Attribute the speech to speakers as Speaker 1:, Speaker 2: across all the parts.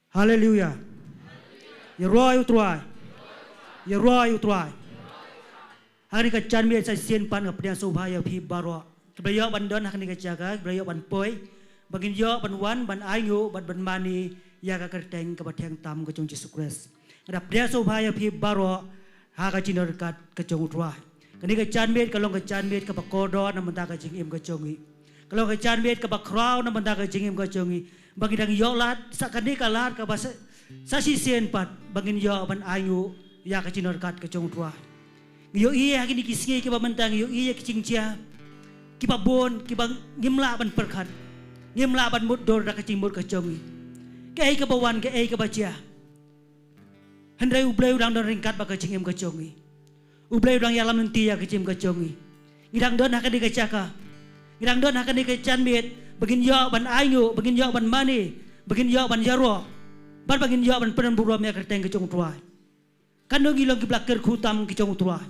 Speaker 1: Haleluya. Ya roy utrai. Ya roy utrai. Hari kacan mi sa sien pan ngap dia sobhaya phi baro. Kebayo ban don hakni kajaga, kebayo ban poi. Bagin yo ban wan ban ayu ban mani ya ka kerteng ka batheng tam ka chung Yesus Kristus. Ngap dia sobhaya phi baro ha ka chinor kat ka chung utrai. Kani kacan mi ka long kacan mi ka pakodo na manta ka jing im ka chungi. Kalau kacan mi ka bakraw na manta ka jing im ka chungi. Bagi dang yo lat sakani ka lat ka bas sa si sien pat bagin yo ban ayu ya ka chinor kat ka chung utrai. Yo iya kini kisngi kiba mentang yo iya kicingcia kiba bon kiba ngimla ban perkhat ngimla ban mut dor da kacing mut kacongi ke ai kiba wan ke ai kiba cia hendai ubleu dang don ringkat ba kacing em kacongi ubleu dang yalam nanti ya kacing kacongi ngidang don akan dikacaka ngidang don akan dikacan miet begin yo ban ayu begin yo ban mani begin yo ban jaro ban begin yo ban penan burom ya kerteng kacong tuai kan dong ilong kiblakir kutam kacong tuai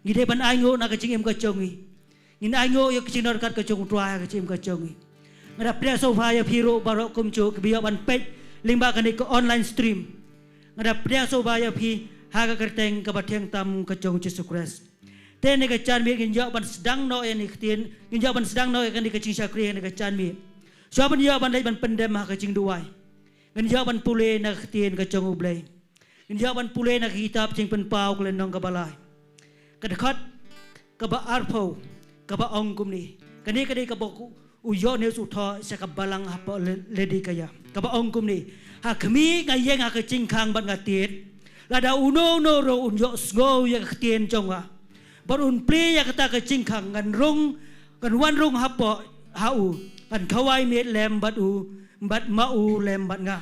Speaker 1: ngide ban ayo na kacing em kacongi ngin ayo yo kacing norkat kacong tua kacing em kacongi ngada pria sobhaya phiro barok kumcu kebiyo ban pet limba kan ke online stream ngada pria sobhaya phi haga kerteng ka batheng tam kacong Yesus Kristus te ne kacan mi ngin yo ban sedang no en iktien ngin yo ban sedang no kan di kacing syakri ne kacan mi so ban yo ban dai ban pendem ha kacing duai ngin yo ban pule na iktien kacong ublei ngin yo ban pule na kitab cing pen pau klen nong ka balai kadakot kaba arpo kaba ongkum ni kani kaba uyo ne utho sa kabalang hapo ledi kaya kaba ongkum ni ha kami ngayeng ha kacing khang ban ngatit lada uno no ro unyo sgo ya ktien jonga barun ple ya kata kacing khang ngan rong kan wan rong hapo hau kan kawai met lem batu bat mau lem bat nga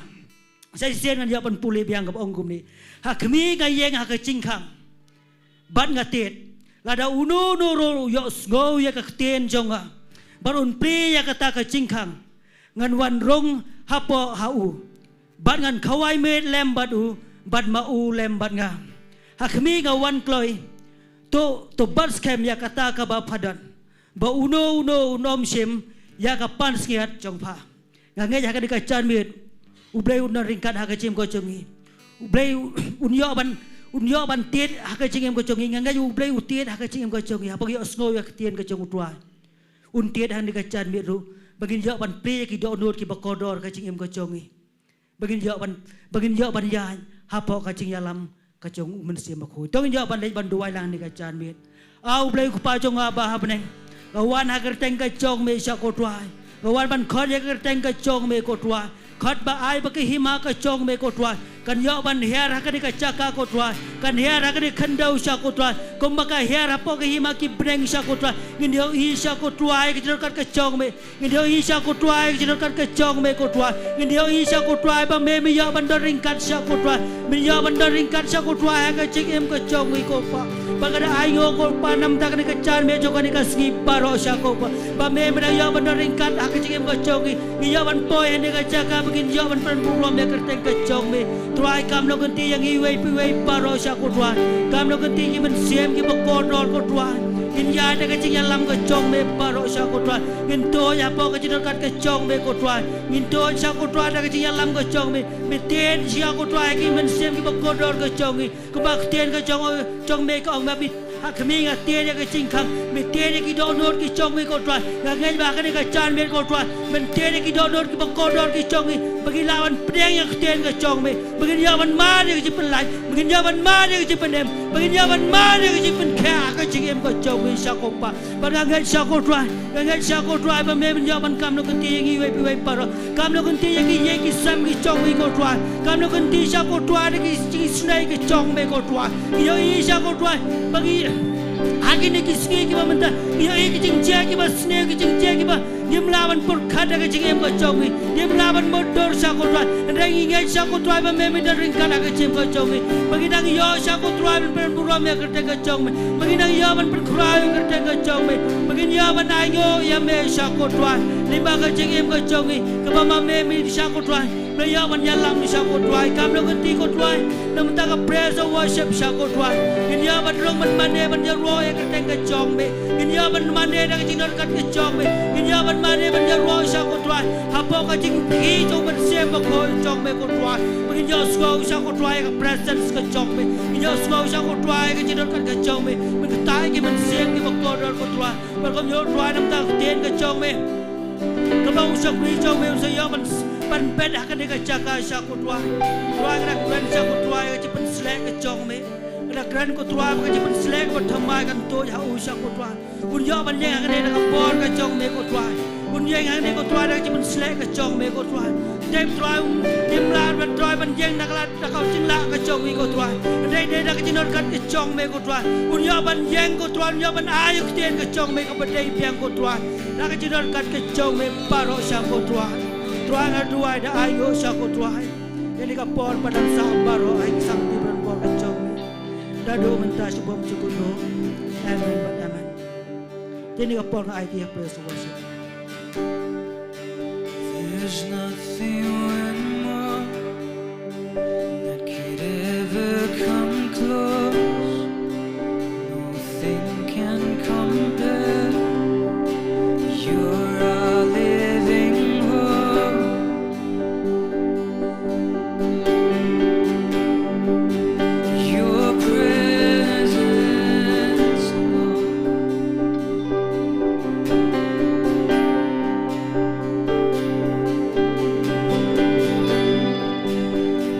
Speaker 1: sai sen ngan ya ban pule biang kaba ongkum ni ha kami ngayeng ha kacing khang bat ngatit lada uno noro yo sgo ya kakten jonga barun pri ya kata kacingkang ngan wan rong hapo hau bat ngan kawai met lem batu bat mau lem bat nga hakmi nga wan kloi to bat skem ya kata ka ba padan ba uno nom shem ya ka pan skiat jongpa nga nge ya ka dikacan met ublei un ringkat ha kacim ko jongi ublei unyo ban tiet hakacing em kacongi nganga yu blai utiet hakacing em kacongi apa yo snow ya ketien kacong tua untiet han dikacan miru bagin yo ban pre ki do nut ki bakodor kacing em kacongi bagin yo ban ya hapo kacing yalam kacong mensia makhu tong yo ban ban duai lang dikacan mit au blai ku pa jong aba habneng gawan hakerteng kacong me sya ko tua gawan ban khot ya kerteng kacong me ko tua khot ba ai ba ki hima kacong me ko tua kan yo ban her hakani ka caka ko tua kan her hakani khandau sha ko tua kom baka her hapo ka hima ki breng sha ko tua ngin yo hi sha ko tua ai ki kat ka chong me ngin yo hi sha ko tua ai ki kat ka chong me ko tua ngin yo hi sha ko tua ba me yo ban do ring kat sha ko tua me yo ban do ring kat sha ko tua ha ka chik em ka chong me ko pa bagada ayo ko pa nam tak ni ka chan me jo ka ni ka ski paro sha ko pa ba me yo ban do ring kat ha ka chik em ka chong ni yo ban poi ni ka caka begin yo ban pan pulom me kerteng ka chong me try kam lo ganti yang iwei piwei paro sha ko twa kam lo ganti ki men sem ki bakor dor ko twa in ya de ka ching ya lam ka chong me paro sha ko twa in to ya po ka ching kat ka chong me ko twa in to sha ko twa de ka ching ya lam ka chong me ten sha ko twa ki men sem ki bakor dor ka chong ko bak ten ka chong me ka ong ma bi hakmi nga ten ya ka ching khang me ten ki do nor ki chong me ko twa nga ngai ba ka ni ka chan me ko twa men ten ki do nor ki bakor dor ki chong bagi lawan pedang yang ten ka chong me bagi yawan ma ni ka pen lai bagi yawan ma ni ka pen em bagi yawan ma ni ka pen kha ka ching em ka chong me sha ko pa ba ngai sha ko twa ba me yawan kam no kan ti yang i wei paro kam no kan ti yang i ye ki sam ki chong me ko twa kam no kan ti sha ko twa ni ki snai ki chong me ko twa yo i sha ko twa bagi hagi ni kiski ki ba menta yo i ki jing chia ki ba snai ki jing chia ki ba nim lawan pur khada ka jing em ka chong me nim lawan motor sha ko twa rang ngai sha ko twa ba me da ring kana ka chim ka chong me bagi dang yo sha ko twa ben burom ya ka ka chong me bagi dang yo ban per khrai ka ka chong me bagi yo ban ai yo ya me sha ko twa limba ka jing em ka chong me ka ba ma me sha ko twa Beraya banyalam ni sako tuai. Kamlo ganti ko tuai. Namta ka praise and worship sako tuai. Ginya bandrong man mane banja roy kateng ka jong me. Ginya ban mane dak jinor kat ka jong me. Ginya ban mane banja roy sako tuai. Hapo ka jing ki to ban se ba ko jong me ko tuai. Ginya sko sako tuai ka presence ka jong me. Ginya sko sako tuai ka jinor kat ka jong me. Man ka tai ki man sem ki ba ko dor ko tuai. Ban ko nyor tuai namta ka ten ka jong me. Kabau sak ni jong me sa ya ban pet akan dikacakai sako tuai. Tuai kena keren sako tuai ka jipan selek ka jong me. Kena keren ko tuai ka jipan selek ko thamai kan to ya u sako tuai. Kun yo ban yang akan dika bor ka jong me ko tuai. Kun yang akan dika tuai ka jipan selek ka jong me ko tuai. Dem tuai dem lar ban tuai ban yang nak lat kau cingla ka jong me ko tuai. Dei dak jinor kat ka jong me ko tuai. Kun yo ban yang ko tuai yo ban ayu kten ka jong me ka badai piang ko tuai. Dak jinor kat ka jong me paro sako tuai. Tuai ngaduai da ayo sako tuai. Ini kapor padang sabaro ay sang tibran por kacong. Dado menta subom cukuno. Amen but amen. Ini kapor nga ay tiyak praise worship.
Speaker 2: There's nothing more that could ever come close. Nothing can compare. You're our living hope. Your presence,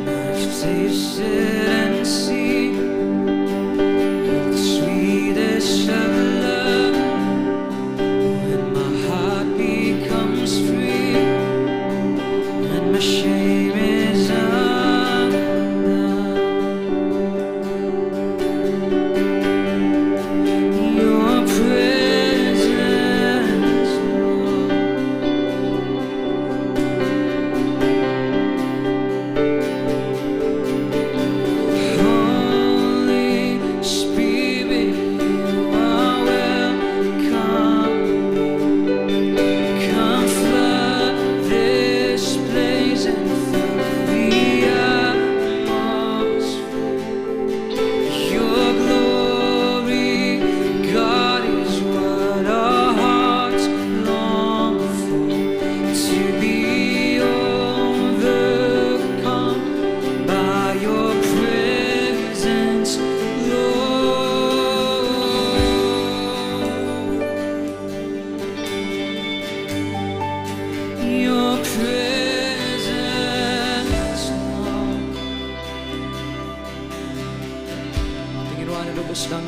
Speaker 2: I've tasted and seen the sweetest of love. When my heart becomes free and my shame is undone, your presence, Lord. Holy Spirit, you are welcome. Come flood this place and fill the atmosphere. Your glory, God, is what our hearts long for. To be overcome by your presence, Lord. Your presence, Lord.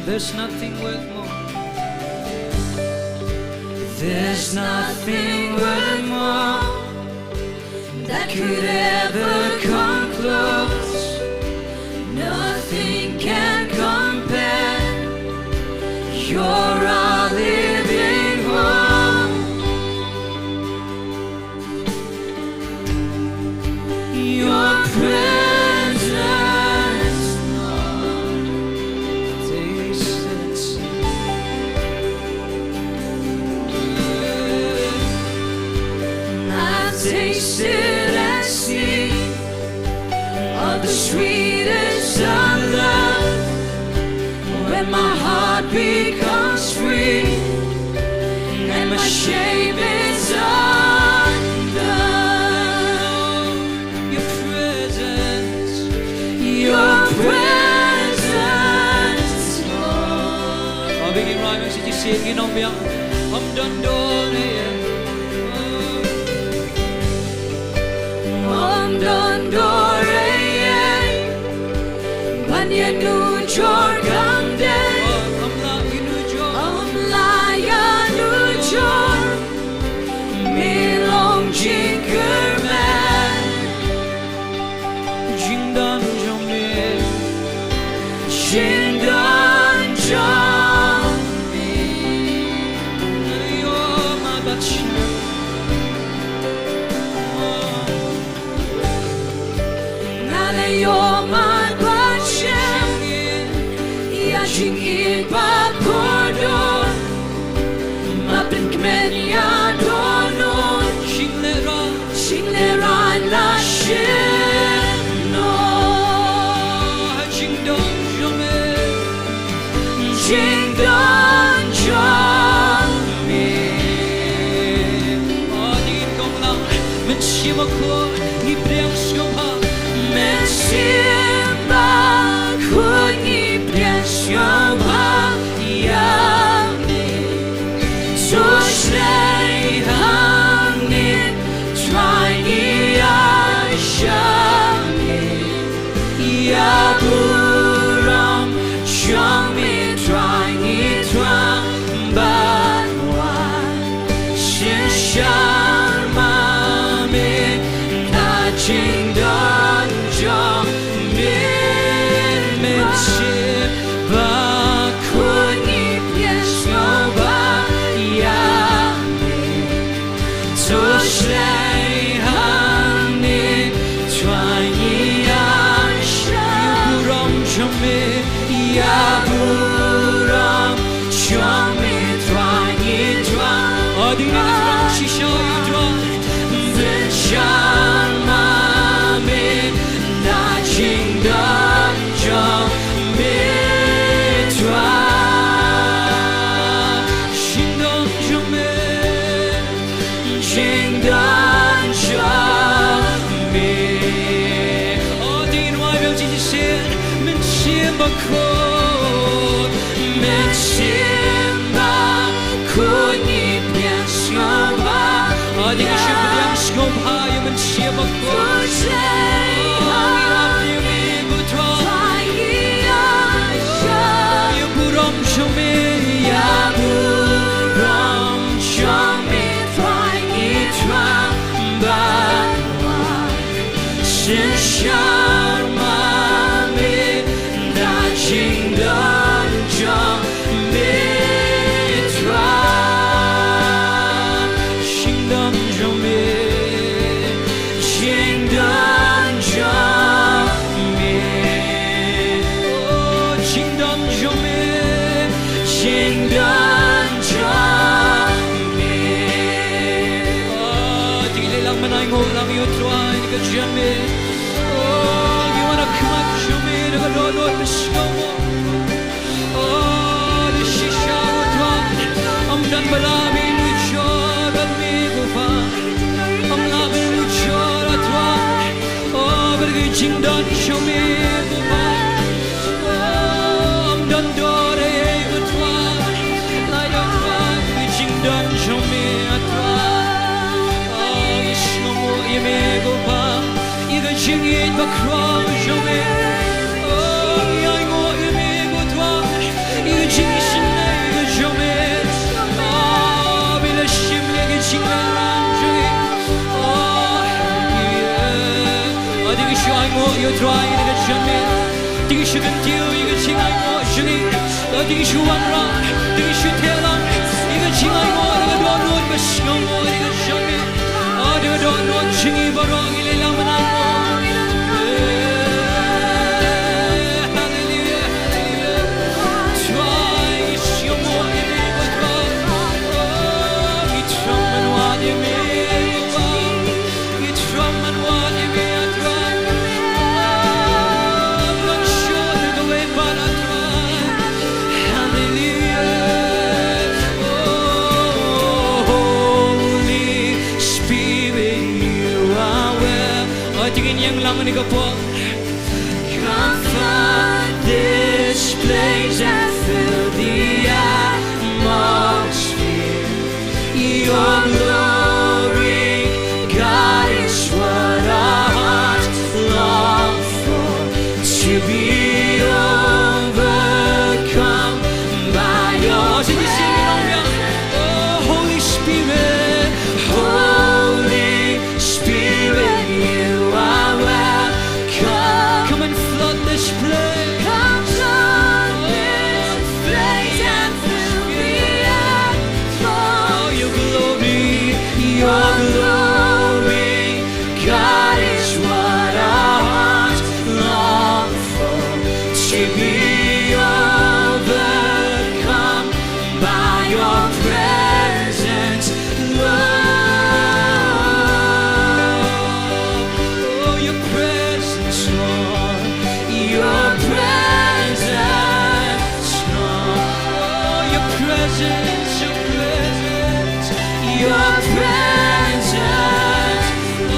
Speaker 2: There's nothing worth more. There's nothing worth more that could ever come close. Nothing can compare. You're our living hope. Your presence, Lord. Taste and see. I've tasted and seen of the sweetest of love. When my heart becomes free and my shame is undone. Your presence, Lord. I'll begin right as you sing on me. I'm done doing it. I'm done doing it. When you know you're come dead. I'm lying to your me long jinker man. Jindan jombe. Jindan jombe. You're my bachelor. You're my passion. Yaching in Bakodon. Mapin Kmenya Donon. Shingleran la shit. bakut menyembah ku ni pian sembah
Speaker 3: Dengan syukur yang skopha yang mencium aku Minggu Tuhan Ya buram syumi
Speaker 2: Ya buram syumi Tuhan Tuhan Bawa Sensar mami Dan jing dan jang
Speaker 3: Jamais. Oh, you wanna come up to me, the Lord, Lord, the snow. Oh, the shisha, I'm done, but I'm in with your, but me go far. I'm loving with your, oh, but the jing done, show me, go far. Oh, I'm done, daughter, but one, like a one, the jing done, show me, oh, you snow, you may go far. Jing in the cross, show me. Oh, I know you may go to you jing is in the show me. Oh, be the shim like a jing around. Oh, yeah. I think I know you're trying to get me. Think you should continue, you can sing, I know, Julie. I think you should one run, think you should tell on. You can sing, I know, I don't know, but no more, you can show me. Oh, I don't know, Jingy, but wrong, you lay down, I know.
Speaker 2: Comfort this place and fill the atmosphere. Your glory, God, is what our hearts long for. To be overcome by your presence.
Speaker 3: Oh, Holy Spirit,
Speaker 2: Holy Spirit, you are welcome.
Speaker 3: come and flood this place.
Speaker 2: Come flood this place and fill the atmosphere.
Speaker 3: Oh, your glory,
Speaker 2: Your glory, God, is what our hearts long for. To be overcome by your presence, Lord.
Speaker 3: oh, your presence, Lord.
Speaker 2: Your presence, Lord.
Speaker 3: Oh, your presence, your presence.
Speaker 2: Your presence,
Speaker 3: Oh,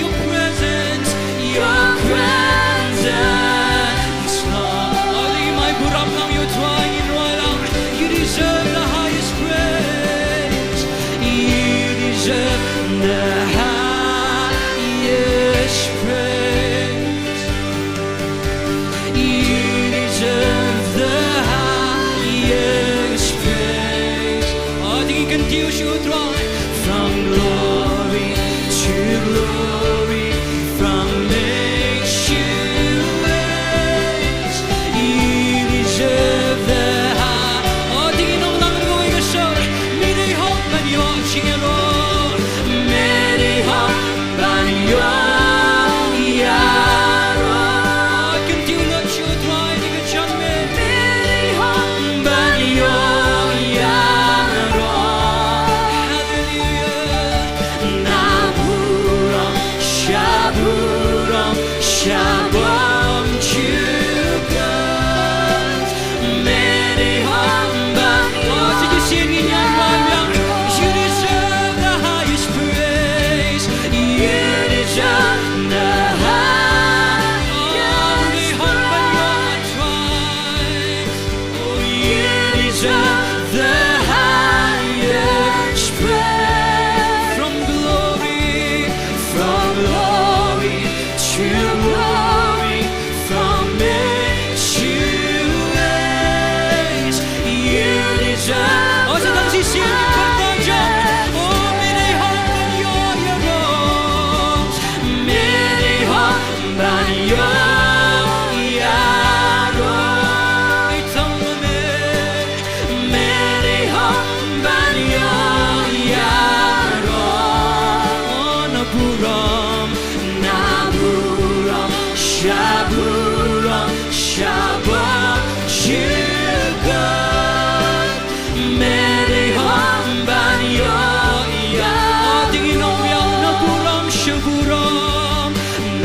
Speaker 3: your presence,
Speaker 2: your presence, Lord.
Speaker 3: Ali my buram lang you trying in royal. You deserve the highest praise.
Speaker 2: You deserve the highest
Speaker 3: Shabura, Shabbat, Jugat, Meri Hamban Yoya, Tingin yang Naburam, Shaburam,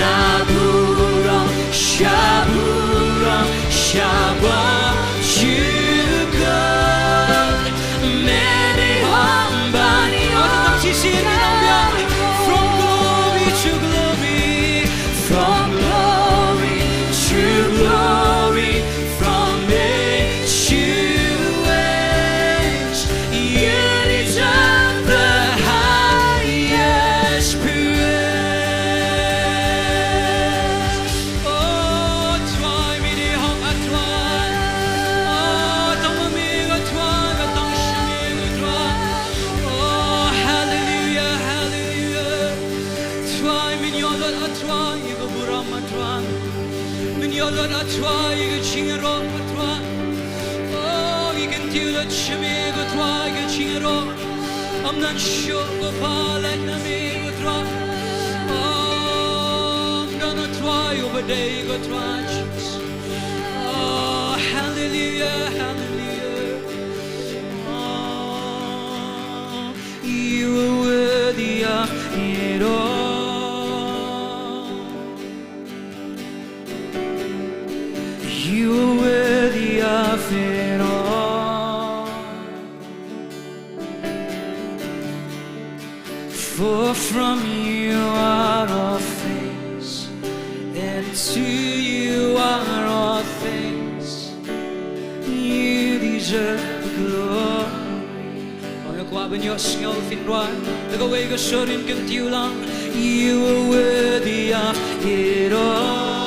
Speaker 3: Naburam, Shaburam, Shabbat, Jugat, Meri Hamban Yoya, from glory to glory, from glory to glory, from age to age, you deserve the highest praise. Oh, try me the hong at try. Oh, tama me a try, but don't show me a try. Oh, hallelujah, hallelujah. Try me your Lord a try, you go buram a try. Min your Lord a try, you go ching a rock a try. Oh, you can do the chimney go try, you ching a rock. I'm not sure go far like the me go try. Oh, I'm gonna try over there, go try. Jesus. Oh, hallelujah, hallelujah. Oh, you are worthy of it all. You are worthy of it all. For from you are all things, and to you are all things. You deserve the glory. Oh, jag går ben jag ska finna. Det går väg och så din kan tjulang. You are worthy of it all.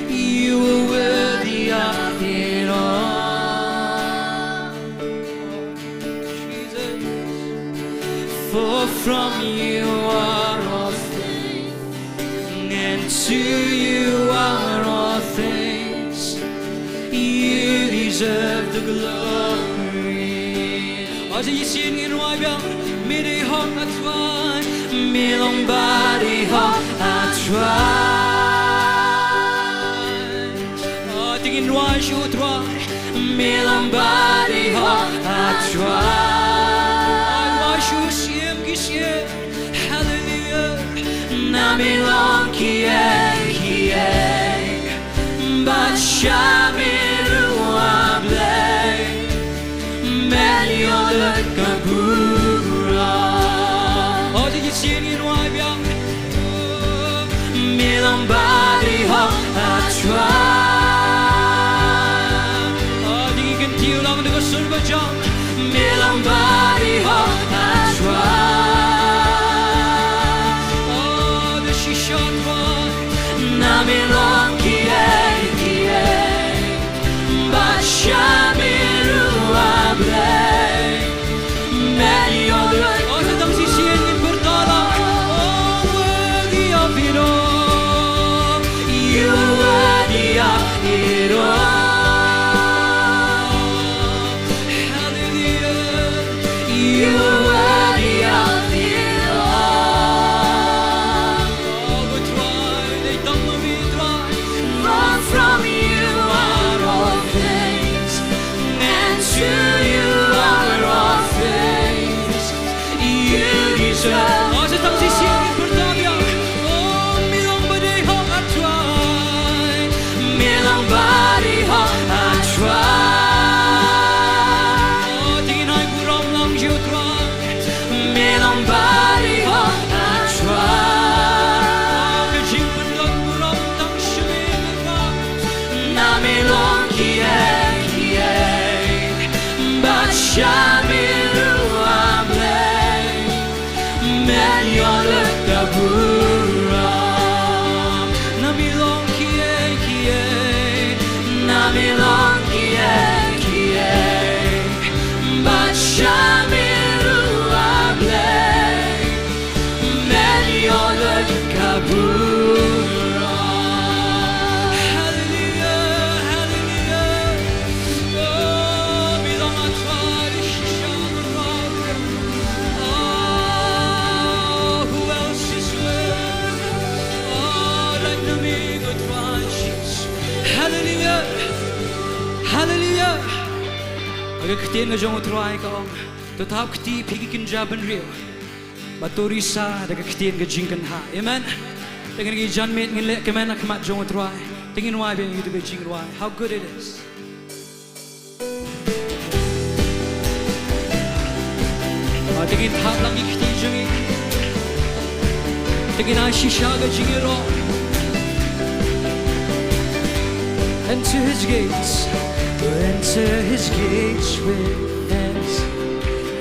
Speaker 3: You are worthy of it all. Jesus. For from you are all things, and to you are all things. You deserve the glory. As you sing in Waibiang, may they hong a try, may long body hong a try. Tingin why you try, may long body hong a try. Why you siem kisye, hallelujah. Na me long kie, but shamiru ablay. Melio le kabura. Oh, did you see it in Waibiang? Milan body hong a try. Oh, did you get you long to go surba jump? Milan body hong a try. Oh, the shisha try. Na milan kie, but shamiru ablay. Melio le. Oh, sedang sisihin bertolak. Oh, worthy of it all. You are worthy of it all. Hallelujah. You are worthy of it all. Oh, we try, they don't know we try. For from you are all things, and to you are all things. You deserve. Oh, sedang sisihin bertolak. Oh, milang badai hong a try. Milang body hong a try. Oh, tingin ay buram lang you try. Milang body hong a try. Oh, kajing pendot buram tang shiming try. Na milang kie, but shamiru ablay. Melio le kaburam. Na milong kie, na milong kie, but shamiru ablay. Melio le kaburam. Hallelujah, hallelujah. Oh, bilang atwari shisha. Oh, who else ketian nga jong utruay ka ong tutap kti pigikin jaban rio baturisa daga ketian nga jingkan ha amen dengan gi janmet ngile kemen akmat jong utruay tingin wai ben yudu be jing wai how good it is tingin thap lang ikti jongi tingin ashisha ga jingiro enter his gates with thanks,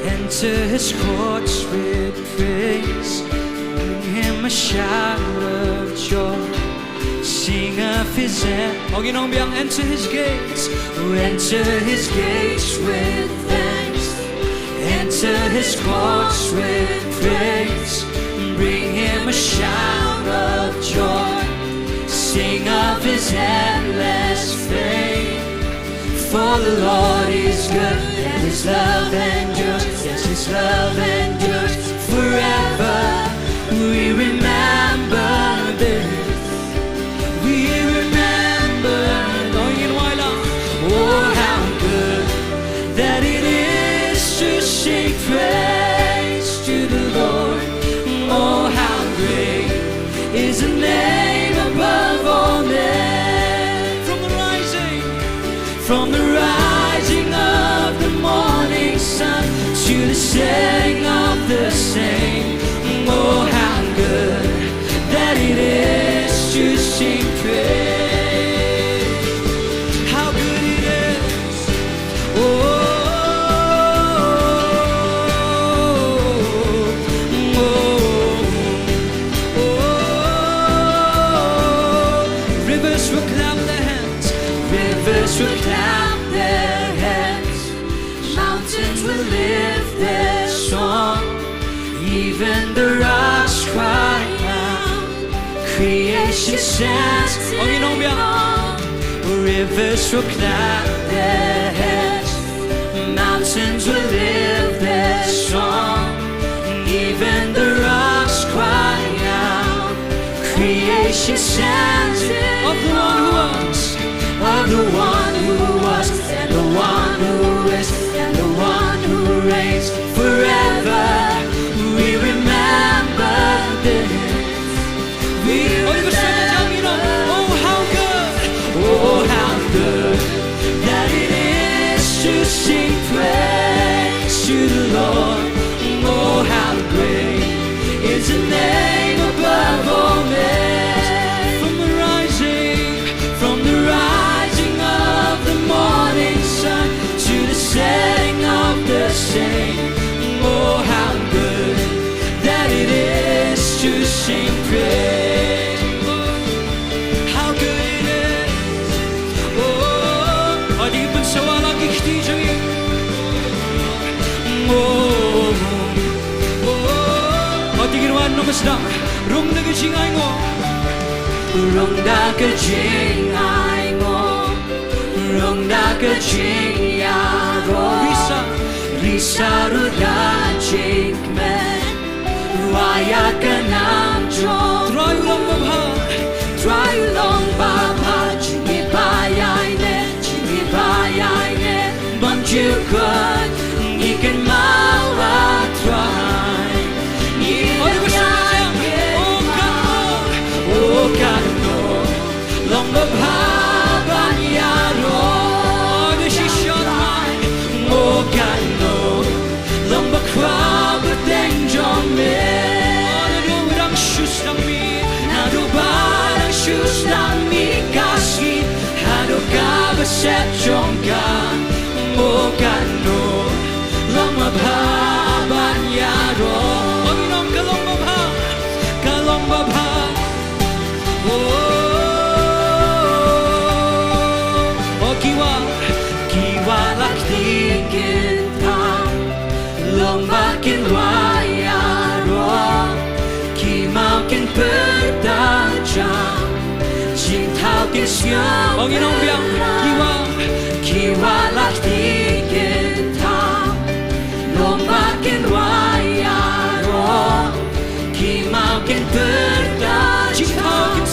Speaker 3: enter his courts with praise, bring him a shout of joy, sing of his enter his gates with thanks, enter his courts with praise, bring him a shout of joy, sing of his endless fame. For the Lord is good, and his love endures, yes, his love endures forever. We remember this, we remember, oh how good that it is to sing praise to the Lord. Oh how great is the name above all names. From the rising of the morning sun to the setting of the same. Oh, how good that it is to sing praise. How good it is. Oh, rivers will clap their hands. Rivers will clap their hands, mountains will lift their song, even the rocks cry out, creation stands in awe. Rivers will clap their hands, mountains will lift their song, even the rocks cry out, creation stands in awe. Of the one who was, and the one who is, and the one who reigns forever. We remember this. We remember. Oh how good that it is to sing praise to the Lord. Oh how great is the name above all names. Setting of the same. Oh how good that it is to sing praise. How good it is. Oh di pun sawala kishti joi. Oh di girwan no masda rung na gijing ai ngo. Rung da gijing ai ngo. Rung da gijing ya. Risa rudan chikmen Ruaya kanam jom Trayulong babha Jingi bayay ne Bang jukot Ikan mawa try Oh kano Long babha banyaro Oh kano Long bakwa bateng jome Nado barang shus lang mi Nado barang shus lang mi Kasi Hado ka baset jongka Oh kano Long mabhaban yaro Oh inom kalong mabha Kalong mabha Oh kiwa laktigin Long makin wayaro Kimaukin berdajang Jintaukin siang Oh inong biang Kiwa laktigin Long makin wayaro Kimaukin berdajang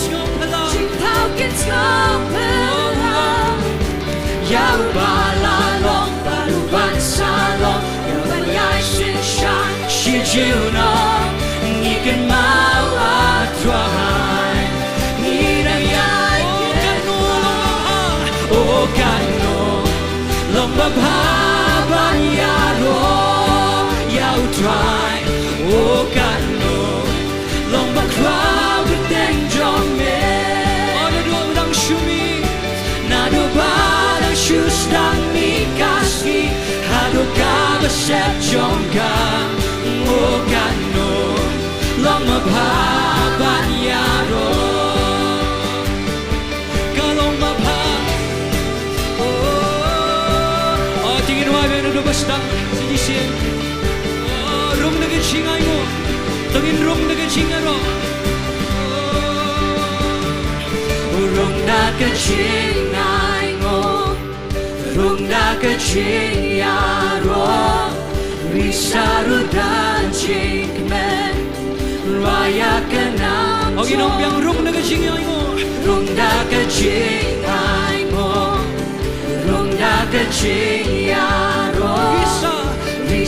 Speaker 3: Jintaukin siang pelang Yau balalong baluban you know you can mau atrai ni na ya o kanu long ba ban ya ro ya try o kanu long ba crowd den jong me ona do dang shumi na do ba dang shus dang mi kaski hado ka ba set jong ka o kanu long ba ban ya ro ka long ba do bastang sidisien rum na ke chingai mo tangin rum na ke chingaro rum na ke chingai mo rum na ke chingaro risaru dan chingmen raya kanam oginong biang rum na ke chingai mo rum na ke chingai mo rum na ke chingaro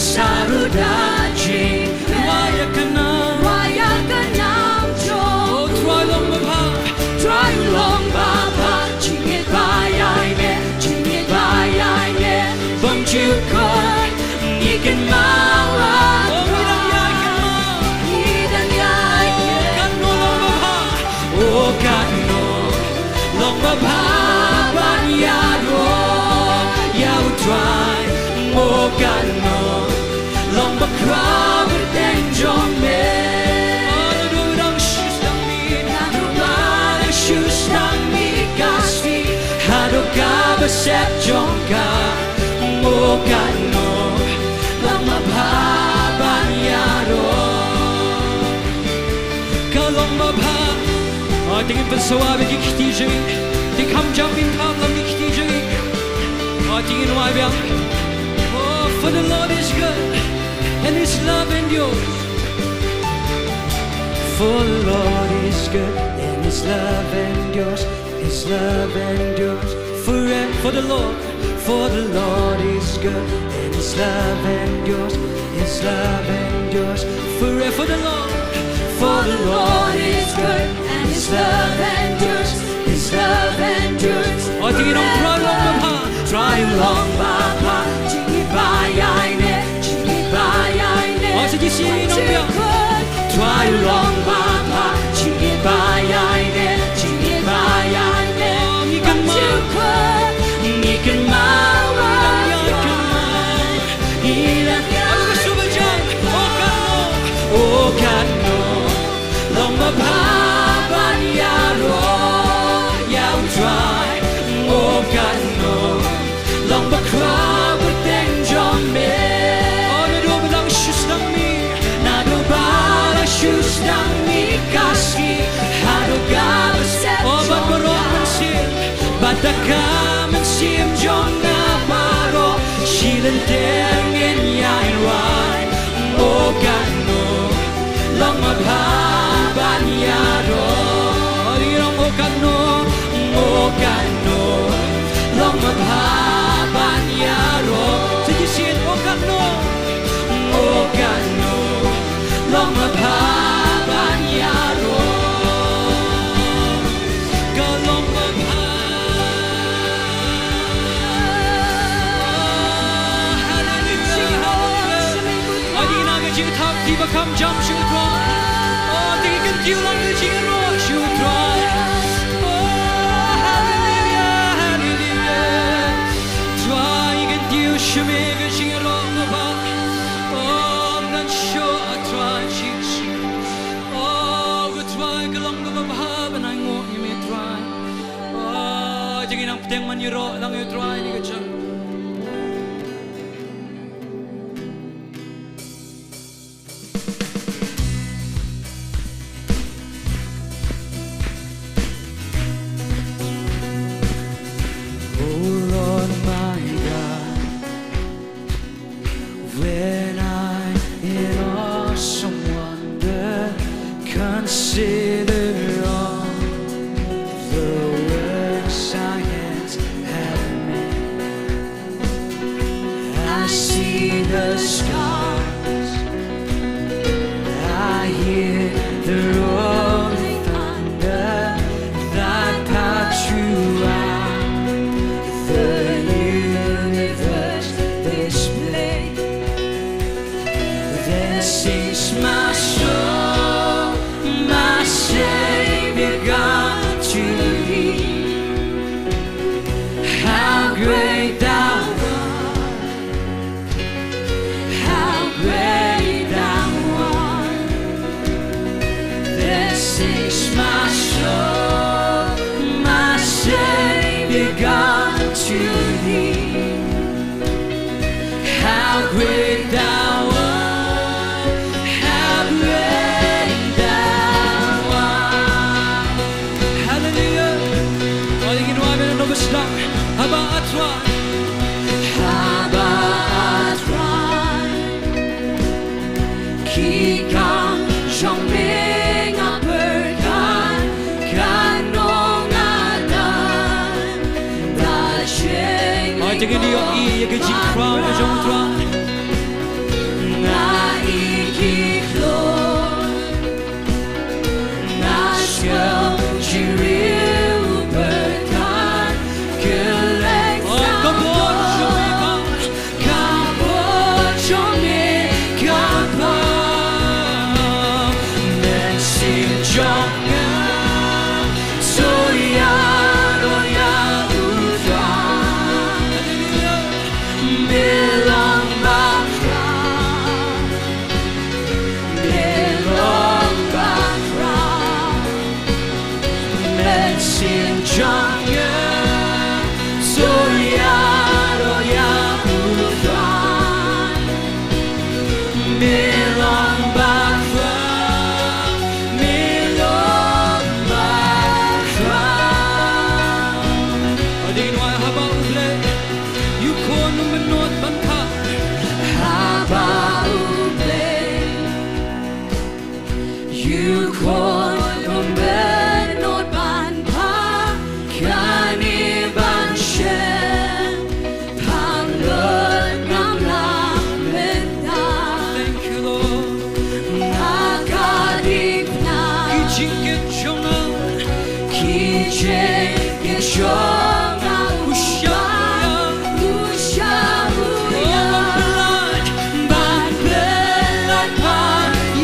Speaker 3: Risa rudaji Raya kanam jo Oh try long baba Chingit bayay ne Bong chukot Ikan mawa Idang yay Kano long baba Oh kano long baba Ban yaro Yaw try Oh kano long ba crowd den jong me ana do dang shoes dang mi na do ba dang shoes dang mi kasi hado ka ba set jong ka mo kano lang ba ban yaro ka long ba tingin pa sawabi ki khti jwi ti kham jam bin kham lam ki khti jwi tingin wa biang for the Lord is good and His love endures. For the Lord is good and His love endures. His love endures forever. For the Lord is good and His love endures. His love endures forever. For the Lord is good and His love endures. His love endures. Oh, tingin ang try long baba. Bayay ne Oh, sige sinong biang Try long baba Chingit bayay ne Ikan mawa Ilan yan Ano gusto ba dyan? O kano Long mababa niyaro Yaw try O kano Long bakra Badaka men sim jong na baro Shilen tengen yain rai O kano long mababa niyaro Odirong o kano long mababa niyaro Sige sin o kano long mababa niyaro Di ba kam jam shu try Oh di kan kiu lang de chi ro shu try Oh hallelujah hallelujah Try kan kiu shu me ge chi ro no ba Oh nan shu a try chi chi Oh go try ka lang ba ba ba na ngo ni me try Oh jing nang pteng man ro lang yu try ni ge chang Consider all the works I hands have made. This is my soul, my Savior God to thee. How great thou art, how great thou art. This is my soul, my Savior God to thee. How great thou art, how great thou art. Hallelujah. Och det ginawa med något slag. Haba atwa.
Speaker 2: Kikang trong miệng bờ can canong adan ta cheng.
Speaker 3: Ôi tiếng đi ở y cái gì crown ở trong troa.
Speaker 2: Na ikiklo na shel jiriu bờ can kelek
Speaker 3: Ôi có một trong mình
Speaker 2: cả một trong miệng cả
Speaker 3: nên xin cho ngài
Speaker 2: tôi ya udra belong bakra
Speaker 3: nên xin cho ngài tôi ya udra belong bakra belong bakra. Ở đây ngoài hà bao lệ, you con mình nốt bắn thả.
Speaker 2: haba ube you kon benot ban pa kani ban shen pangot ngam la menta
Speaker 3: Thank you Lord.
Speaker 2: nakadik na
Speaker 3: Ki chinket chonga,
Speaker 2: kije kishonga
Speaker 3: ushaya,
Speaker 2: ushabuya
Speaker 3: ban belan pa,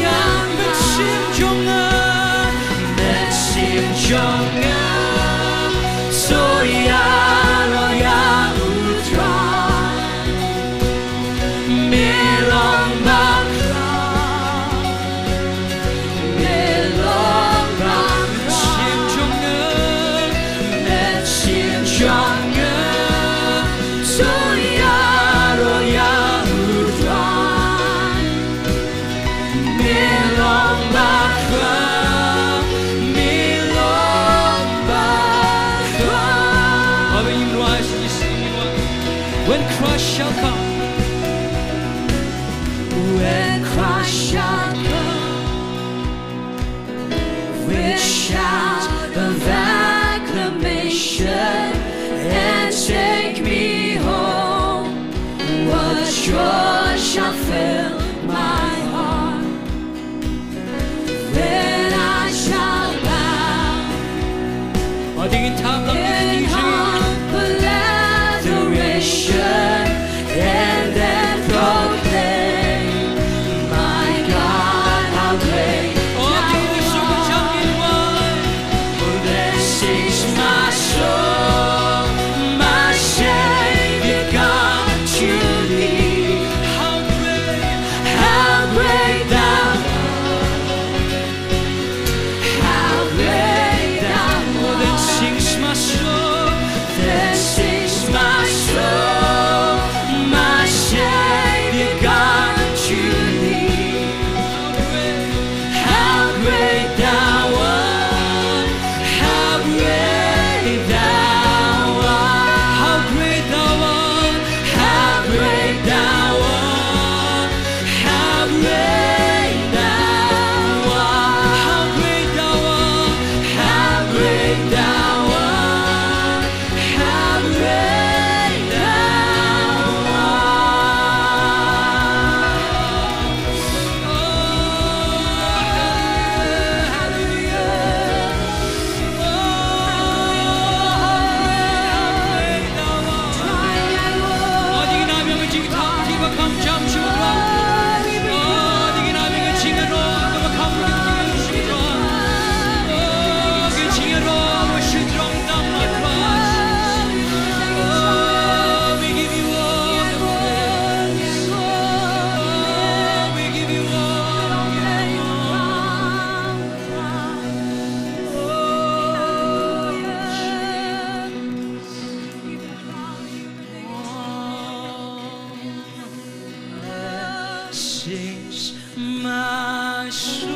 Speaker 3: yang besim chonga, besim chonga, soya roya utra, melong bakra,
Speaker 2: belong bakra
Speaker 3: sim chonga, besim chonga, soya roya utra, melong bakra, melong Try,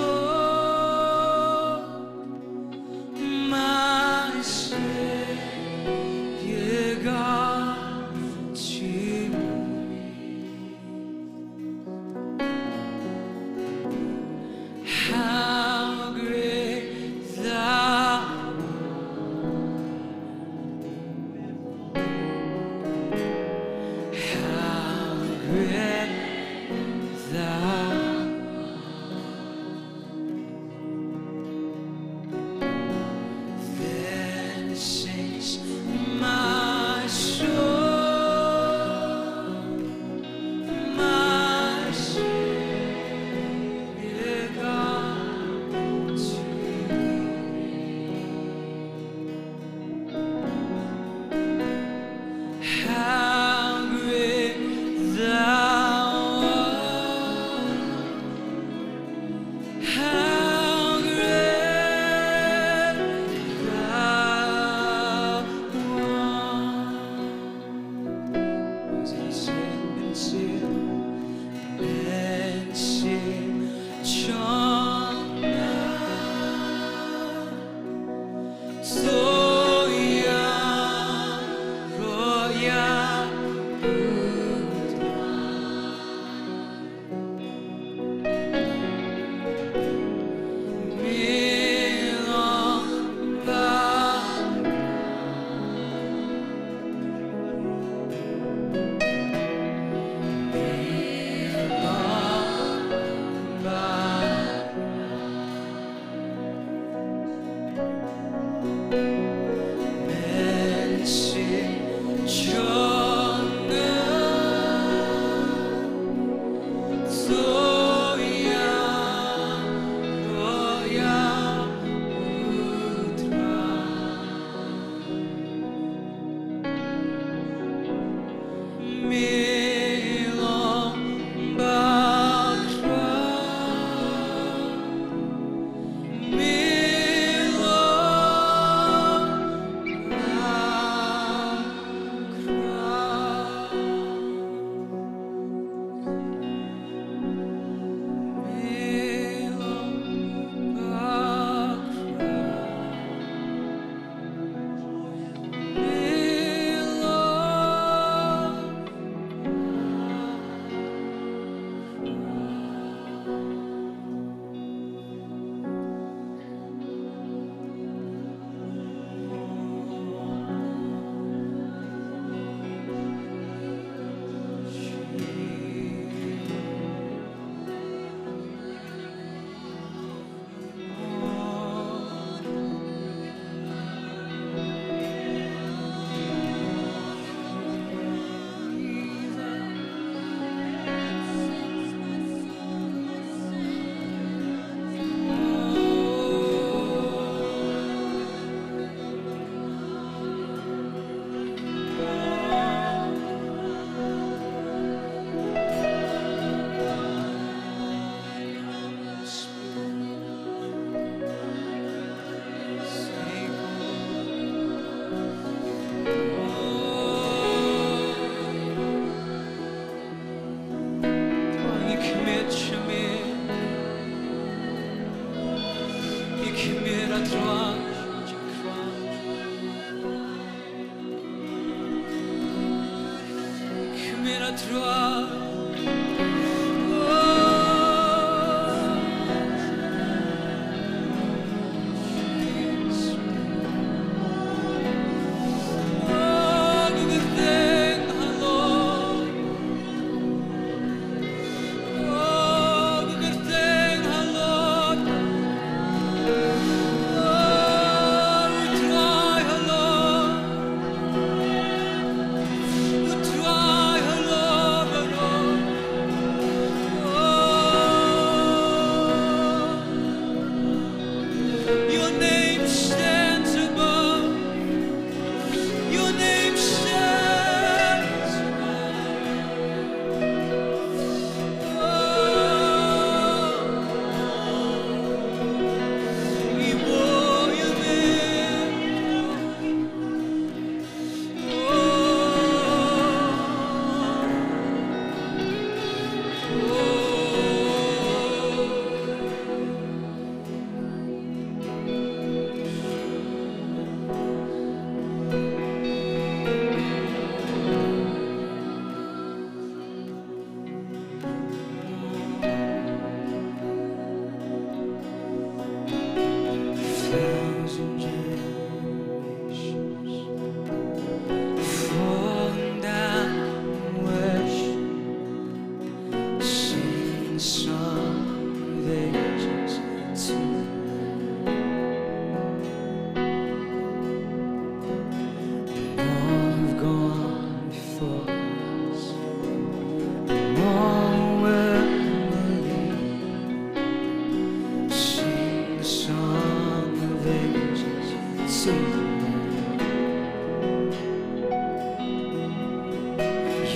Speaker 3: Yesu.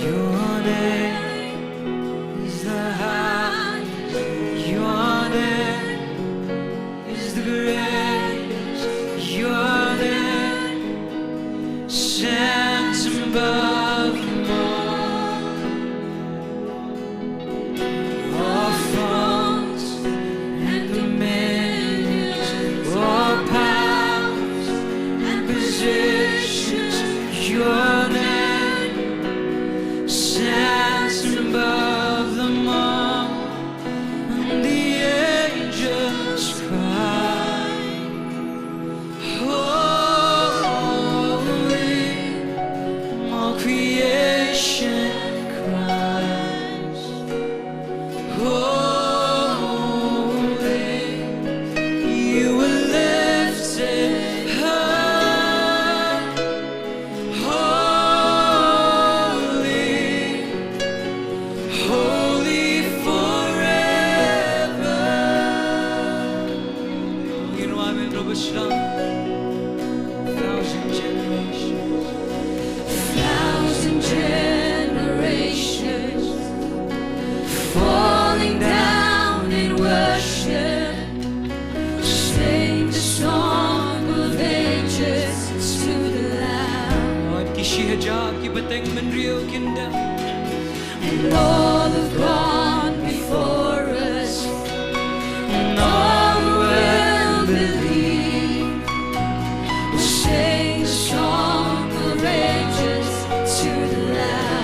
Speaker 3: Your name is the highest. Your name is the greatest. Your name stands above them all thrones and dominions, all powers and positions. Your name stands above them all, and the angels cry, holy. All creation cries, holy. You were lifted high, holy, holy forever. You know I'm in Robushan, thousand generations.
Speaker 2: Thousand generations falling down in worship, sing the song of ages to the Lamb.
Speaker 3: और किसी हजार की पतंग बन रही हो किंदा
Speaker 2: And all have gone before us, and all who will believe will sing the song of ages to the Lamb.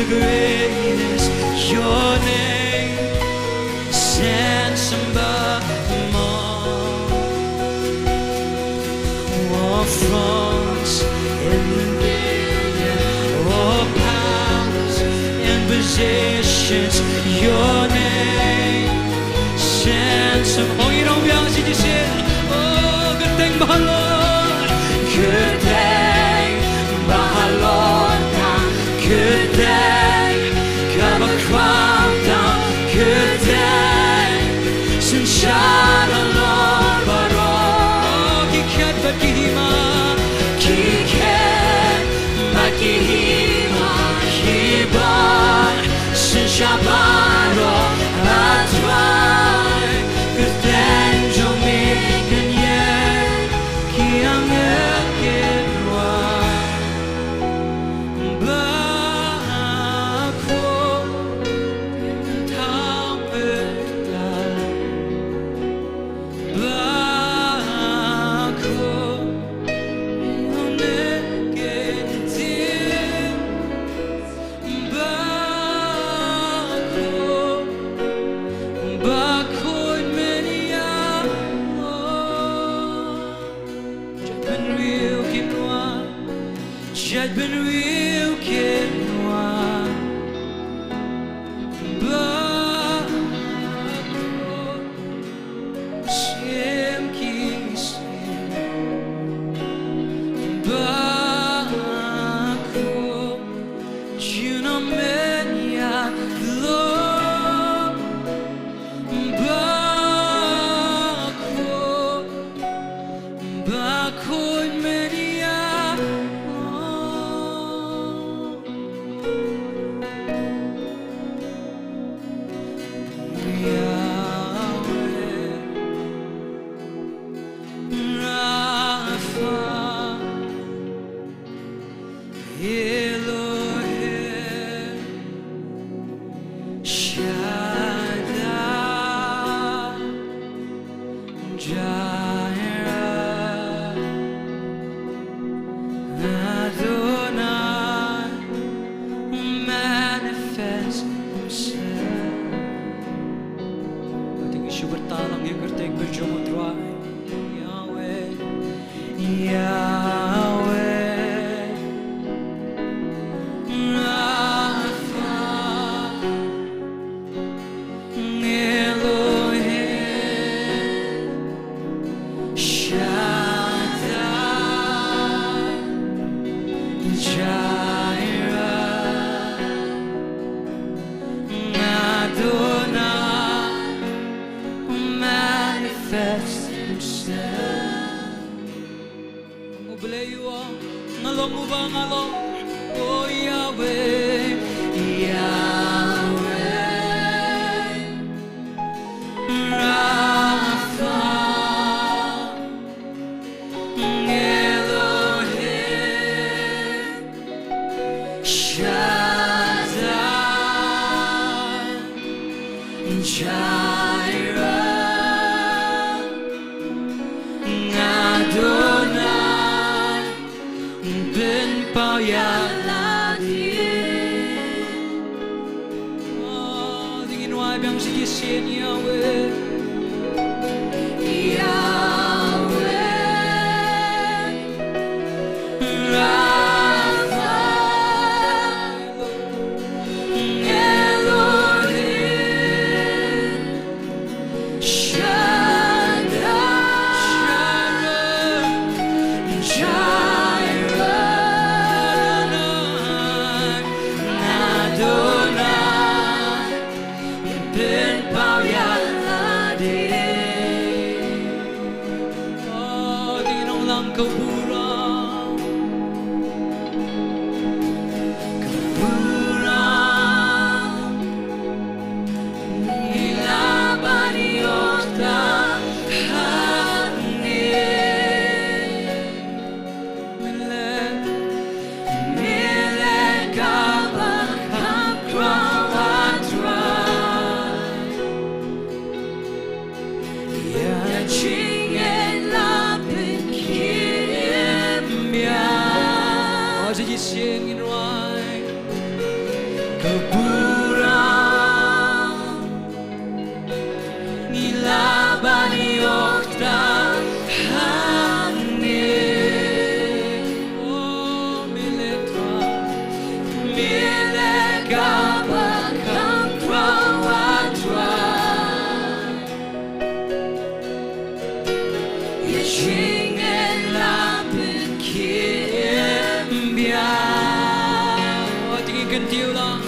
Speaker 3: the greatest. Your name stands above them all. All thrones and dominion, all powers and positions. Your name stands above. Oh, you don't be honest, you said, oh, good thing, my Lord. Good thing, my Lord. Good day, come a crown down. Good day, sunshine along the road. Kiket bakihima, kiket bakihima, kiban sunshabaro atwai. Good day, jomi kanye, kiange kirwa. Judge been real kinwa, but sim king sim, but you know many love, but many. Bertalang yang kertek berjumpa terai Yahweh, Yahweh, Rapha, Elohim, Shaddai, Jireh, Adonai, manifest himself. Mublayo ngalong mo ba ngalong? Oh Yahweh, Yahweh, Rapha, Elohim, Shaddai, Jireh, Adonai, Ben Payaladim. Oh, tingin mo ay biyang sigisin Yahweh, Yahweh, Rapha, Elohim, Kaburang, kaburang, nilaban Diyos langit. Milik kapag kaprawatran, yachingin lapin kimya. Oh, jadi singin right. 跟丢了。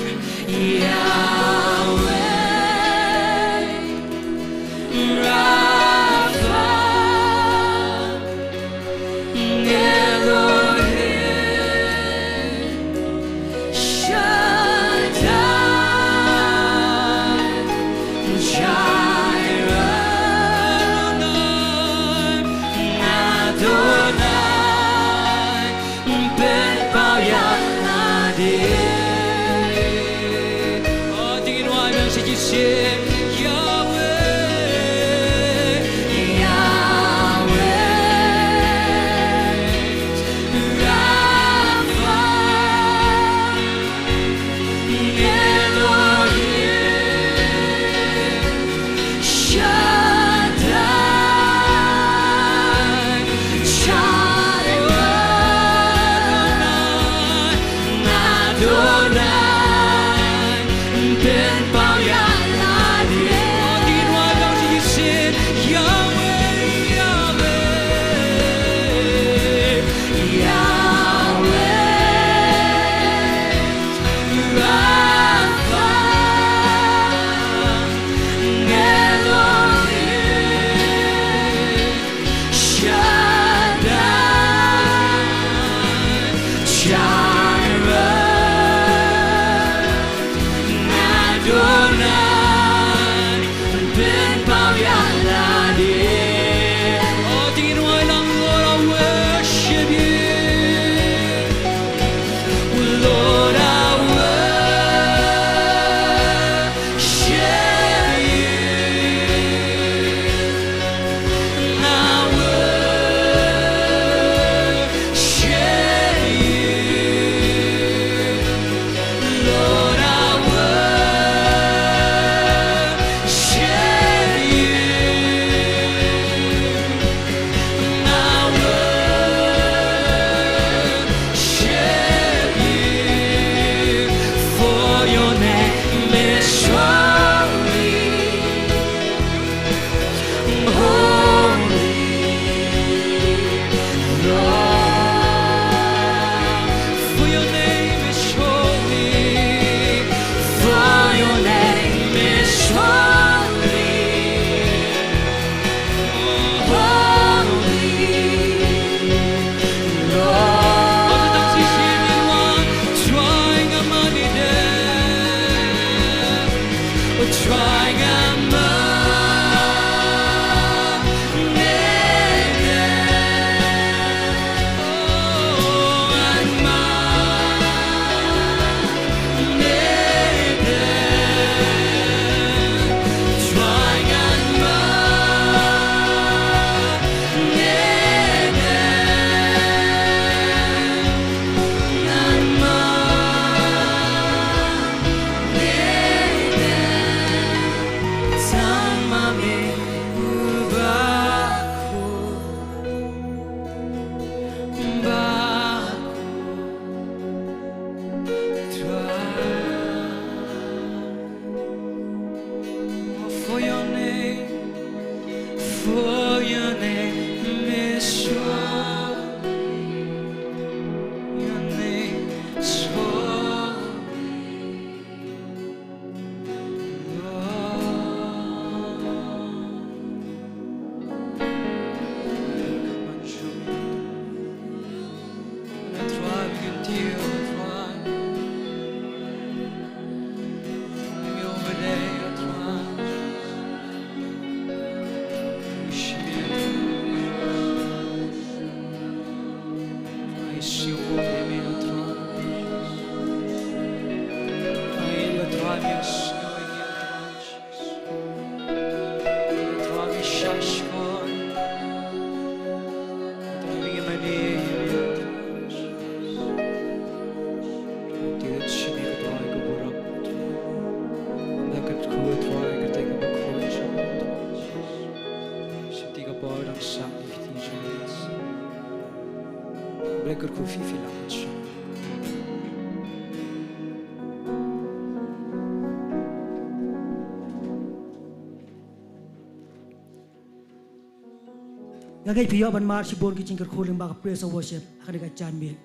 Speaker 1: Ngagai piyo ban mar sibon ki cingker khuling ba praise and worship akan dekat Chan Mil.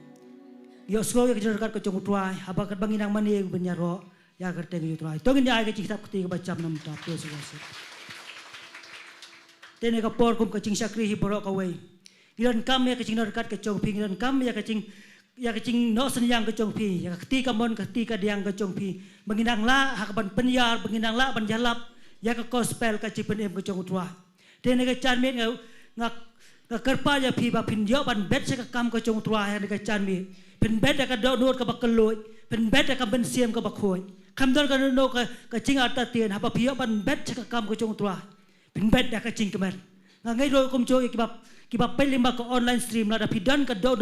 Speaker 1: yo slow ya kejar kat kecong tuai haba kat banginang mani benyaro ya kerteng yo tuai tongin ya ke kitab ketiga bacam nam ta pe suwase tene ka por kum kecing sakri hi borok away gilan kam ya kecing kat kecong pi gilan kam ya kecing no senyang kecong pi ya ketika mon ketika diang kecong pi banginang la hak ban penyar banginang la ban jalap ya ke gospel ka cipen em kecong tuai tene ka chan met ngak kerpa ya pi ba pin yo ban bet se ka kam kecong tuai ya ka chan met pen bet ka do ka bakeloi pen bet ka ben siam ka bakhoi kam dor ka no ka cing ata tien haba pi yo ban bet se ka kam kecong tuai pen bet ka cing kemen ngai ro kum cho ki ba pel limba ka online stream la da pidan ka do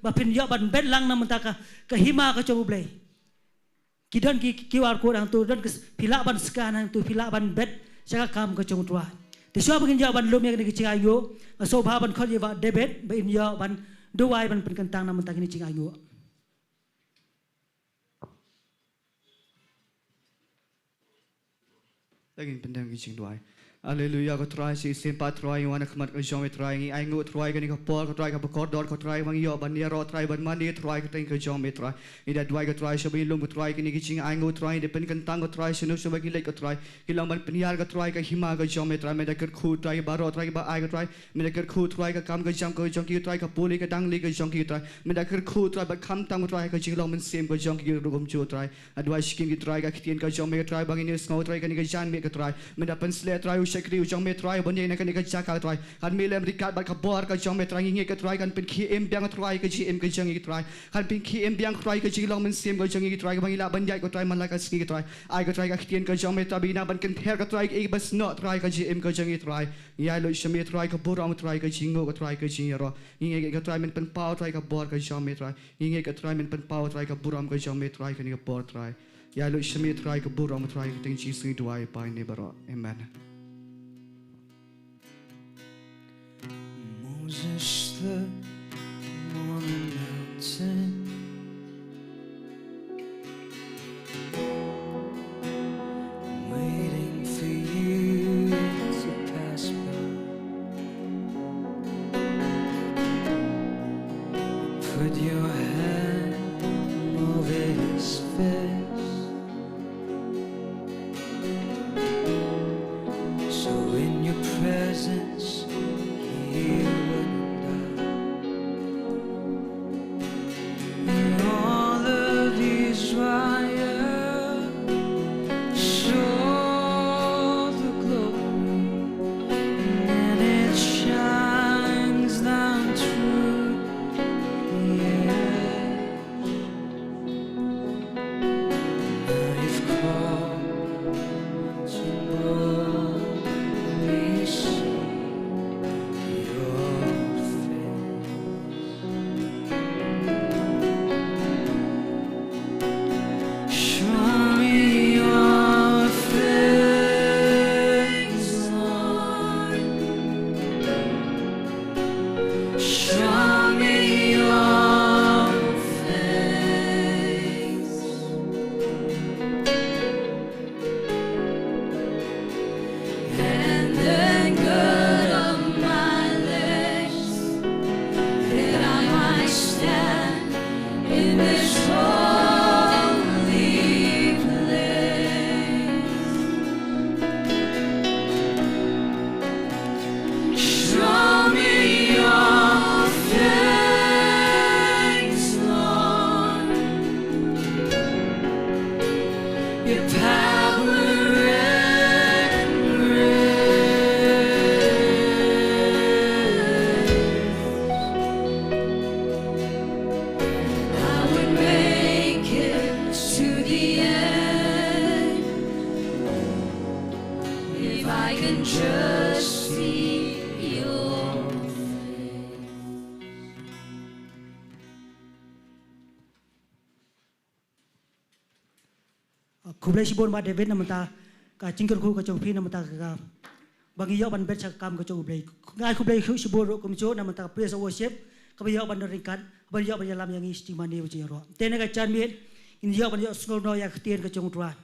Speaker 1: ba pin yo ban bet lang nam ta ka hima ka chong blai kidan ki QR code ang tu dan pila ban scan ang tu pila ban bet saka kam ka chong tua ti so bagin yo ban lum ya ni cing ayo so bha ban khol ye ba debit ba in yo ban duai ban pen kentang nam ta ni cing ayo
Speaker 3: lagin pendam ki cing duai Haleluya ko try si simpa try wana khamat ko jome try ngi ai ngu try ka ni ka por ko try ka ko dor ko try wang yo ban ro try ban mani try ka teng ko jome try ida dwai ko try so bin lum ko try ki ni ki ching ai ngu try de pen kan tang ko try sinu so ba ki lek ko try ki lang ban peniar ko try ka hima ko jome try me da ker khu try ba ro try ba ai ko try me da ker khu try ka kam ko jam ko jong ki try ka puli ka dang li ka jong ki try me da ker khu try ba kham tang ko try ka ching long men sim ko jong ki ru gom chu try adwai skin ki try ka kitien ka jome try bang ni sngo try ka ni ka jan me ka try me da pen sle try Shakri ujong me try bon ye na kan ka chaka try kan me lem rikat ba ka bor ka jong me try ngi ka try kan pen khi em biang try ka ji em ka jong ngi try kan pen khi em biang try ka ji long men sim ka jong ngi try ka bang ila ban yai ka try man la ka ski ka try ai ka try ka khitien ka jong me tabi na ban kan ther ka try e bas no try ka ji em ka jong ngi try ya lo shme try ka bor am try ka ji ngo ka try ka ji ro ngi ka try men pen pau try ka bor ka jong me try ngi ka try men pen pau try ka bor am ka jong me try ka ni ka bor try ya lo shme try ka bor am try ka ting ji sui duai pai ne baro amen
Speaker 2: Moses stood on a mountain, waiting for you to pass by. Put your hand over his face, so in your presence he wouldn't die. And all of Israel saw the glory, and it shines down through the ages. Now you've called to boldly see your face. Show me your face, Lord. Show me your face. And then gird up my legs, that I might stand in this holy place. Show me your face, Lord. Your power and grace. I would make it to the end if I can just see your face.
Speaker 1: Kublai sibon ma David namata ka cingker ku ka chong pi namata ka bagi yo ban bet sakam ka chong blai ngai kublai sibon ro kum cho namata praise worship ka yo ban ringkat ban yo ban lam yang istimane bu ro tene ka chan miet in yo ban yo snol no ya ktien ka chong tua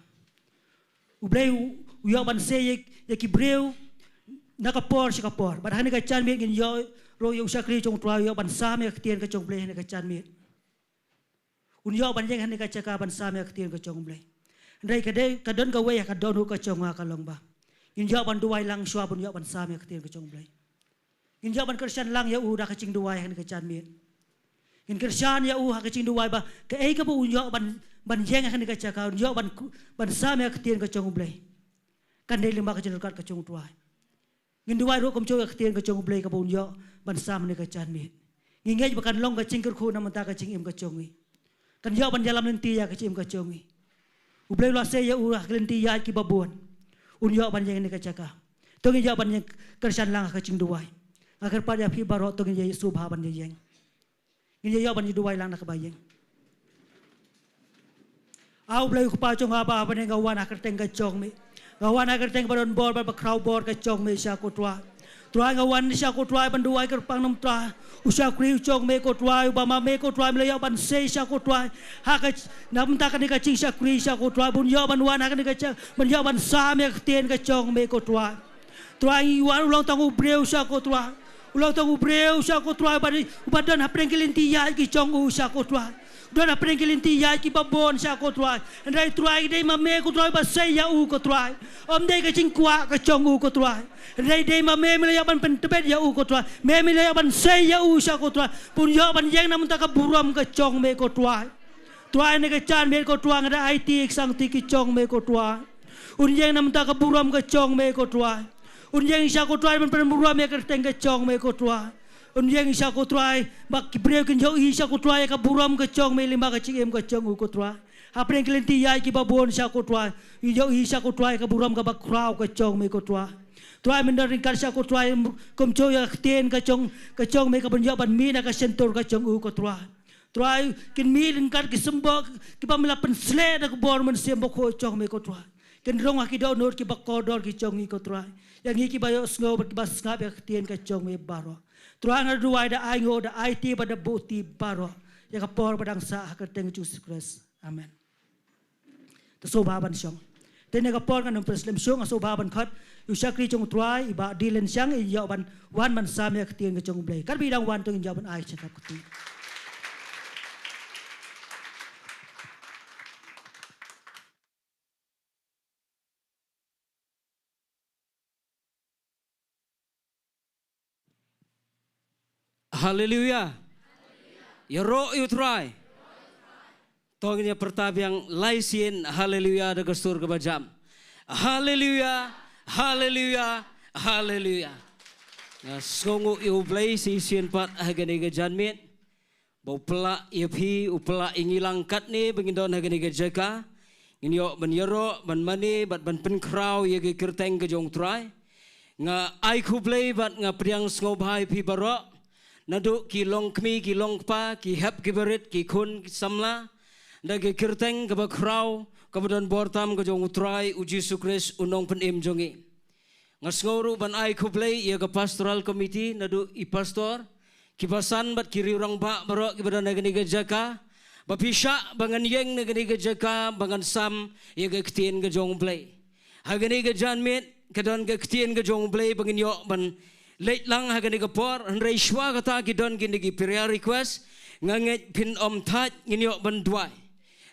Speaker 1: ublai yo ban se ye ki breu na ka por si ka por ban hani ka chan miet in yo ro yo sakri chong tua yo ban sam ya ktien ka chong blai ne ka chan miet Unyo ban yang hani kacaka ban same aktir ka chong blai. Ndai kadon ka way ka don ka chong ka long ba. Injo ban duwai lang shwa bun yo ban same aktir ka chong blai. Injo ban Christian lang ya u da ka ching duwai hani ka chan mit. In Christian ya u ha ka ching duwai ba ka ei ka bu unyo ban yang hani kacaka unyo ban same aktir ka chong blai. Kan dei limba ka chon ka chong tuai. Ngin duwai ro kom chong aktir ka chong blai ka bu unyo ban sam ni ka chan mit. Ngingej bakan long ka ching ku na mata ka ching im ka chongi. Kan yo ban jalam lenti ya ka ching ka chongi. Ublay lo se ya urah lenti ya ki babon. Unyo ban yang ni ka chaka. Tongi yo ban yang kersan lang ka ching duwai. Agar pa ya phi baro tongi ye subha ban yang. Ngin yo ban duwai lang na ka bayeng. Au blay ku pa chong aba ban nga wan akar teng ka chong mi. Ngawan akar teng baron bor ba kraw bor ka chong mi sya ko twa. Try ngawan siya ko try banduay ka pang nam tra usya kriu chong me ko try ubama me ko try melayo ban say siya ko try haka namta ka ni ka ching siya kriu siya ko try bun yo ban wan haka ni ka chang ban yo ban sa me ten ka chong me ko try wan ulang tang ubreu siya ko try ulang tang ubreu siya ko try badan hapreng kilinti ya ki chong u siya ko try dan hapreng kilinti ya ki babon siya ko try ndai try dei ma me ko try ba say ya u ko try om dei ka ching kwa ka chong u ko try Day ma me milayaban pentebet ya u ko twa me milayaban say ya u sha ko twa pun yo ban yang namun ta ka buram ka chong me ko twa ne ka chan me ko twa ngada IT sang ti ki chong me ko twa un yang namun ta ka buram ka chong me ko twa un yang sha ko twa ban pen buram me ka teng ka chong me ko twa un yang sha ko twa bak ki breu kin yo i sha ko twa ka buram ka chong me lima ka chim ka chong u ko twa apren klenti ya ki babon sha ko twa yo i sha ko twa ka buram ka bak krau ka chong me ko twa Try mendaring karya ko try komcho ya ten kacong me kapan ban mi na ka sentor kacong u ko try kin mi lingkar ki sembok ki pamela pensle na ko bor men sembok ko chong me ko try kin rong ki do nor ki bakodor ki chong i ko try yang iki bayo sngo ki bas ngap ya ten kacong me baro try na duai da ai ngo da IT pada buti baro ya ka por padang sa ka teng Jesus Christ amen to so baban syong ten ka por kan preslam syong so baban khat Usakri chong try iba dilen siang iyo ban wan man same aktian ke chong blay kar bidang wan tong jaban ai cakap kutu
Speaker 3: Haleluya. Ya ro you try. Tongnya pertab yang laisien haleluya da gestur ke bajam. Haleluya. Haleluya, haleluya. Nga songo iu blay si sien pat hagani ga janmit. Bau pelak ipi upela ingilang kat ni bengindon hagani ga jaka. Inyo ban yero ban mani bat ban penkrau ye ga kerteng ga jong try. Nga ai ku blay bat nga priang ngobhai pi barok. Nadu ki long kmi ki long pa ki hap ki berit ki kun ki samla. Da ga kerteng ga bakrau kemudian bortam ke jong utrai uji sukres unong penim jongi. Ngasngoru ban ai kuplay ia ke pastoral committee nadu i pastor kibasan bat kiri orang ba barok kepada negeri jaka bapisha bangan yeng negeri jaka bangan sam ia ke ketien ke jong play. Hagani ke janmit kedon ke ketien ke jong play bangin yo ban late lang hagani ke por henrei shwa kata kidon gini ki prayer request nganget pin om tat ngin yo ban duai.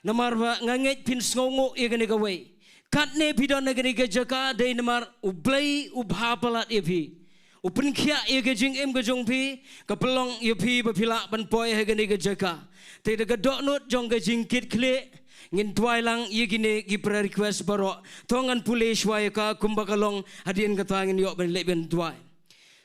Speaker 3: Namar ba nganget pin sngongo ia gani gawai. Katne pidon negeri jaka day namar ublay ubhapalat ipi. Upin kia ia gajing im gajong pi kapelong ia pi bapila ban poi ia gani jaka. Tidak gadok not jong gajing kit kle ngin tuai lang ia gini gi prayer request baro tongan pule shwaya ka kumbakalong hadin katangin yo ban leben tuai.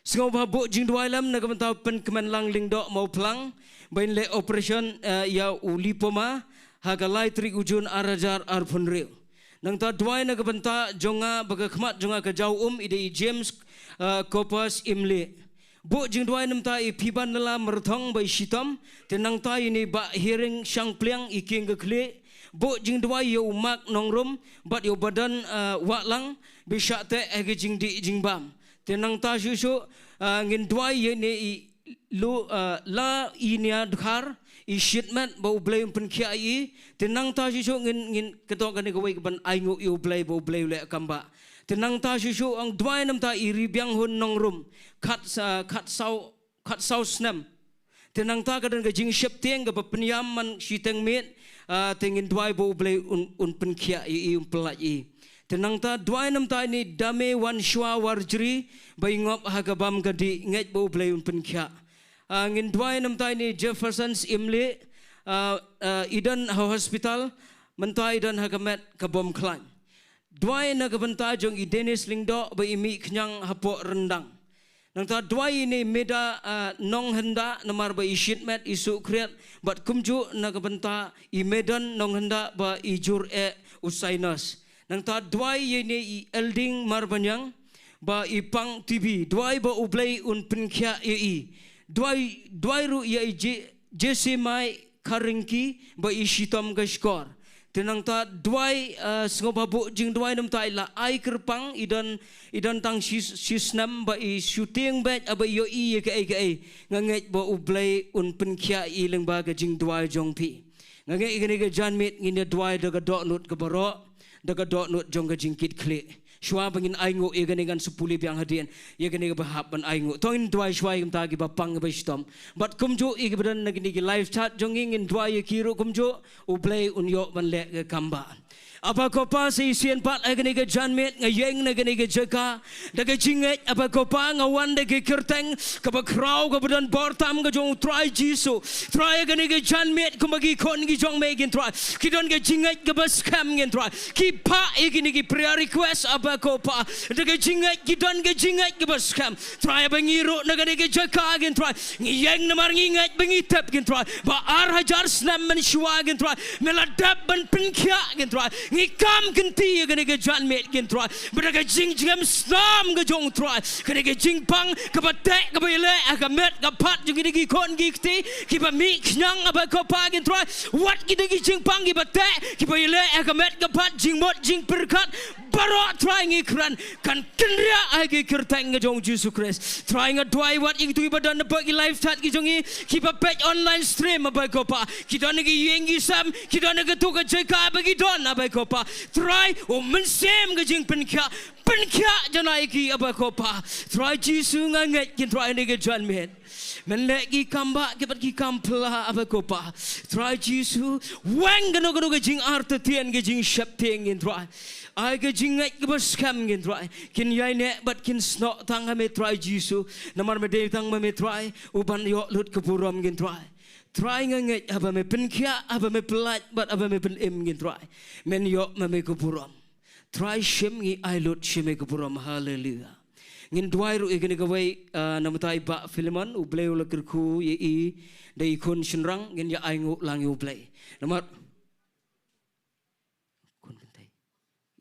Speaker 3: Sengau babu jing duai lam nagamantau pen keman lang lingdok mau pelang bain le operation ya ulipoma hagalai tri ujun arajar arpunril. Nang ta duai nagabanta jonga baga khmat jonga ka jau ide James Kopas imle. Bu jing duai nam ta ipiban nala merthong bai shitam tenang ta ini ba hearing sang pliang iking gekle. Bu jing duai yo mak nongrum bat yo badan waklang bisa te ege jing di jing bam. Tenang ta susu ngin duai ye ne lu la inia dhar i shipment bau blay pen kia i tenang ta susu ngin ketok kan gawai ban aingu yu blay bau blay le kamba tenang ta susu ang duai nam ta i ribyang hun nongrum kat sau snam tenang ta kadang ke jing shep tiang ke penyaman shiteng met tengin dwai bo blai un penkia I pelaj I tenang ta dwai nam ta ni dame wan shwa warjri bai ngop hagabam gadi ngai bo blai un penkia ngin dwai nam ta ni Jefferson's imle idan hospital mentai idan hagamet kabom klan dwai na kabanta jong I Dennis Lingdo bai imi kenyang hapo rendang nang ta dwai ini meda nong henda namar ba ishitmet isu kriat bat kumju na kabanta I medan nong henda ba ijur usainas nang ta dwai ini I elding marbanyang ba ipang TV dwai ba ublay un penkia I dwai ru ya jese mai karingki ba ishitom gashkor tenang ta dwai sengobabu jing dwai nam ta ila ai kerpang idan tang sisnam ba I shooting bet aba yo I ke nganget ba ublay un penkia I leng ba jing dwai jongpi nganget igani ga janmit ngin dwai daga dok nut ke baro daga dok nut jong ga jingkit kle shwa bangin aingo igani gan sepuli biang hadian igani ga bahap ban aingo toin dwai shwa im ta gi ba pang ba stom but kumjo igbadan nagini gi live chat jonging in dwai kiro kumjo ublay un yo ban le ga kamba apa kopa si sian pat agani ga janmet ngayeng nagani ga jaka daga jinget apa kopa ngawan daga kerteng ka ba kraw ka badan bortam ga jong try jisu try agani ga janmet kumagi kon gi jong megin try kidon ga jinget ga bas kam ngin try ki pa igini gi prayer request apa kopa daga jinget kidon ga jinget ga bas kam try bangiro nagani ga jaka gin try ngayeng namar nginget bangitap gin try ba ar hajar snam man shwa gin try meladap ban penkia gin try ngikam kenti gani ga janmet gin try beraga jing jam snam ga jong try gani ga jing pang ka batek ka bile ka met ka pat jing gi kon gi kti ki ba mi knyang aba ko pa gin try what gi jing pang gi batek ki bile ka met ka pat jing mot jing perkat baro trying ikran kan kendria agi kertang ga jong Jesus Christ trying a dwai what ing tu badan ba gi live chat gi jongi ki ba page online stream aba ko pa ki don gi yengi sam ki don ga tu ga jeka ba gi don aba ko pa try o mensem ga jing penkia janai ki aba ko pa try Jesus nganget kin try ni ga janmet men lagi kamba ke bat ki kampla aba ko pa try Jesus wang ga no ga jing art tien ga jing shap teng in try ai ga jingat ga bas kam gin try kin yai ne but kin sno tang me try jisu namar me de tang me try uban yo lut ke puram gin try nganget aba me penkia aba me pelat but aba me pen im gin try men yo me ke puram try shim ngi ai lut shim ke puram hallelujah ngin dwai ru igani ga wai namatai ba filman u bleu la kirku ye I dai kun shinrang ngin ya ai ngu lang yu blai namar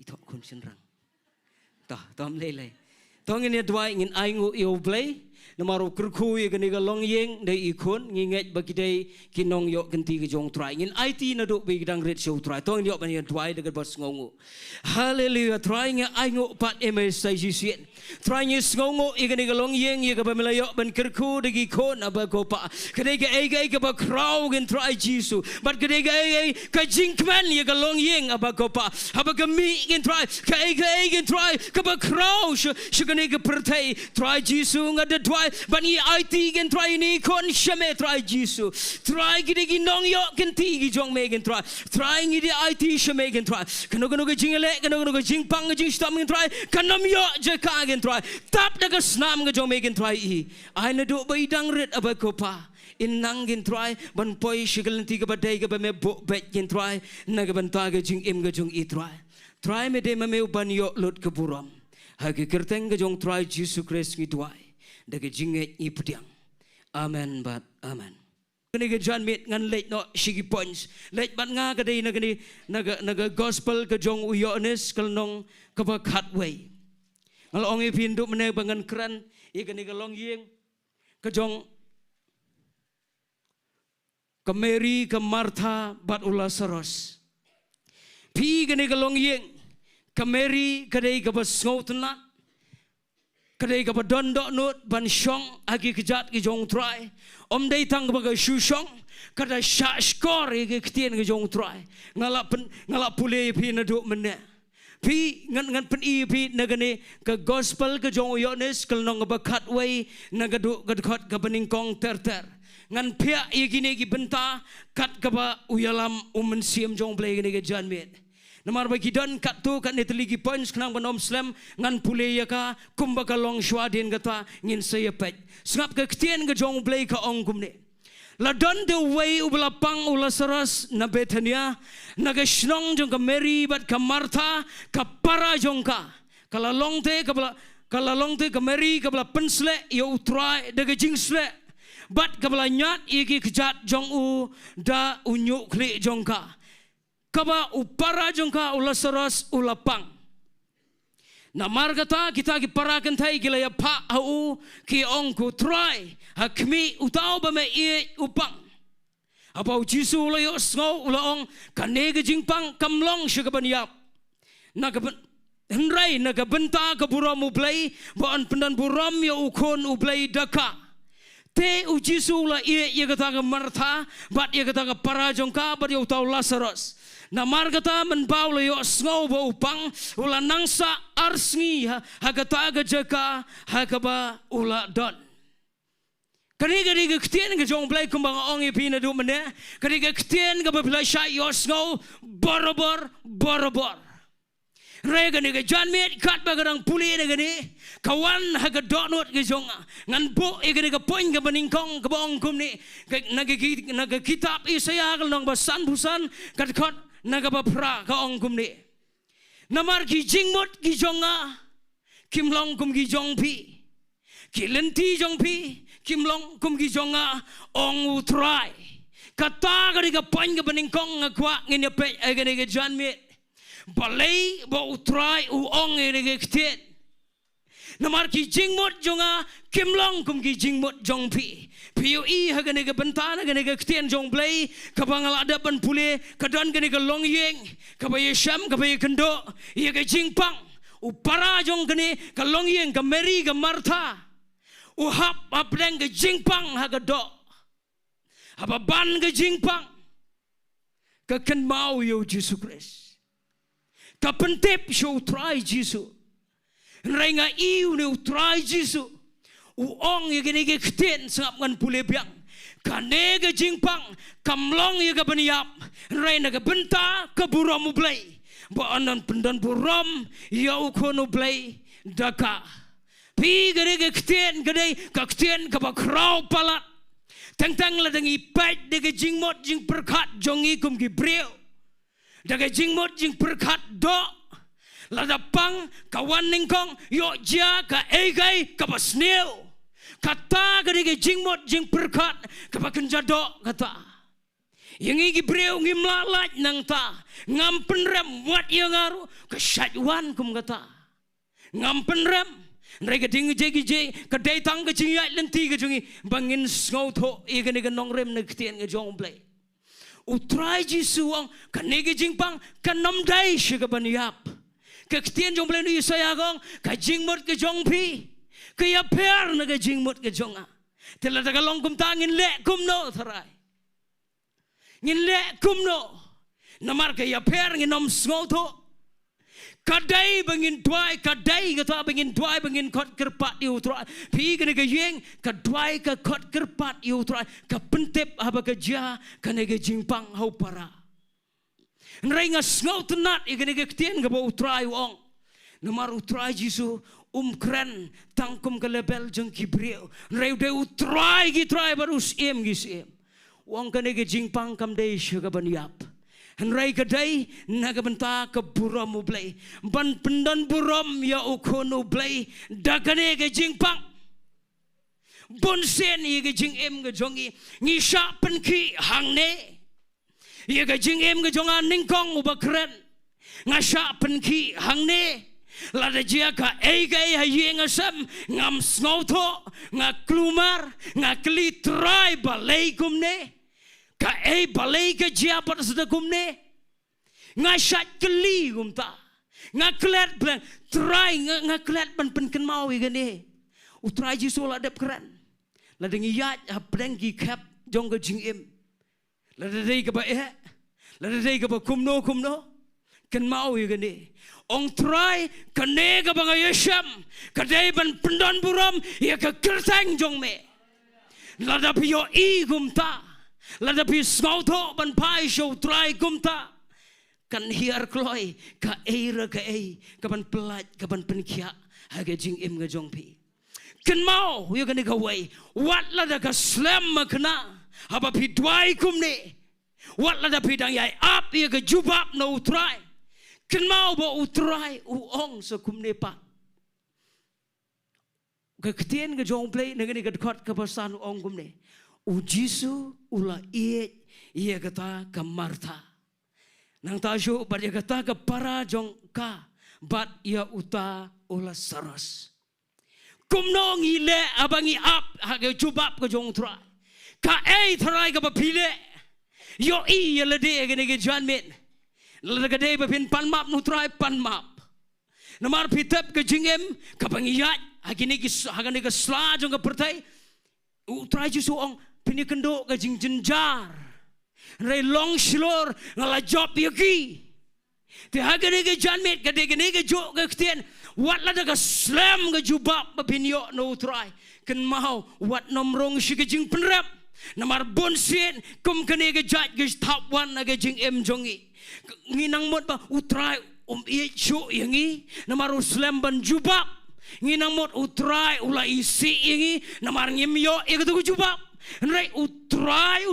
Speaker 3: thọ kun sin rang ta tom lei lei tong ini dua ingin aingu yo play namaru kerku ye gani ga long yeng dei ikun nginget bagi dei kinong yo genti ga jong try ingin IT na do be dang ret show try tong yo ban ye dua de ga bos ngongu hallelujah trying aingu pat eme sai jisien trying ngongu igani ga long yeng ye ga ba melayo ban kerku de gi kon aba ko pa kade ga ai ga ba kraw gen try jisu but kade ga ai ka jinkman ye ga long yeng aba ko pa aba ga mi gen try ka ai gen try ka ba kraw shugani ga pertai try jisu ngada try bani IT gen try ni kon shame try jisu try gidi gi nong yo gen ti gi jong me gen try ngi di IT shame gen try kano ga jingale kano ga jingpang ga jingstam gen try kanom yo je ka gen try tap daga snam ga jong me gen try ai na do ba idang ret aba ko pa inang gen try ban poi shigal ti ga badai ga ba me bo bet gen try na ga ban ta ga jing im ga jong I try me de me ban yo lot ke buram ha ke kerteng ga jong try Jesus Christ ngi twai daga jinget I pediang amen but amen kani ga jan met ngan late no shigi points late bat nga ga dei naga gospel ga jong uyones kal nong ka ba khatway ngalong I pindu mene bangan kran I kani ga long yeng ka jong ka Mary ka Martha bat ula saros pi kani ga long yeng ka Mary ka dei ga ba snotna kadai ka badon dok nut ban shong agi kejat ki jong try om dei tang ba ga shu shong kada sha skor ki ktien ki jong try ngalap pule pi na do mene pi ngan pen I pi nagane ka gospel ka jong yones kal nong ba khat way nagadu gad khat ka baning kong ter ngan pia igine gi benta kat kaba uyalam siam jong play gine ge janmet namar bagi dan kat tu kat neteligi points kenang banom slam ngan pule ya ka kumba ka long shwadin gata ngin saya pet sngap ke ktien ge jong play ka ong kumne la don the way ubla pang ula saras na Bethania na ge shnong jong ka Mary bat ka Martha ka para jong ka kala long te ka Mary ka bla pensle yo utrai de ge jingsle bat ka bla nyat iki kejat jong u da unyu kli jong ka kaba upara jongka ula saras ula pang. Na margata kita ki parakan thai gila ya pa au ki ongku try hakmi utau ba me e upang. Apa jisu ula yo sngo ula ong kanege jingpang kamlong shagaban yap. Na gaban henrai na gabenta ka buram ublai ban pendan buram yo ukon ublai daka. Te ujisu ula e ye kata ka Martha bat ye kata ka para jongka bat yo utau Lazarus. Na margata menbau le yo sngo bo upang ula nangsa arsngi hagata ga jaka hagaba ula don kani ga ktien ga jong blai kumbang ong ipina du mene kani ga ktien ga blai sha yo sngo borobor re ga ni ga janmet kat ba garang puli ne ga ni kawan haga donot ga jonga ngan bo e ga poin ga baningkong ga bong kum ni na ga kitab Isaya ga nong basan busan kat khot nagaba pra ka ong kumni namar ki jingmot ki jonga kimlong kum ki jongpi ki lenti jongpi kimlong kum ki jonga ong utrai kata ga poin ga baningkong ngakwa ngin pe ga ga janmet balai bo utrai u ong ga ktet namar ki jingmot jonga kimlong kum ki jingmot jongpi PUI hagane ga bentana gane ga ktien jong blai kabangal ada ban pule kadan gane ga long yeng kabaye sham kabaye kendo ye ga jingpang upara jong gane ka long yeng ka Mary ga Martha u hap apdeng ga jingpang haga do haba ban ga jingpang ka ken mau yo Jesus Christ ka pentep show try Jesus renga iu ne try Jesus uong ye gene ge ktien sangap ngan pule biang kane ge jingpang kamlong ye ga baniap reina ga benta ka buram ublai ba anan pendan buram ya ukon ublai daka pi gene ge ktien gede ka ktien ka ba krau pala tang la dangi pait de ge jingmot jing perkat jongi kum gi breu de ge jingmot jing perkat do lada pang kawan ningkong yo ja ka egai ka basneu kata gede jingmot jing perkat ka baken jadok kata yang igi breu ngimlalat nang ta ngampen rem wat yang ngaru ka syatwan kum kata ngampen rem rega ding je ka dai tang ka jingyat lenti ka jungi bangin ngau tho e gene nong rem na ktien ga jong play utrai ji suang ka nege jingpang ka nam dai shiga baniap ka ktien jong play ni saya gong ka jingmot ka jong pi ka ya per na ka jingmot ka jonga tela ta long kum tangin le kum no tharai ngin le kum no namar ka ya per ngin nom sngo tho kadai bangin tuai kadai kata bangin tuai bangin kot kerpat yu tro pi gane ka yeng ka tuai ka kot kerpat yu tro ka pentep haba ka ja ka ne ka jingpang hau para nrai nga sngo tenat igane ka ktien ka ba utrai ong namar utrai jisu kren tangkum ke lebel jeng kibriu nrai de utrai gi trai barus em gi sem wong kane ge jingpang kam dei shuga baniap nrai kadai naga benta ke buram ublai ban pendan buram ya ukon ublai dakane ge jingpang bon sen ye ge jing em ge jongi ngi sha pen ki hangne ye ge jing em ge jonga ningkong ubakren ngasha pen ki hangne lada jia ka eigai hayi ngasam ngam snauto nga klumar nga kli try balai kumne ka ei balai ka jia pat sada kumne nga shat kli kumta nga klet blan try nga klet ban pen ken mau igane utrai ji sola dep kran lada ngiyat hapdeng gi kap jong ga jing em lada dei ka ba lada dei ka ba kumno ken mau igane ong try kane ka banga yesham kadai ban pendan buram ya ka kertang jong me lada pio I gumta lada pi skauto ban pai show try gumta kan hiar kloi ka eira ka ei ka ban pelat ka ban penkia haga jing im ga jong pi kan mau yo kan ga wai wat lada ka slam makna haba pi dwai kumne wat lada pi dang yai up yo ka jubab no try kan mau bo utrai uong sa kumne pa ka ktien ga jong play na gani ga khot ka pasan uong kumne u Jisu ula ie kata ka Martha nang ta jo bar ia kata ka para jong ka bat ia uta ula saras kumno ngile abangi up ha ga jubab ka jong trai ka ei trai ka bapile yo I ya lade gani ga jan men lagade bapin panmap nutrai panmap namar pitap ke jingem kapangiyat hagini ka sla jong ka pertai utrai ju soong pinikendo ka jing jenjar rai long shilor ngala job yaki te hagani ka janmet ka degani ka jo ka ktien wat la ka slam ka jubab bapin yo no utrai kan mau wat nomrong shi ka jing penrap namar bonsen kum kane ka jat ka top one na ka jing em jongi nginang mot ba utrai ie chu yangi namar uslam ban jubab nginang mot utrai ula isi yangi namar ngimyo ikatu jubab nrai utrai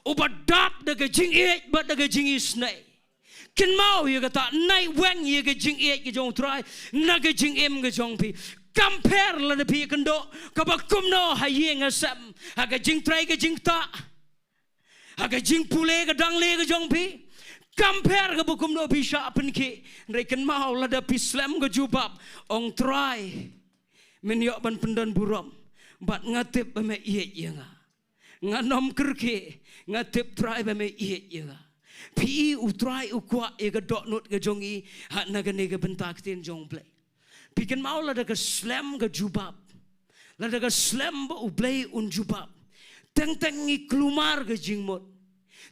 Speaker 3: ubadap daga jing ie bat daga jing isnai kin mau ye kata nai weng ye ga jing ie ga jong utrai naga jing em ga jong pi compare la de pi kendo kabakum no hayeng asam aga jing trai ga jing ta aga jing pule ga dang le ga jong pi compare ga bukum no bisa penki rekan mau lada pislam ga jubab ong try men yo ban pendan buram bat ngatip ba me ie yenga nganom kerke ngatip try ba me ie yenga pi u try u kwa e ga dot not ga jongi ha na ga ne ga bentak tin jong play pikan mau lada ga slam ga jubab lada ga slam ba u play un jubab teng teng ngi klumar ga jingmot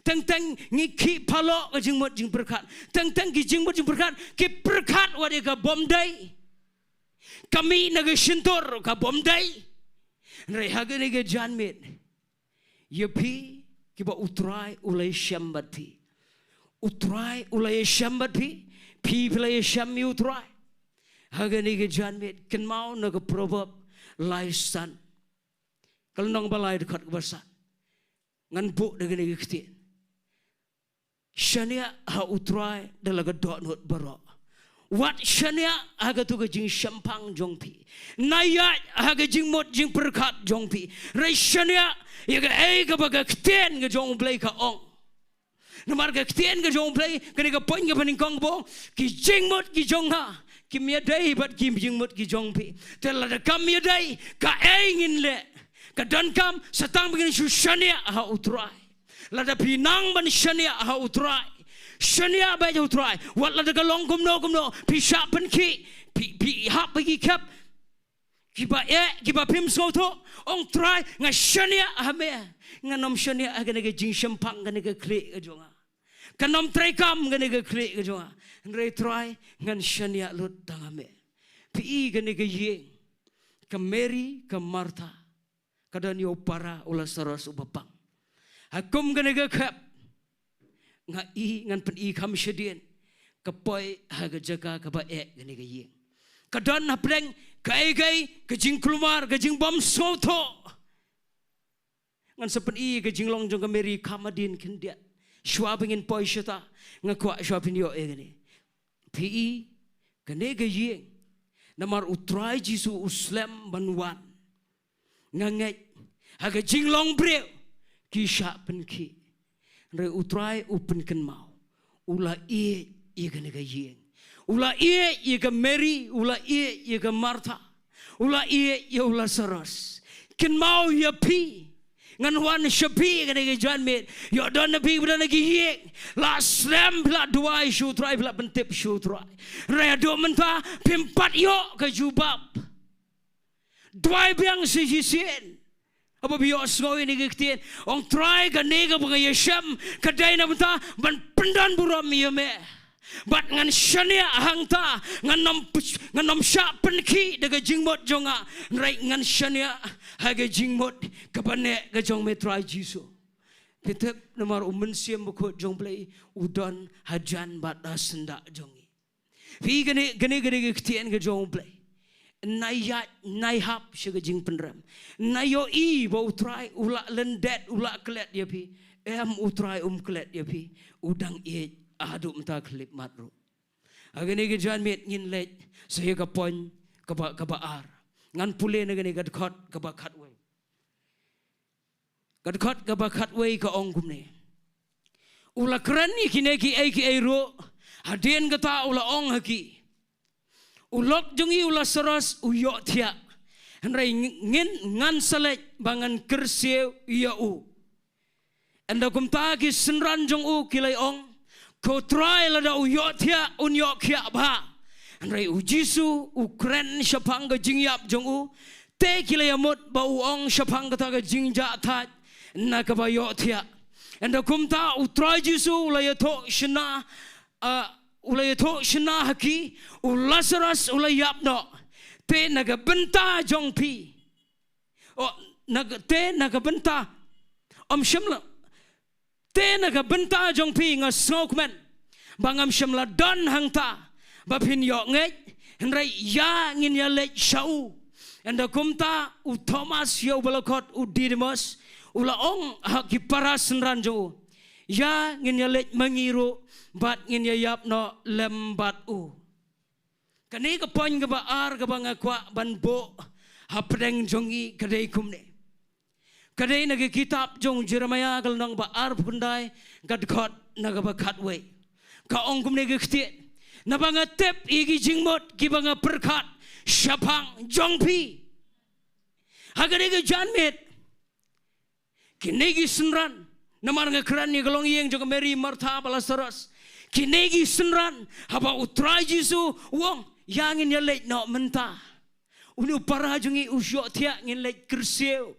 Speaker 3: teng teng ngiki palo ka jing mot jing berkat teng teng ki jing mot jing berkat ki berkat wade ka bomdai kami naga shintor ka bomdai nrai hagane ga janmet yepi ki ba utrai ulai shambat pi utrai ulai shambat pi ulai sham utrai hagane ga janmet ken mau naga proverb lai san kal nong balai dekat bersan ngan bu dengan ikti shania ha utrai dalaga dot not baro wat shania aga tu ga jing shampang jongpi naya aga jing mot jing perkat jongpi rai shania ya ga ei ga baga ktien ga jong play ka ong namar ga ktien ga jong play kani ga point ga paning kong bo ki jing mot ki jong ha ki mia dai bat ki jing mot ki jongpi tel la kam mia dai ka ei ngin le ka dan kam satang begini shania ha utrai lada pinang ban shania ha utrai shania ba utrai wat lada galong kumno pisha pen ki pi hap bagi kap kiba pim soto ong try nga shania ha me nga nom shania aga ga jing shampang ga ga kle ga jonga kanom try kam ga ga kle ga jonga ngai try ngan shania lut danga me pi ga ga yeng ka Mary ka Martha kadan yo para ula saras ubapang hakum gane ga khap nga I ngan pen I kham shedien kapoi haga jaga ka ba e gane ga yeng kadan hapreng kai ka jing klumar ka jing bom soto ngan sepen I ka jing long jong ka Mary kamadin kendia shwa bengin poi shata nga kwa shwa pin yo e gane pi gane ga yeng namar utrai Jisu uslam banwan ngangai haga jing long breu ki sha pen ki re utrai upen kan mau ula e ga yeng ula e ga Mary ula e ga Martha ula e ula saras kan mau ya pi ngan wan shapi ga jan met yo don pi bdan gi yeng la slam la duai shu trai la pentip shu trai re do menta pimpat yo ka jubab duai biang si jisen apa biyo sngoi ni gktien ong try ga nega bunga yesham kadai na benta ban pendan buram yeme bat ngan shania hangta nganom sha penki daga jingmot jonga rai ngan shania haga jingmot kabane ga jong metrai jisu pitep namar umen siam bukot jong play udon hajan bat senda jongi vi gane ktien ga jong play nai hap shiga jing penram nayo I ba utrai ula lendet ula klet ya pi utrai klet ya pi udang adu mta klip matru agani ge jan met ngin let saya ka pon ka ba ar ngan pule na gani gad khot ka ba khat we ka ong gumne ula krani kine ki ai ro hadien ka ta ula ong haki ulok jungi ula saras uyo thia hanrai ngin ngan salet bangan kerseu ya u anda kumta ki senran jong u kilai ong ko try lada uyot thia unyok khia ba anrai u jisu ukren shapang ga jingyap jong u te kile yamot ba uong shapang ga ta ga jingja tha na ka ba yo thia anda kumta u try jisu la yato shna haki u lazarus u la yap no te na ga benta jong pi o na ga benta shimla te naga benta jong pi nga snokman bangam shimla don hangta bapin yo ngej henrai ya ngin ya lech shau anda kumta u Thomas yo balakot u Didymus ula ong haki paras ranjo ya ngin ya lech mangiru bat ngin ya yap no lembat u kani ka poin ka ba ar ka banga kwa ban bo hapdeng jongi kadai kumne kadai nagi kitab jong Jeremiah kal nang ba ar pundai gad khot naga ba khat we ka ong kum ne ge khti na banga tep igi jingmot ki banga perkhat shapang jong pi hagare ge janmet kinegi sunran namar nga kran ni galong yeng jong Mary Martha Lazarus kinegi sunran haba utrai jisu wong yangin ya leit no menta unu para jongi usyo thia ngin leit kerseu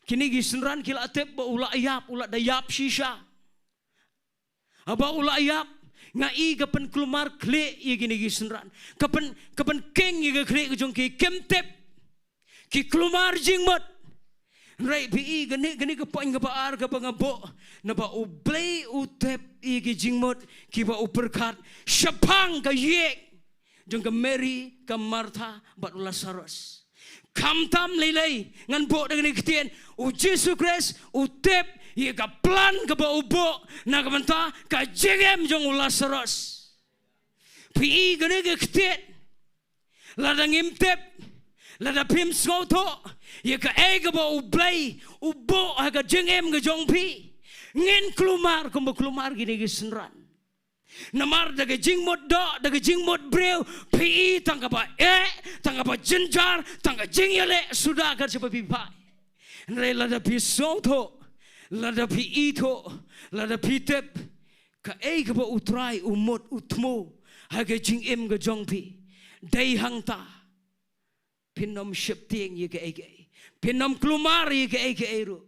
Speaker 3: kini gisenran kila atep ba ula dayap shisha aba ula ayap ngai kapan kelumar kle ye gini gisenran kapan keng ye kle jong ki kemtep ki kelumar jingmot rai bi gani ka poin ka baar ka bangabo na ba ublay utep ye ki jingmot ki ba uperkat shapang ka ye jong ka Mary ka Martha ba Lazarus kamtam lelai ngan bo dengan iktian u Jesus Christ u tep ye ka plan ka ba ubo na ka menta ka jegem jong Lazarus pi gane ke iktian la dangim tep la da pim skoto ye ka ka ba ublay ubo ha ka jegem ka jong pi ngin klumar kumba klumar gini ke senran namar daga jingmot do daga jingmot breu pi tangga ba jenjar tangga jingyale sudah kan seperti pai nrai lada pi soto lada pi ito lada pi tep ka ka ba utrai umot utmo haga jingem ga jongpi dai hangta pinom shepting ye ka pinom klumar ye ka ero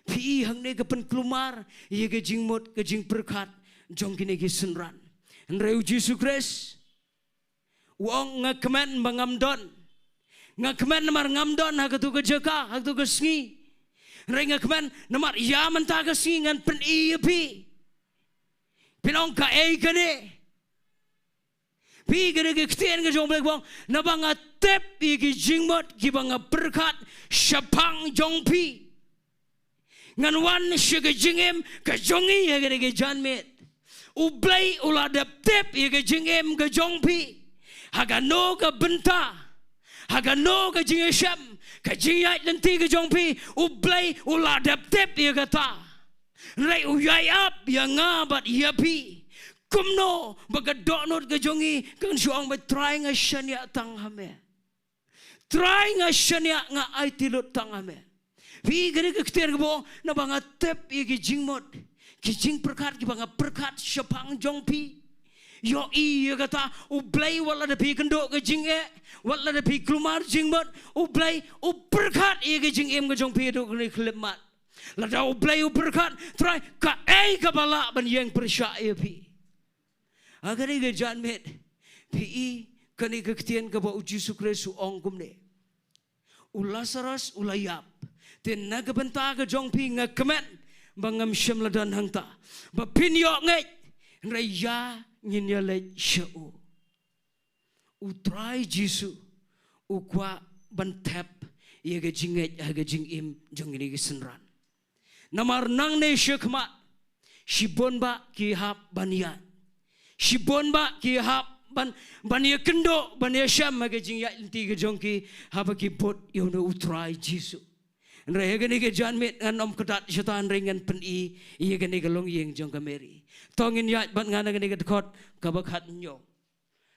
Speaker 3: pi hang ne ka pen klumar ye ga jingmot ka jing perkat jong kini gisenran nreu Jesus Christ wong ngakmen bangamdon ngakmen namar ngamdon hagatu ke jeka hagatu ke sngi nreu ngakmen namar ya menta ke sngi ngan pen pi pinong ka kane pi gane ke ktien ke jong blek wong nabanga tep igi jingmot ki banga perkat shapang jong pi ngan wan shiga jingem ka jongi ya gane ke janmet ublay uladap tep ye ke jingem ke jongpi haga no ka benta haga no ka jingesham ka jingyat nanti ke jongpi ublay uladap tep ye kata rai uyai up ya ngabat ya pi kumno baga donot ke jongi kan suang ba trying a shania tang hame trying a shania nga ai tilot tang hame pi gane ke kter bo na banga tep ye ke jingmot kijing perkat ki banga perkat shapang jongpi yo iya kata ublay wala da pi kendo ke jinge wala da pi klumar jingmot ublay perkat iya ke jingem ke jongpi do ke klemat la da ublay perkat try ka ka bala ban yang persya iya pi Agar ni kejan met pi kani kektian ke ba uji sukre su ong kumne. Ulasaras ulayap. Ten naga benta ke jong pi ngakemen bangam syam ladan hangta. Ba pinyok ngai raya ngin ya le shau. Utrai Jisu ukwa bantap ia ke jinget aga jing im jong ini ke senran. Namar nang ne syekma shibon ba ki hap banian. Shibon ba ki hap ban ia kendo ban ia syam aga jing ya inti ke jong ki haba ki bot yo no utrai Jisu. Nrai gani ke janmet nganom kedat syaitan ringan pen ia gani ke long yeng jong ke Mary. Tongin ya ban ngana gani ke dekot kabakat nyo.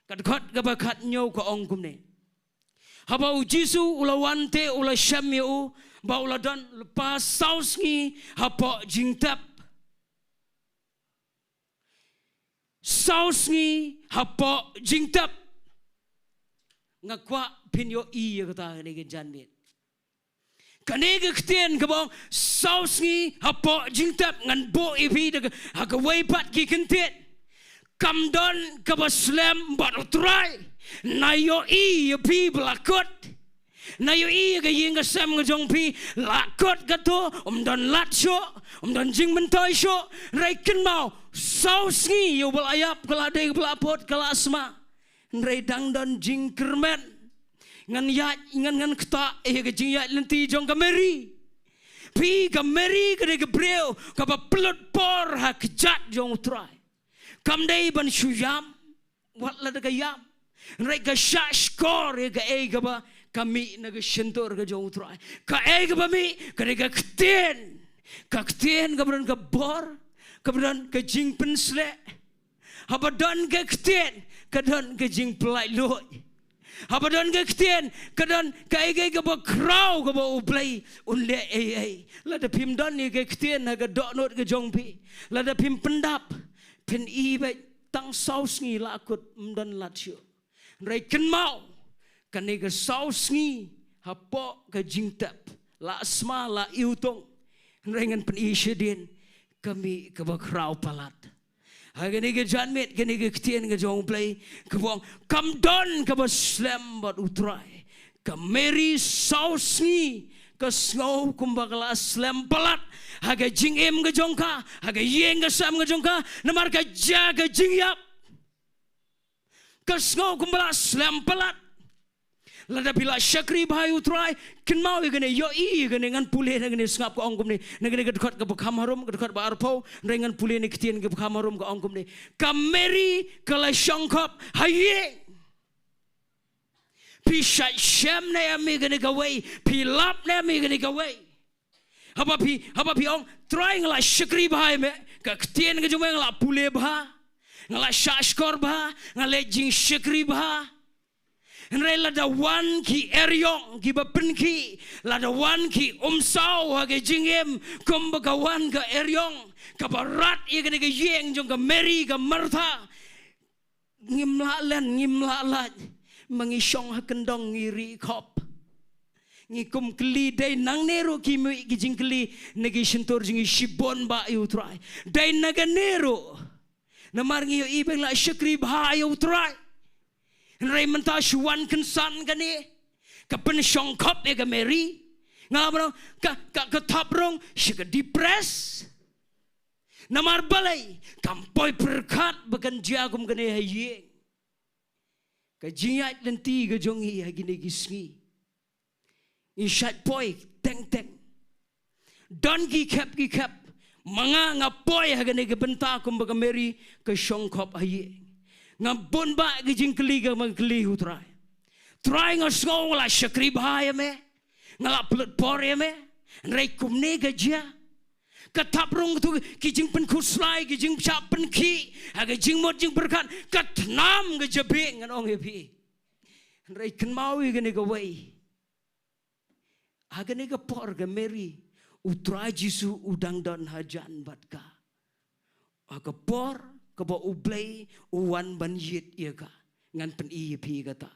Speaker 3: Kadkot kabakat nyo ko ong kumne. Haba u Jisu ulawan te ula syam yo ba ula dan lepas saus ngi hapa jingtap. Saus ngi hapa jingtap. Ngakwa pinyo iya kata gani ke janmet. Kani ke ketien ke bong saus ngi hapa jingtap ngan bo ipi de ha ke weipat ki kentiet. Kamdon ke baslam bat utrai. Na yo pi belakot. Na yo ke ying ke sam ngejong pi lakot kato dan lat syo dan jing mentoy syo raiken mau saus ngi yo belayap kelade belapot kelasma rai dangdon jing kermen ngan ya ngan keta ke jing ya lenti jong ke Mary pi ke Mary ke breu ke ba pelot por ha kejat jong utrai kam dai ban syuyam wat la de yam rai ke shash kor ke ba kami naga sentor ke jong utrai ka ke ba mi ke ketien kemudian ke bor kemudian ke jing pensle habadan ke ketien kemudian ke jing pelai loy habadan ke ketien kemudian ke ba krau ke ba ublai unle la da pim don ni ke ketien ha ke dok not ke jong pi la da pim pendap pen ba tang saus ngi lakut mdan latio rai ken mau kani ke saus ngi hapo ke jingtap la asma la iutong rengan pen isyedin kami ke bakrau palat hagani ke janmet kani ke ketien ke jong play ke bong kam don ke baslam bat utrai ke Mary saus ngi ke snow kumbagala slam palat haga jing em ke jongka haga yeng ke sam ke jongka namar ke jaga jing yap ke snow kumbagala slam palat lada bila syakri bahai utrai ken mau gane yo gane ngan pulih gane sngap ko ongkum ni gane dekat ke bekam harum dekat ba arpau ngan pulih ni ketien ke bekam harum ko ongkum ni kameri kala syangkap haye pi syam na ami gane gawai pi lap na ami gane gawai haba pi ong try ngala syakri bahai me ke ketien ke jumai ngala pulih bah ngala syashkor bah ngala jing syakri bah Nrai lada wan ki eryong ki bapenki lada wan ki umsau hage jingem kumbagawan ka eryong ka barat ye gane ke yeng jong ka Mary ka Martha ngimla mengisong hakendong ngiri kop ngikum kli dai nang nero ki jing kli negi sentor jing shibon ba utrai dai naga nero namar ngi ibeng la syakri ba utrai Nrai mentah syuan kensan kani kapen syongkop ya ke Mary ngabro ka taprong syaka depres namar balai kampoi berkat bakan jagum kani hayeng ka jingat lenti ka jongi hagini gisngi isyat poi teng don ki kap manga ngapoi hagini ke benta kum bakan Mary ka syongkop hayeng ngabon ba ke jingkeli ke mangkeli utrai try ngosngong la syakri bahaya me ngala pelut por ya me nrai kumne ke dia kataprong tu ki jing pen kuslai ki jing chap pen ki aga jing mod jing berkat katnam ke jabe ngan ong epi nrai ken mau ke ne ke wei aga ne ke por ke Mary utrai Jisu udang dan hajan batka aga por kaba ublay uwan banjit iya ka ngan pen iya pi kata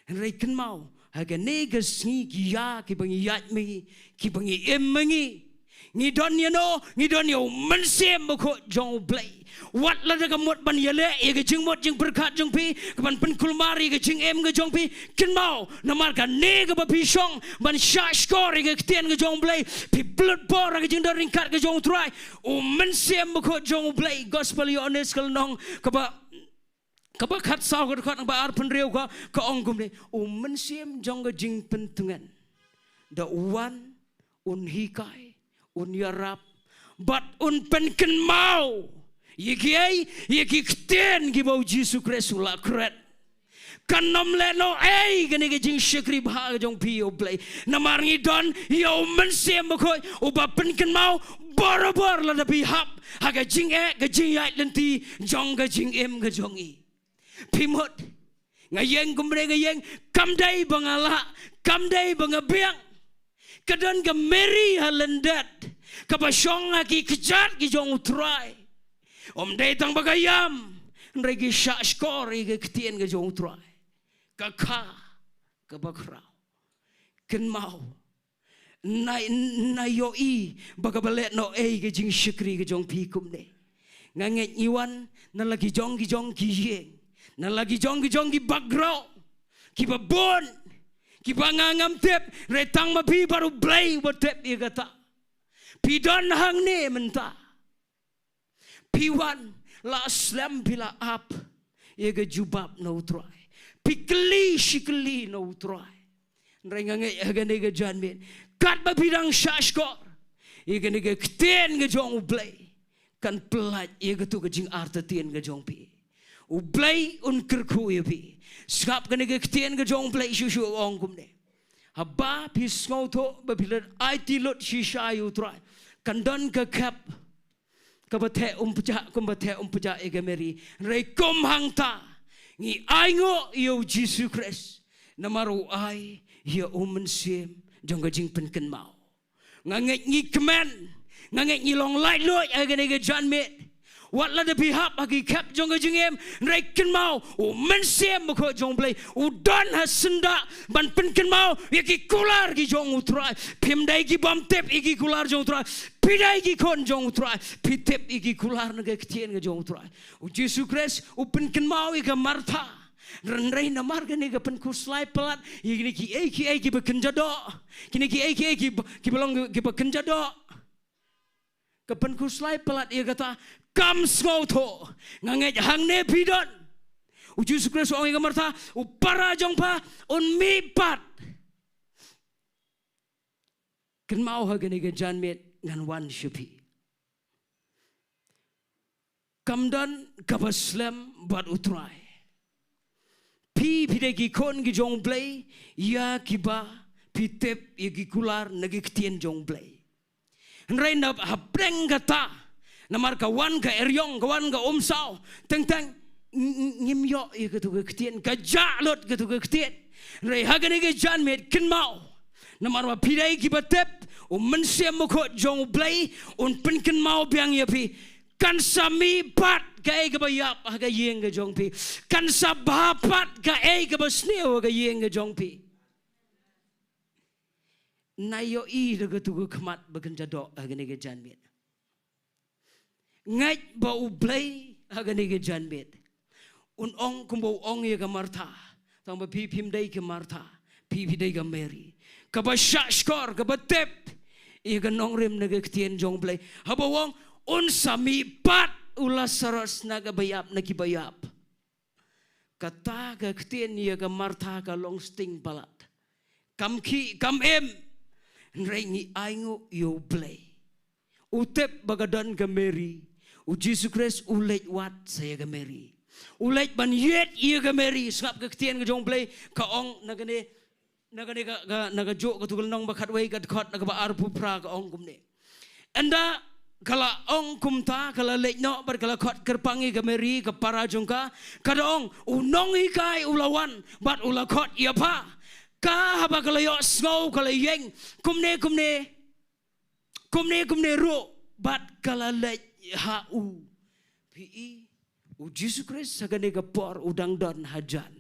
Speaker 3: henry ken mau haga negas ngi giya ki bangi yat mengi ki bangi em mengi ngi don yo mensem ko jong ublay Wat la da gamot ban yale ye ga jing mot jing berkat jong pi ban pen kulmari ga jing em ga jong pi kin mau namar ka ne ga ba pi shong ban sha skor ga ktien ga jong blai pi blood bor ga jing da ringkat ga jong try o men sem ko jong blai gospel yo honest kal nong ka ba khat sao ga khat ba ar pen reu ka ong gum ne o men sem jong ga jing pen tungan da wan un hikai un yarap but un pen kin mau Yeki ktien gibau Yesus Kristus la kret. Kanom leno gani ke jing syukri bah jong pio play. Namarngi don yo mensem bakoi uba penken mau bor la da hap haga jing ke jing yai lenti jong ke jing em ke jong i. Pimot ngayeng kumre ngayeng kamdai bangala kamdai bangabiang kadon ke meri halendat kapasyong aki kejat ki jong utrai. Om datang bagayam regi syak skor ke ktien ke jong trai ka bakrau ken mau na yo i bagabalet no ke jing syukri ke jong pi kum ne nganget iwan na lagi jong ki yeng na lagi jong ki bagrau ki babon ki bangangam tep retang ma pi baru blai botep ye kata pidon hang ne menta Piwan la slam bila up ye ge jubab no try pikli shikli no try renga nge agane ge janmen kat ba bidang shashkor ye ge ge kten ge jong blai kan plat ye ge tu ge jing arte tien ge jong pi u blai un kerku ye pi skap ge ge kten ge jong blai shu ong kum ne haba pi sngo to ba bilat it lot shisha yu try kan don ke kap kabathe umpja egameri rekom hangta ngi aingo yo Yesus Kristus namaru ai ya umensem jongga jing penken mau nganget ngi kemen nganget ngi long light lo agane ge janmet wat la de bihap agi kap jongga jingem reken mau umensem ko jongblai udan hasenda ban penken mau yaki kular gi jong utrai pimdai gi bom tep igi kular jong utrai pidai gi kon jong utrai pitep igi kular nge ktien ge jong utrai u Yesus Kristus u penken mau iga martha renrei na marga ni ga pen kuslai pelat igini ki bekenjado kini ki belong ki bekenjado kapan kuslai pelat ia kata kam skoto nganget hang ne pidon u Yesus Kristus ong iga martha u para jong pa un mipat ken mau hagani ga janmet ngan wan shupi kamdan kabaslam bat utrai pi pidegi kon gi jong blai ya kiba pitep yegi kular nagi ktien jong blai nrai na hapreng kata namar kawan ka eryong kawan ka omsau teng ngimyo ye ketu ktien ka jalot ketu ktien nrai hagani ge janmet ken mau namar ma pidai ki batep mensem ko jong blai un penken mau biang ye pi kan sami pat ka ke bayap ga yeng ga jong pi kan sabapat ka ke basneo ga yeng ga jong pi na yo i de tu khmat bagan jado ga ne ga janmet ngai ba u blai ga ne ga janmet un ong kumbo ong ye ga martha tang ba pi phim dai ke martha pi dai ga mary ka ba sha skor ka ba tep ye ga nong rem ne ga ktien jong blai ha ba wong un sami pat ulas saros naga bayap nagi bayap kata ga ktien ye ga martha ka long sting balat kam em rengi aingo yo blai utep bagadan ga mary u Yesus Kristus ulet wat saya ga mary ulet ban yet ye ga mary sap ga ktien ga jong blai ka ong nagane naga jo ka tugul nong bakat wei ga khot naga ba arpu pra ka ong kumne anda kala ong kumta kala lekno bar kala khot kerpangi ga meri ka para jongka kada ong unong ikai ulawan bat ula khot ia pa ka haba kala yo snow kala yeng kumne ro bat kala lek ha u pi u Yesus Kristus sagane ga por udang don hajan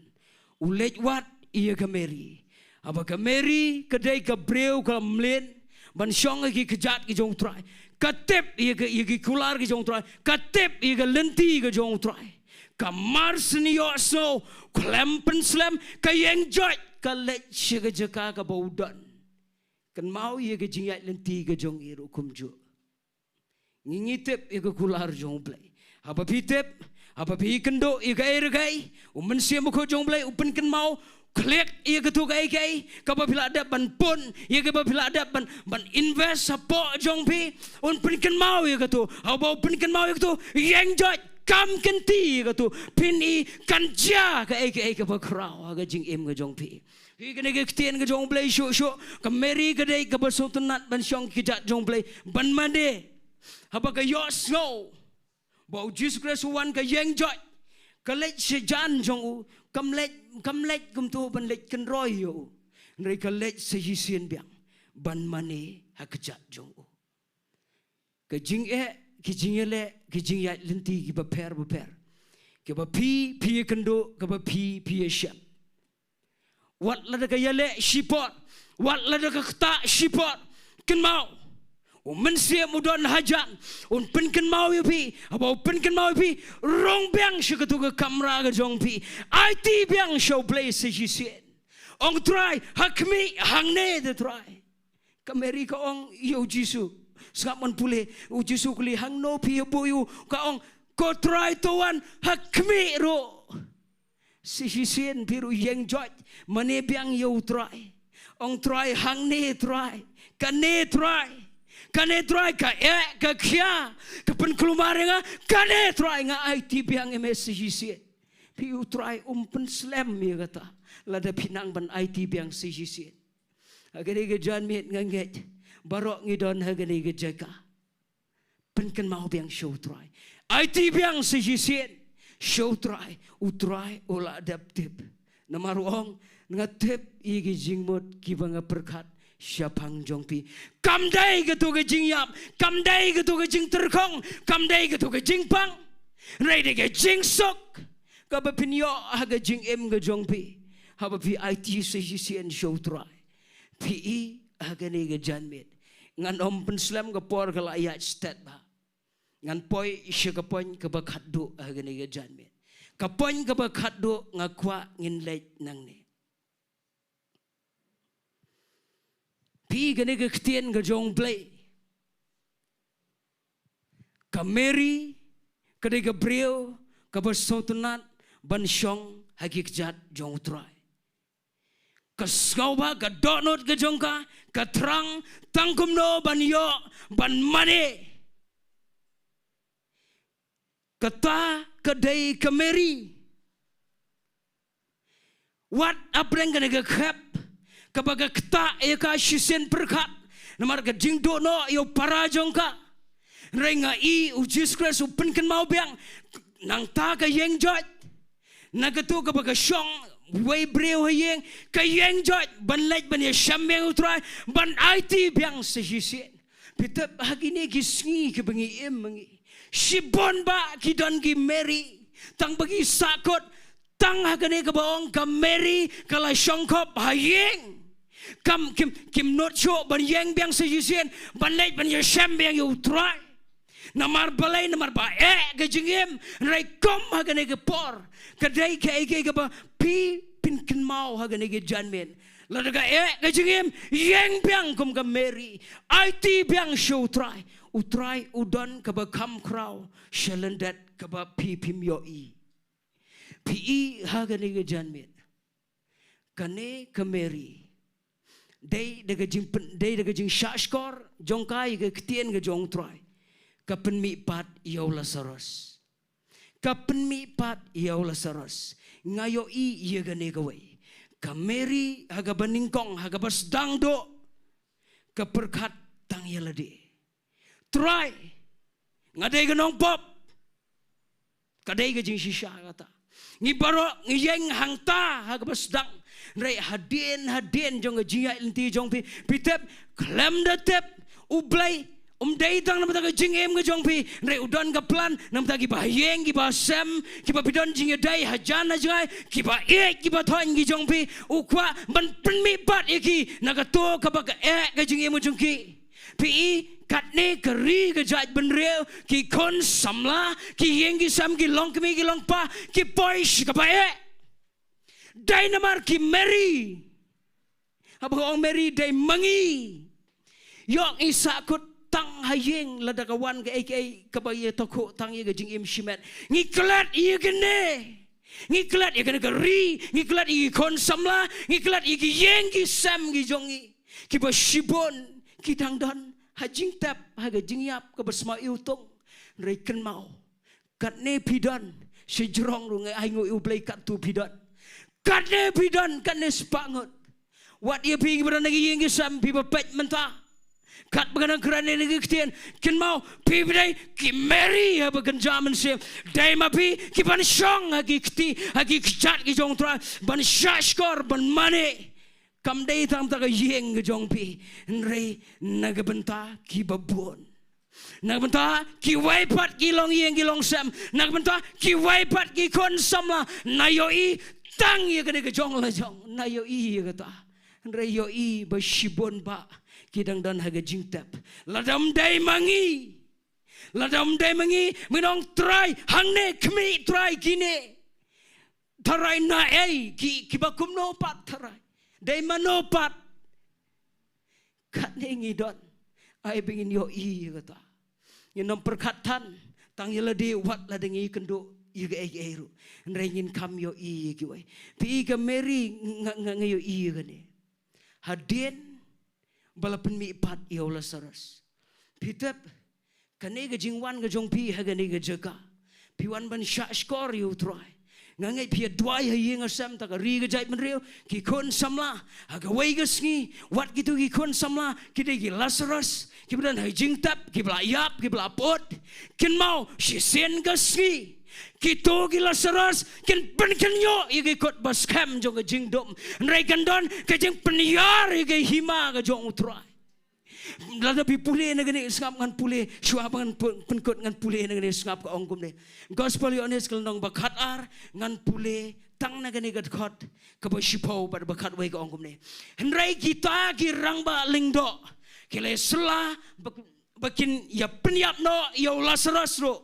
Speaker 3: ulet wat ia ga meri aba ga meri kadai ka breu ka mlen ban syong ki kejat ki jong trai katep ye kular ke jong try katep ye lenti ke jong try kamar senio so klempen slam ka enjoy ka let shega jaka ka baudan kan mau ye ke jingat lenti ke jong iru kumju ngingitep ye kular jong play apa pitep apa pi kendo ye ka ergai umen siam ko jong play upen kan mau klik ia ketu kai kapabila ada ban pun ia kapabila ada ban invest support jong pi un pinkan mau ia ketu au pinkan mau ia ketu yang jot kam kenti ia ketu pin I kanja kai ka bakrau aga jing im ga jong pi I kene ke tien ga jong play sho ka meri ga dei ka basotunat ban shong ki jat jong play ban mande apa ka yo snow bau Jesus Christ wan ka yang jot ka lech sejan jong kam lech kum tu ban lech kan royo nrei ka lech se hisien biang ban mane hakjat jong ka jing ki jing ya lenti ki ba per ki ba pi kendo ka ba pi shap wat la da ka yale shipot wat la da ka ta shipot kan mau men sia mudon hajan un pen kan mau pi aba pen kan mau pi rong biang shikatu ka kamera ga jong pi IT biang show play se jisien ong try hakmi hangne de try kameri ka ong yo jisu skapon pule u jisu kli hang no pi boyu ka ong ko try to one hakmi ro se jisien biru yeng jot mane biang yo try ong try hangne try kane try ka kia ka pen kelumar nga kane try nga IT biang MSC pi u try pen slam ya kata lada pinang ban IT biang CGC agane ge jan met nganget barok ngidon hagane ge jaga pen kan mau biang show try IT biang CGC show try u try ola adaptive namaruong ngatep igi jingmot kibanga perkat siapang jongpi kamdai gitu ke jingyap kamdai gitu ke jing terkong kamdai gitu ke jingpang rai de ke jing sok ka ba pinyo haga jing em ke jongpi haba pi IT CGCN show try PE haga ne ke janmet ngan om pen slam ke por ke ayat stat ba ngan poi isya ke poin ke ba khatdo haga ne ke janmet ka poin ke ba khatdo ngakwa ngin leit nang ne pi gane ke ktien ke jong play ka Mary ka de Gabriel ka basotunat ban shong hagik jat jong try ka skauba ka donot ke jongka ka trang tangkum no ban yo ban mane kata ka dei ka Mary what apreng gane ke khap kabaga kta eka shisen perkat namar ka jingdo no yo para jongka renga I Jesus Christ upen kan mau biang nang ta ka yeng jot nagatu kabaga shong way breu yeng ka yeng jot ban lek ban ye shameng utrai ban IT biang se shisen pitap hagini gisngi ke bengi mengi shibon ba kidon gi Mary tang bagi sakot tang hagane ka baong ka Mary kala shongkop hayeng kam kim not show ban yang biang sejisen ban leit ban yasham biang you try namar balai namar ba ke jingem rai kom hagane ke por kadai ke ba pi pin kin mau hagane ke janmen ladaga ke jingem yang biang kom ka Mary IT biang show try utrai udon ka ba kam crow shalendat ka ba pi pim yo PE hagane ke janmen kane ka Mary Day daga jing shashkor jongkai ke ktien ke jong try kapen mi pat yo Lazarus kapen mi pat yo Lazarus ngayo ye gane gawe ka Mary haga baningkong haga basdang do ka perkat tang yelade try ngadai ke nong pop kadai ke jing shisha kata ngibaro ngiyeng hangta haga basdang rai hadin jong jinga inti jong pi pitep klam da tep ublai dai tang nam ta jing em jong pi rai udon ka plan nam ta ki ba yeng ki ba sem ki ba bidon jing dai hajan na jai ki ba ki ba thon ki jong pi ukwa ban pen mi pat ki na ka to ka ba ka jing em jong ki pi katne kari ke jat benreu ki kon samla ki yengi sam ki long kemi ki long pa ki poish ka bae dai namar ki Mary apa orang Mary dai mangi yok isakut tang hayeng ladakawan ke ai ka bae toko tang ye ke jing im shimet ngiklat ye gene ngiklat ye kena kari ngiklat ye kon samla ngiklat ye ki yengi sam ki jongi ki ba shibon ki tang dan hajing tap haga jingyap ke bersama iutong reiken mau katne pidan sejrong rung ai ngo iu play kat tu pidan katne pidan katne spangot wat ia pi berana gi yengi sam pi bapet menta kat bagana kerane negi ktien ken mau pi bidai ki Mary ha bagan jaman se dai ma pi ki ban shong hagi kti hagi kchat gi jong tra ban shashkor ban mane kam dai tam ta yeng jong pi nrei nagbenta ki babon nagbenta ki waipat ki long yeng ki long sam nagbenta ki waipat ki kon samla nayoi tang ye ke jong la jong nayoi ye kata nrei yoi ba shibon ba ki dang dan haga jingtap ladam dai mangi minong try hangne kmi try kine tarai na ei ki bakum no pat tarai dai manopat katne ngidon ai bingin yo I kata yenam perkatan tang yeladi wat la dengi kendo iga eru nrengin kam yo I kiwai pi ga Mary ngayo I gane hadien balapen mi pat yo Lazarus pitap kane ga jingwan ga jong pi hagane ga jaga piwan ban sha skor yo try ngangai pia dwai hayeng asam tak ri ga jai menreu ki kon samla aga weigas ngi wat gitu ki kon samla ki de ki Lazarus ki bedan hai jing tap ki bla yap ki bla pot kin mau si sen gas ngi ki to ki Lazarus kin pen kin yo i ki kot bas kam jong ga jing dom nrai kan don ka jing penyar i ki hima ga jong utrai lada pi pule na gani skap ngan pule shua ngan penkot ngan pule na gani skap ka ongkum ne gospel yo nes kelnong bakat ar ngan pule tang na gani gat khot ka ba shipau ba bakat wai ka ongkum ne hendrai kita ki rangba lingdo kile sela bakin ya penyap no yo Lazarus ro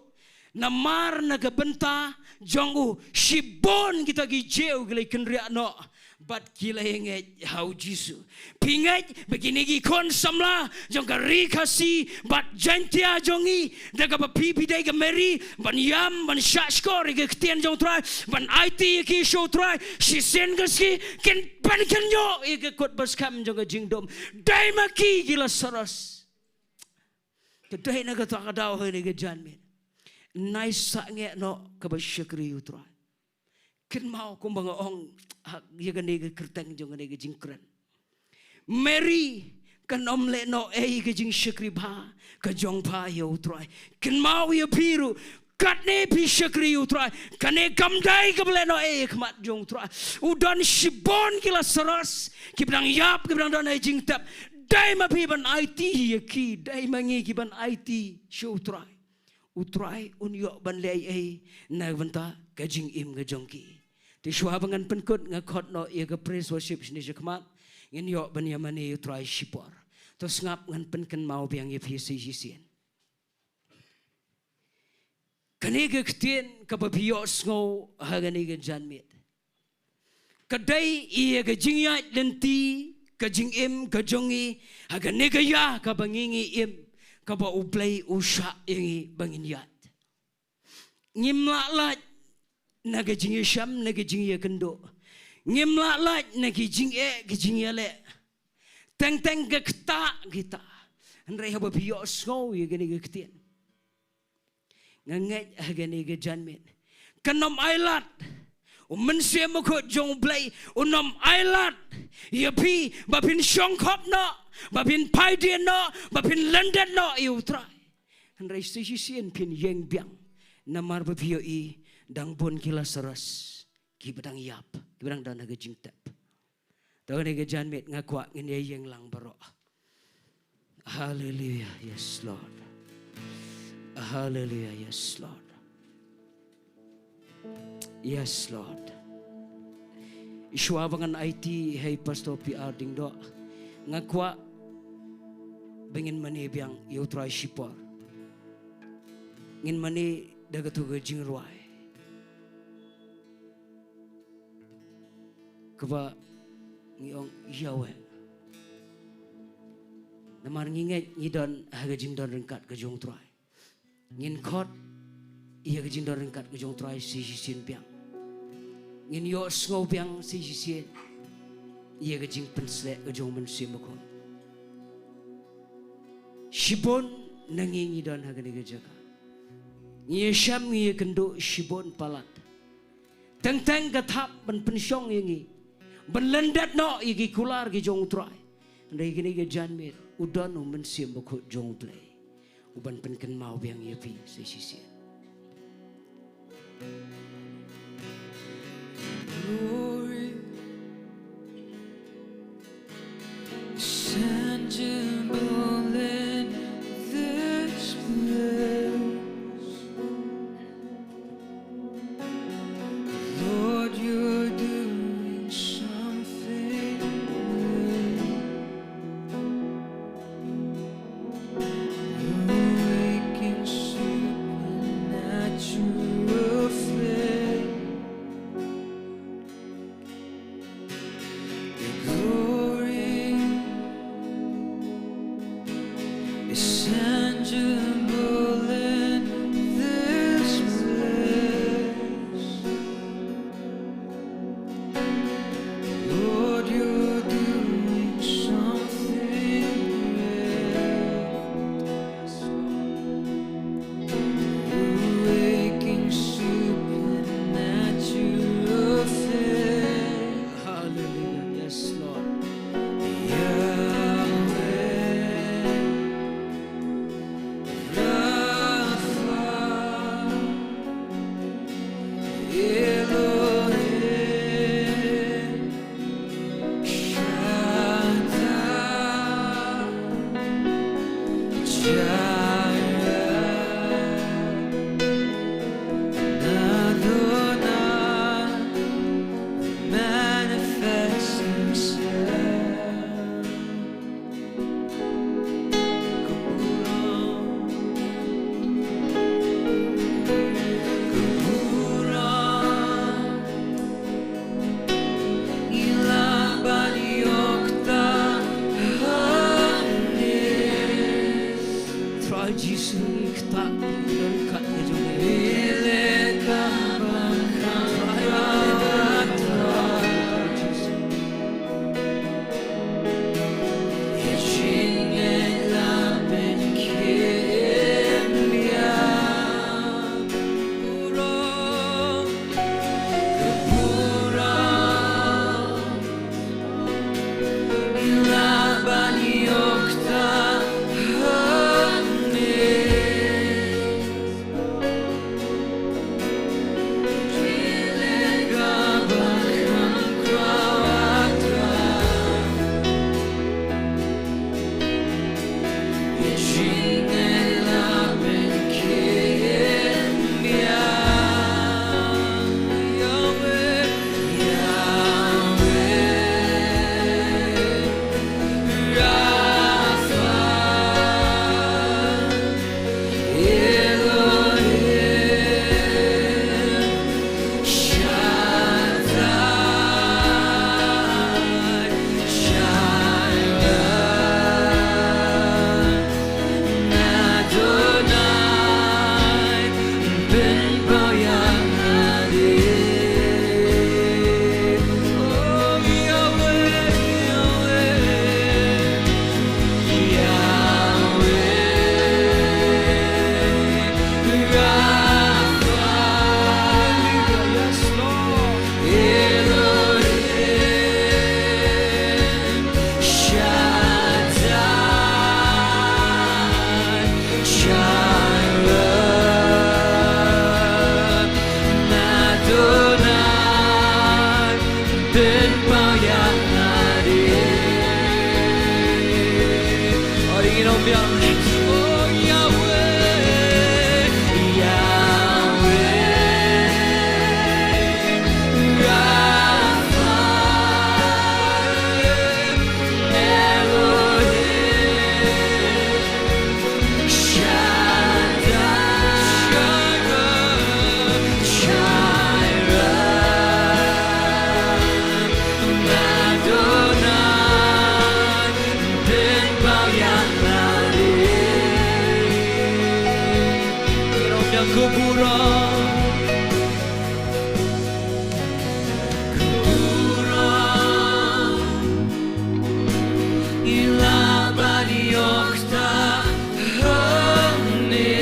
Speaker 3: namar na gabenta jongu shibon kita gi jeu gile kenria no bat kila yenget hau jisu pingat begini gi kon samla jong kari kasi bat jantia jongi daga ba pipi dai ga Mary ban yam ban shashkor ge ktien jong try ban IT ki show try si sen gaski ken ban ken yo ge kot bas kam jong ga jingdom dai ma ki gi Lazarus kedai na ga ta ga daw he ge janmen nai sa nge no ka ba shakri utrai ken mau ko banga ong ye gane ge kertang jong gane ge jingkran Mary kan om le no e ge jing shakri ba ka jong pa yo utrai ken mau ye piru katne pi shakri utrai kane kam dai ke ble no e khmat jong utrai udan shibon ki Lazarus ki bang yap ki bang don e jing tap dai ma pi ban IT ye ki dai mangi ki ban IT show utrai un yo ban le ai na vanta ka jing im ga jong ki ti shwa bangan penkut nga khot no ye ga praise worship ni jekmat ngin yo ban yamani utrai shipor to ngap ngan penken mau biang ye phi si jisien kane ga ktien ka ba bio sngo ha ga ni ga janmet kadai ye ga jing ya lenti ka jing im ka jongi ha ga ne ga ya ka bangingi im ka ba uplay usha ingi bangin yat ngimla la naga jing sham naga jing ye kendo ngimla la naga jing ye le teng ga kta kita nrai haba bio snow ye gani ga ktien ngangai ha gani ga janmen kanom ailat men se mo ko jong blai unom ailat ye pi ba pin shong khop no ba pin pai dien no ba pin london no you try nrai si sien pin yeng biang namar ba bio I dang bon ki Lazarus ki bedang yap ki bedang dan ga jing tap taw ne ga janmet ngakwa ngin ye yeng lang baro hallelujah yes lord hallelujah yes lord yes lord iswa bangan IT hey pastor PR ding do ngakwa bengin mani biang yutrai shipor ngin mani dagatu ge jingruai keba ngiong yawe namar nginget ngidon haga jingdon rengkat ke jong trai ngin khot iya ke jingdon rengkat ke jong trai si sin piang ngin yo sngau piang si sin iya ke jing pensle ke jong men sim ko shibon nangi ngidon haga ni jaga ngi syam ngi kendo shibon palat teng gathap ben pensyong ngi ben lendat no igi kular gi jong trai ndai gini ge janmir udan men sim ko jong play uban penken mau biang yepi si si
Speaker 2: Glory is tangible in this place. Lord, you're doing something great. You're waking supernatural faith. Glory is tangible in this place. Lord, you're doing something great. You're waking supernatural faith.
Speaker 3: hallelujah yes lord
Speaker 2: Manifest himself.
Speaker 3: try Jesus kita rengkat ke jong yang kuburan ila bani okta hane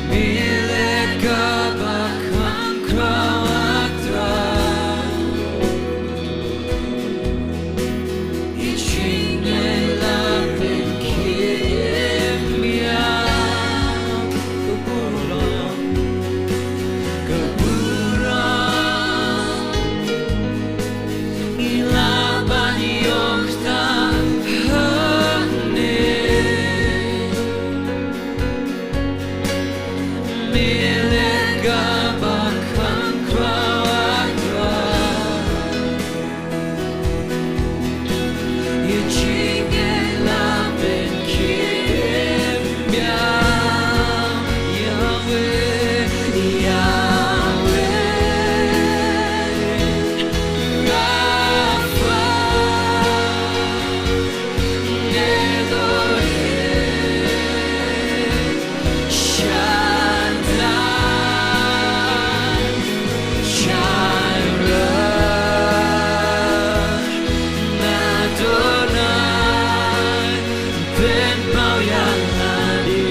Speaker 3: milik kabakang krawatra ichingay lapin kimya kuburan ilaban yokta hane milik kabakang krawatra ichingay lapin kimya Yahweh Rapha Elohim Shaddai Jireh Adonai Ben Mauyalani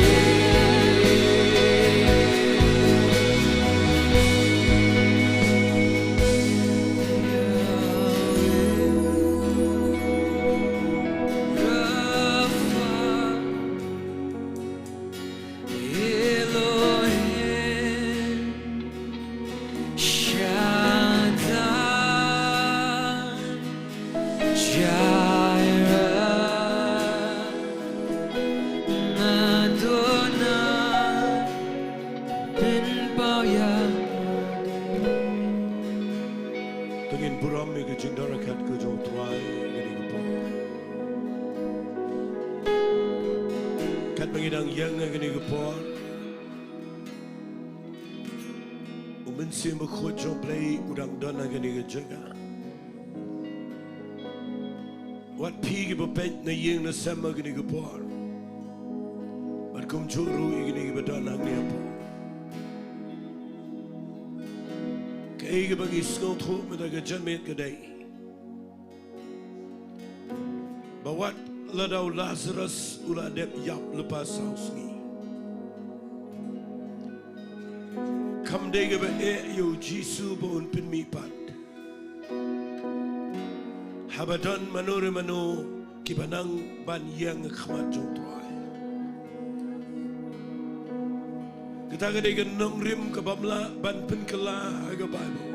Speaker 3: Elohim Shaddai Jireh Adonai Ben Mauyalani
Speaker 4: Tengin buram ni ke jing darakat ke jauh tuai gini ke pun. Kat mengidang yang gini ke pun. Umen si mekut jauh play udang dana gini ke jaga. Wat pi ke bepet na yang na sama gini ke pun. Bat kum juru gini ke bedana ni apa. Kaya bagi skong truk mendaga jamet kedai. Bawat ladau Lazarus ula dep yap lepas saus ni. Kam dega ba yo Jisu bon pin mi pat. Habadan manore mano kibanang ban yang khmat jong troy. Kita kadang nong rim kabamla ban pin kala aga Bible.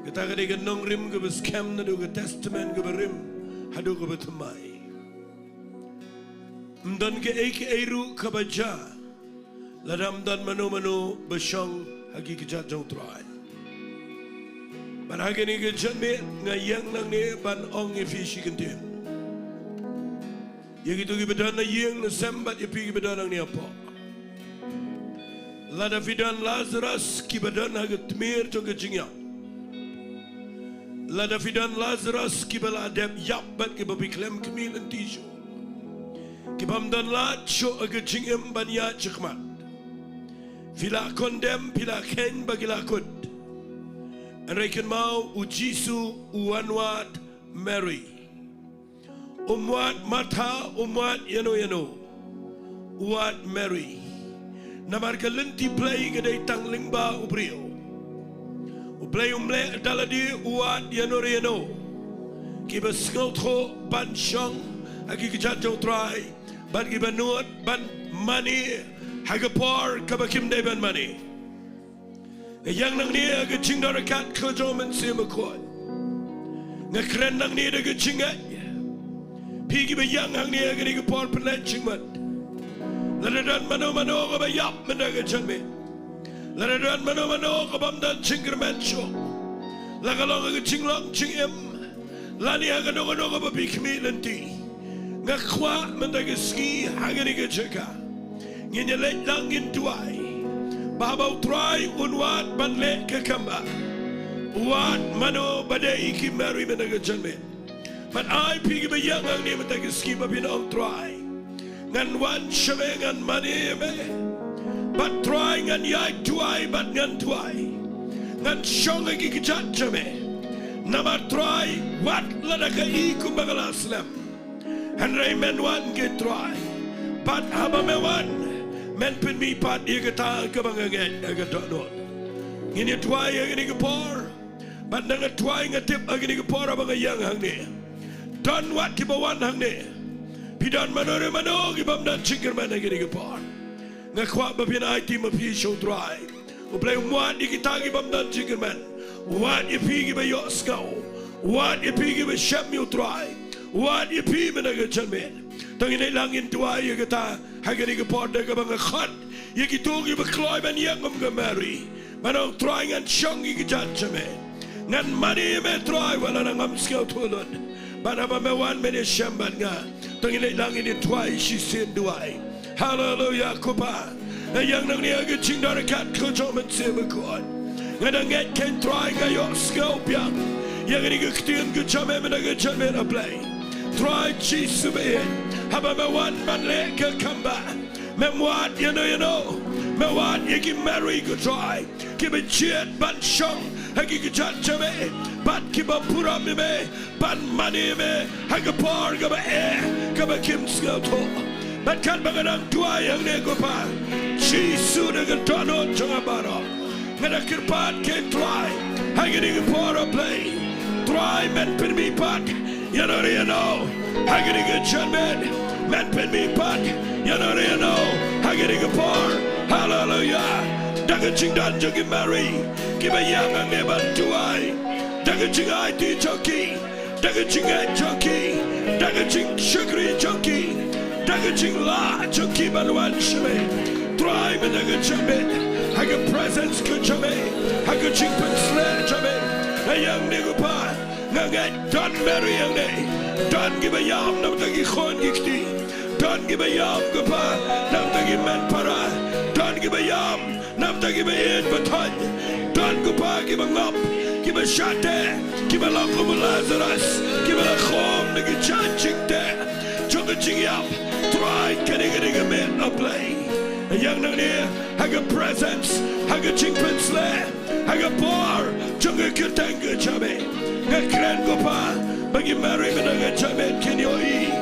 Speaker 4: Kita kadang nong rim ke scam na do ke testament ke rim hadu ke betumai. Mdan ke eiru kabaja ladam dan mano besyong hagi kejat jong trai. Ban hagi ni kejat me ngayang nang ni ban ong efisi kentim. Yang itu ke bedan na yang na sembat epi ke bedan nang ni apa. Lada fidan Lazarus kibadan hagat mir jong kejingya. Lada fidan Lazarus kibala adem yapbat kibabi klem kemil entijo. Kibamdan lat syo agajingem banya chikmat. Fila kondem pila ken bagilakut. Rekan mau ujisu uanwat Mary. Umwat Martha umwat yano. Uat Mary. Namar kalenti play kadai tang lingba ubrio. Uplay umle daladi uat yano. Kiba skotro ban shong agi kejat try ban kiba nuat ban money hagapar kabakim de ban money. Yang nang ni agi cingdara kat kerja mensi makot. Ngakren nang ni agi cingat. Pigi ba yang hang ni agi kapar penet cingmat. Ladadan mano ka ba yap mendaga janme. Ladadan mano ka bamdan cingkermen syo. Lagalong ka cinglong cingem. Lani ka no ka ba bikmi nanti. Ngakwa mendaga ski hagani ka jaka. Nginyalet lang intuay. Babaw try unwat banle ka kamba. Uwat mano badai ki Mary mendaga janme. But I pigi ba yang ang ni matagi skip up in all try. Ngan wan shame ngan money me. But try ngan yai tuai but ngan tuai. Ngan shong agi kijat jame. Nama try what ladaka iku bagalaslam. And Raymond one get try. But haba me one. Men pin mi pat igata kabangaget agatonot. Ini try agini kapor. But nanga try ngatip agini kapor abang yang hang ni. Don what kibawan hang ni. Pidan manore mano gibam dan chikir man agini kapor. Ngakwa bapin IT mapi show try. Uplay what ikita gibam dan chikir man. What if he give a yacht scow? What if he give a sham you try? What if he been a good gentleman? Tangin ay lang into ay yagata, hagani ka part na ka mga khat, yagitong iba kloy man yangam ka marry. Manong trying and shong yagijatchame. Ngan mani me try wala nang amskaw tulod. Banaba me wan me ni shamban nga. Tangin ay lang into ay she sin duay. Hallelujah kupa. Ayang nang niya gaching darakat ko choman simakon. Ngadang get can try kayo scope yang ini kektian kecame mana kecame na play try cheese be haba me one man le ke kamba me what you know me what you can marry go try keep a chat ban shong hagi kechat chame but keep a pura me ban money me haga par ga ba kim scout but kan bagadang tua yang ne go pa cheese na ga tono changabaro Ngada kirpat ke try hagini para play try men pin me pat you know hagini ke chanmen men pin me pat you know hagini ke par hallelujah daga ching dan jogi mary kiba yang ang neban tuai daga ching IT jockey daga ching jockey daga ching sugary jockey daga ching la jockey balwan shme try men daga chanmen I got presents good to me. I got chink and sled to me. A young nigga pa. Nugget, don't marry young day. Don't give a yam, no dagi khon gikti. Don't give a yam, gapa. No dagi man para. Don't give a yam, no dagi be in baton. Don't go pa, give a ngop. Give a shot there. Give a lock of Lazarus. Give a khom, nigga chan chink there. Chunga ching yap. Try getting a man a play. A young nigga, I got presents, I got chinkpin sled, I got bar, chunga kirtanga chame, a grand gopa, but you marry me, I got chame, can you eat?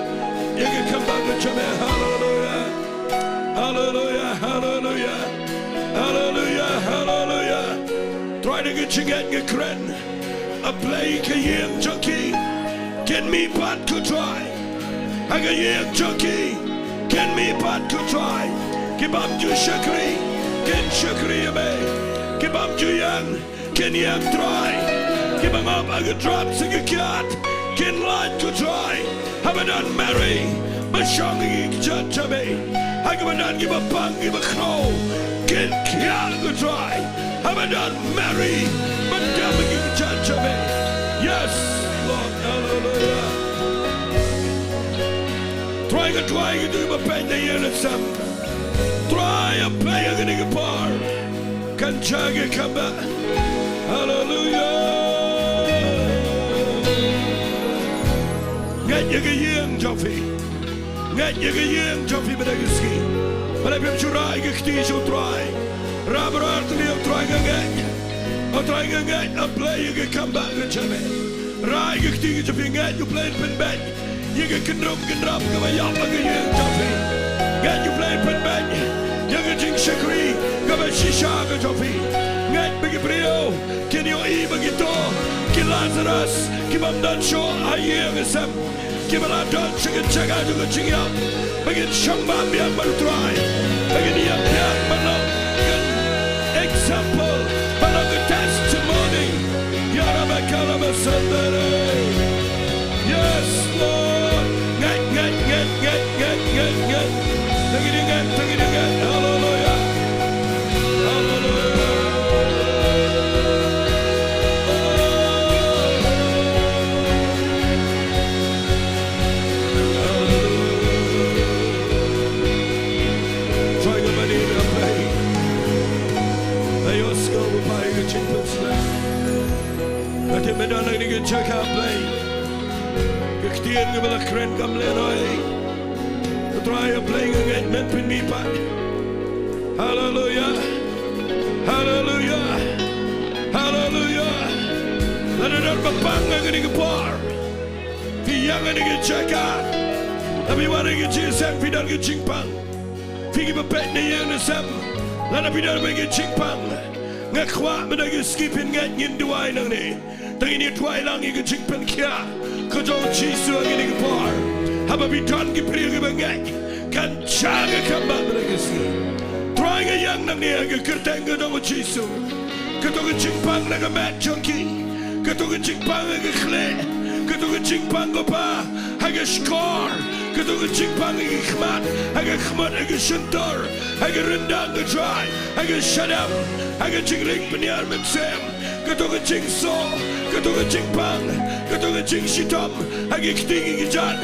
Speaker 4: You can come back with chame, hallelujah, hallelujah, hallelujah, hallelujah, hallelujah. Try to get you getting a cren, a play, a young junkie, can me pot to try. I got young junkie, can me pot to try. Kibam ju shakri, ken shakri me. Kibam ju yang, ken yang try. Kibam up aga drop sing a cat, ken light to try. Habadan marry, but shong judge to me. Hagabadan give a bang, give a crow, ken cat to try. Habadan marry, but damn judge to me. Yes, Lord, hallelujah. Try to do a pen the year of some. Try a play a nigga par. Kanchaga kamba. Hallelujah. Get you a young Joffy. Get you a young Joffy Bedaguski. But I'm sure I get to try. Robert Artley of trying again. Or trying again a play you can come back to Chame. Rai get to get you play pin back. You can drop come a young Joffy. Get you play pin back. Young Jing Shakri, Gaba Shisha Joffy, Net Big Brio, can you even get door? Kill Lazarus, give him that show, I hear him. Give him a dog, chicken check out to the ching up. Begin Shamba, Biamber try. Begin young Mano. Example, another testimony. Yaraba Kalaba Sunday. Yes, Lord. Get. Take it again. Hallelujah. Hallelujah. Try your money. Again, give a crank, come let away. Try a playing engagement with me, but hallelujah, hallelujah, hallelujah. Let it up a bang, I'm going to par. The young and get check out. Everyone get GSM, we don't get ching pang. Give a pet in the year in the seven. Let it be done, make it ching pang. Ngak kwat, but I get skipping, get in the wine on it. Then you try long, you get ching pang kia. Cause all cheese, so I'm getting a par. Have a bit on, get pretty good again. Can chaga come back, but I can see. Trying a young name, I get curtain, don't cheese. Get on a ching pang like a mad junkie. Get on a ching pang like a clay. Get on a ching pang go pa. I get score. Get on a ching pang like a khmat. I get khmat, I get shantar. I get rendang the dry. I get shut up. I get ching ring panyar and sam. Get on a ching saw. Get on a ching pang. Get on a ching shitam. I get stinging a jan.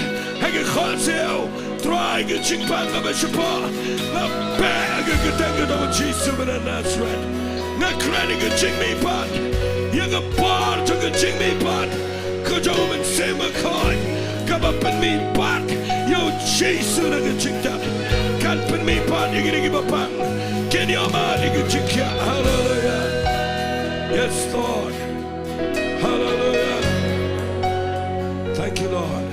Speaker 4: I get hot sale. Try get ching pang of a shapa. Not bad. I get tangled on a cheese super and that's right. Not crying a ching me pot. Young a bar took a ching me pot. Could you and say my coin? Come up and me pot. Yo, cheese soon I get chinked up. Can't put me pot, you're gonna give a bang. Can your man, you get chinked up. Hallelujah. Yes, Lord. Hallelujah. Thank you, Lord.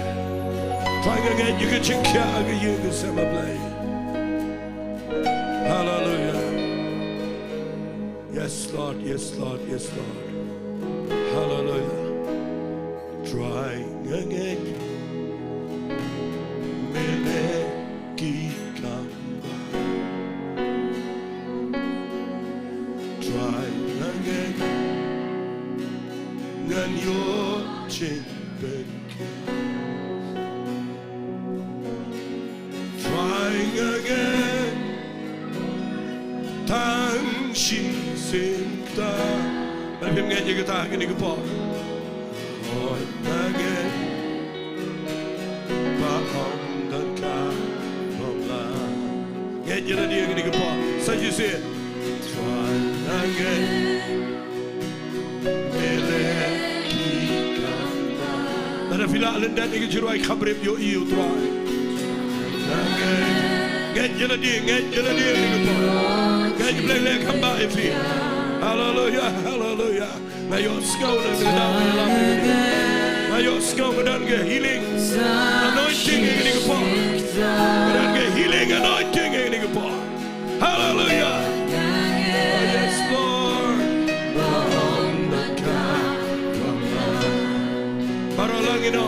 Speaker 4: Trying again, you get chinked up. I get you can say my blade. Hallelujah. Yes, Lord, yes, Lord, yes, Lord. Hallelujah. Trying again. Meleki kamba. Trying again. Ngan yo chimpeke. Trying again. Tang shi sinta. Let him get your guitar, get your guitar. Again, get your idea, get your part. So you say, try again. Let if you not let that nigga try, come rip your ear, try again. Get your idea, get your idea, get your part. Get your play, come by if you. Hallelujah, hallelujah. Now your skull is now your skull don't get healing, anointing in the part. Don't get healing, anointing in the part. Hallelujah. Oh, yes, Lord. Paralang ino.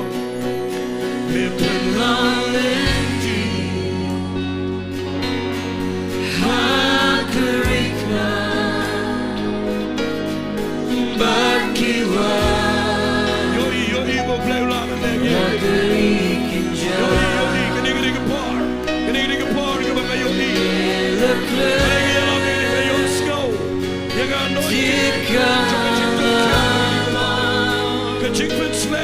Speaker 4: Chick-fil-A,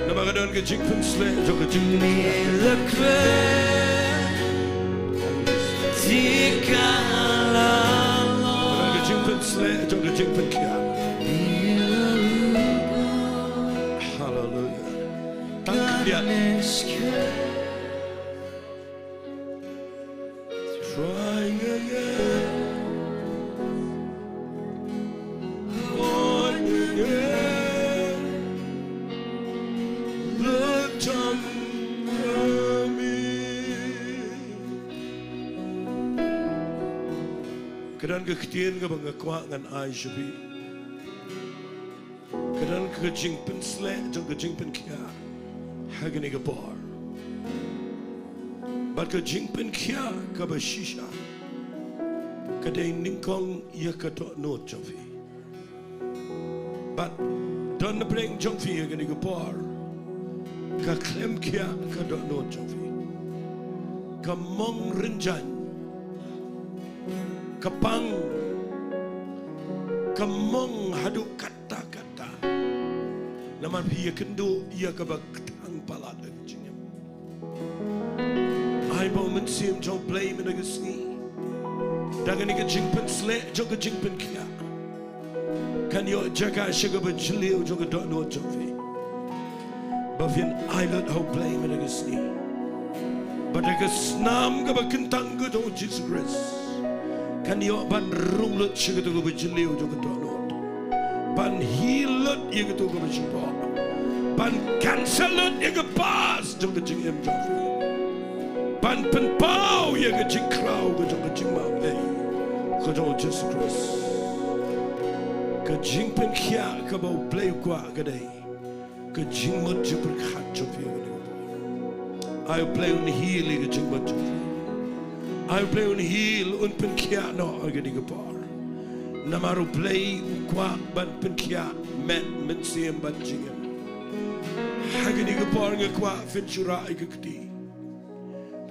Speaker 4: Nama kadang kejing pun selek, jauh kejing pun kejing pun selek, jauh kejing pun kiam. Hallelujah. Tangkian. Trying again. On again. Look on me. Kadang kektian ke bangga kuat dengan ai syabi. Kadang kejing pen selek, jauh kejing pen kia. Hagani ke bar. Bat kejing pen kia ke bashisha. Kadai ningkong ia kato no jofi. But don't bring jofi again go bar. Ka klem kia ka do no jofi. Ka mong renjan. Ka pang. Ka mong hadu kata-kata. Naman hiya kendo ia ka bagtang palat ang jinyam. Ay ba mensim jong play menagasni. Dangan ika jingpen slek jong ka jingpen kia. Kan yo jaga syaga berjeliu juga dok no jofi. Bavian island how play menagasni. Badaga snam ka bakentang ka do Jesus Christ. Kan yo ban runglut syaga to ka berjeliu juga dok no. Ban hilut ia ka to ka berjeliu. Ban cancelut ia ka pas juga jing em jofi. Ban penpau ia ka jing krau ka juga jing mau ei. Ka do Jesus Christ. Kejing pen kia ke bau play kuat kedai, kejing mut je berkat jofi kedai. I play on heel kejing mut jofi. I play on heel un pen kia no kedai kepar. Namaru play kuat ban pen kia met mensiem ban jingem. Hagani kepar ngekuat ventura ikekti.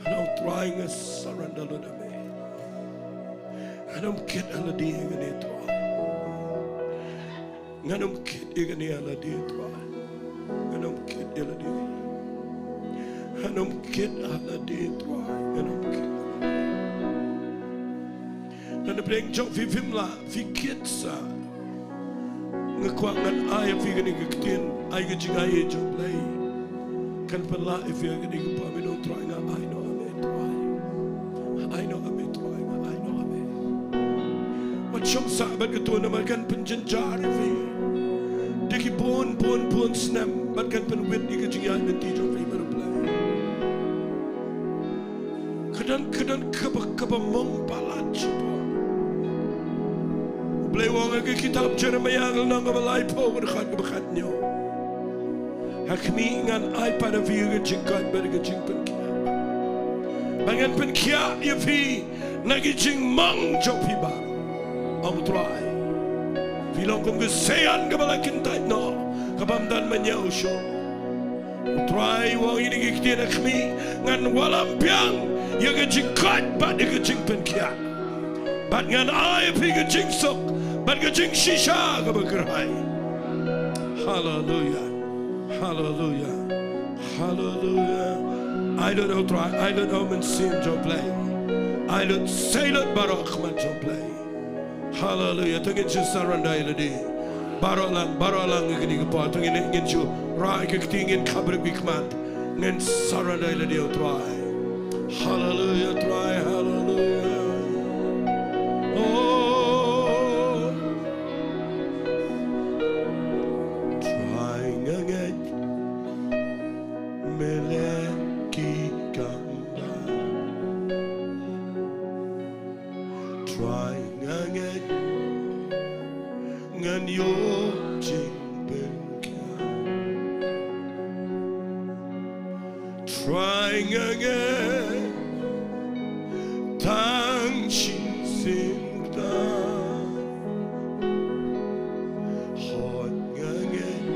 Speaker 4: Now trying a surrender lo dame. Anam kit aladi ngene to. Nganum kit igani ala dia tua. Nganum kit ala dia. Nganum kit ala dia tua. Nganum kit. Nana bring jok fi vimla fi kit sa. Ngekuat ngan ay fi gani kekitin ay gajing ay jok lay. Kan pala if you gani kepa minum tua nga ay no ame tua. Ay no ame tua nga ay no ame. Wat syok sahabat ketua namakan penjenjar fi. Diki pun snam, bahkan penwit di kejingan nanti jom fiber play. Kadang kaba mong palat siapa. Play wong ke kitab Jeremiah nang balai po berkat nyo. Hakmi ngan ay pada view kejingkat berkejing penkia. Bangan penkia ya fi nagijing mang jopi ba. Ang try. Bilang kong kesayan kebalakin tayo no kabamdan manyaw siya. Try wang ini kikti nakmi ngan walang piang ya kejingkat bat ya kejingpen kia. Bat ngan ay pi kejing sok bat kejing shisha kabagerai. Hallelujah, hallelujah, hallelujah. I don't know try, I don't know mensim jo play. I don't say that barok man jo play. Hallelujah. Tungin siya saranda iladi. Baro lang ngini kapal. Tungin ngin siya rai kiktingin kabrik bikmat. Ngin saranda iladi o try. Hallelujah, try, hallelujah. Oh, try ngangit meleki kamba. Try ngangit ngan yo jing benka. Try ngangit tang shin sing da. Hot ngangit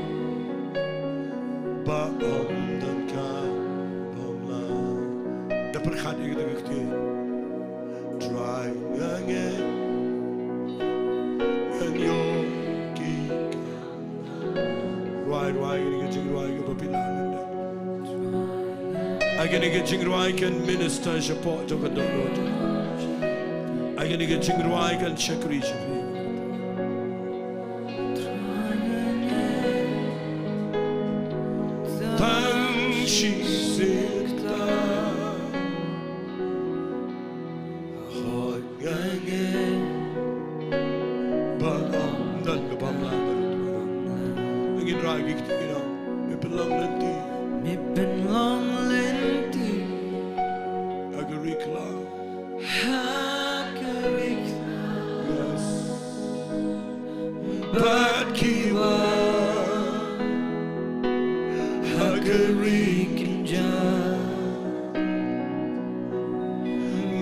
Speaker 4: ba om dan ka pamla. Dapat khadi kita. Try ngangit ngan yo kika. Ruai ini kecing Ruai ke pepilangan. Agak ini kecing Ruai kan minister support to kedonor. Agak ini kecing Ruai kan cekri cepi. Tang shi sikta hot gange bagam dan kepamlan. Angin ragi kita, mipelang nanti,
Speaker 3: Mipenlang lenti
Speaker 4: agarikla.
Speaker 3: Hakarikna
Speaker 4: Yes. But kiwa
Speaker 3: Hagarikinja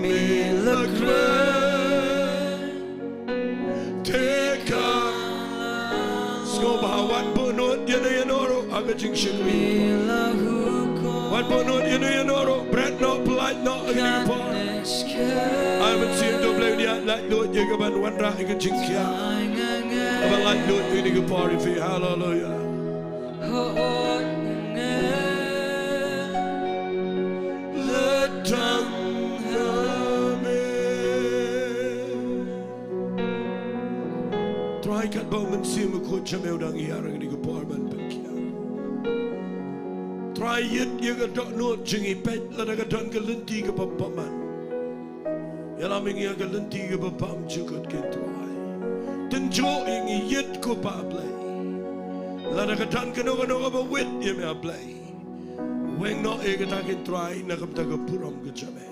Speaker 3: Milakra
Speaker 4: teka skobawan bunot yanoro agajing shikri.
Speaker 3: Milahuko
Speaker 4: Wan bunot yanoro bread no polite no agripa. I haven't seen to play the like Lord Jagaban one ra agajing kya. About like Lord ini ke party fi hallelujah. Letang try kat bau mensim ko chameu dang iarang ni ko parman penkia. Try yet ye ga dot no jingi pet la ga don ga lenti ga papaman. Yala mingi ga lenti ga papam chukot ken try. Ten jo ingi yet ko pa play. La ga don ga no ga wit ye me play. Weng no e ga ta ken try na ga ta ga puram ga chame.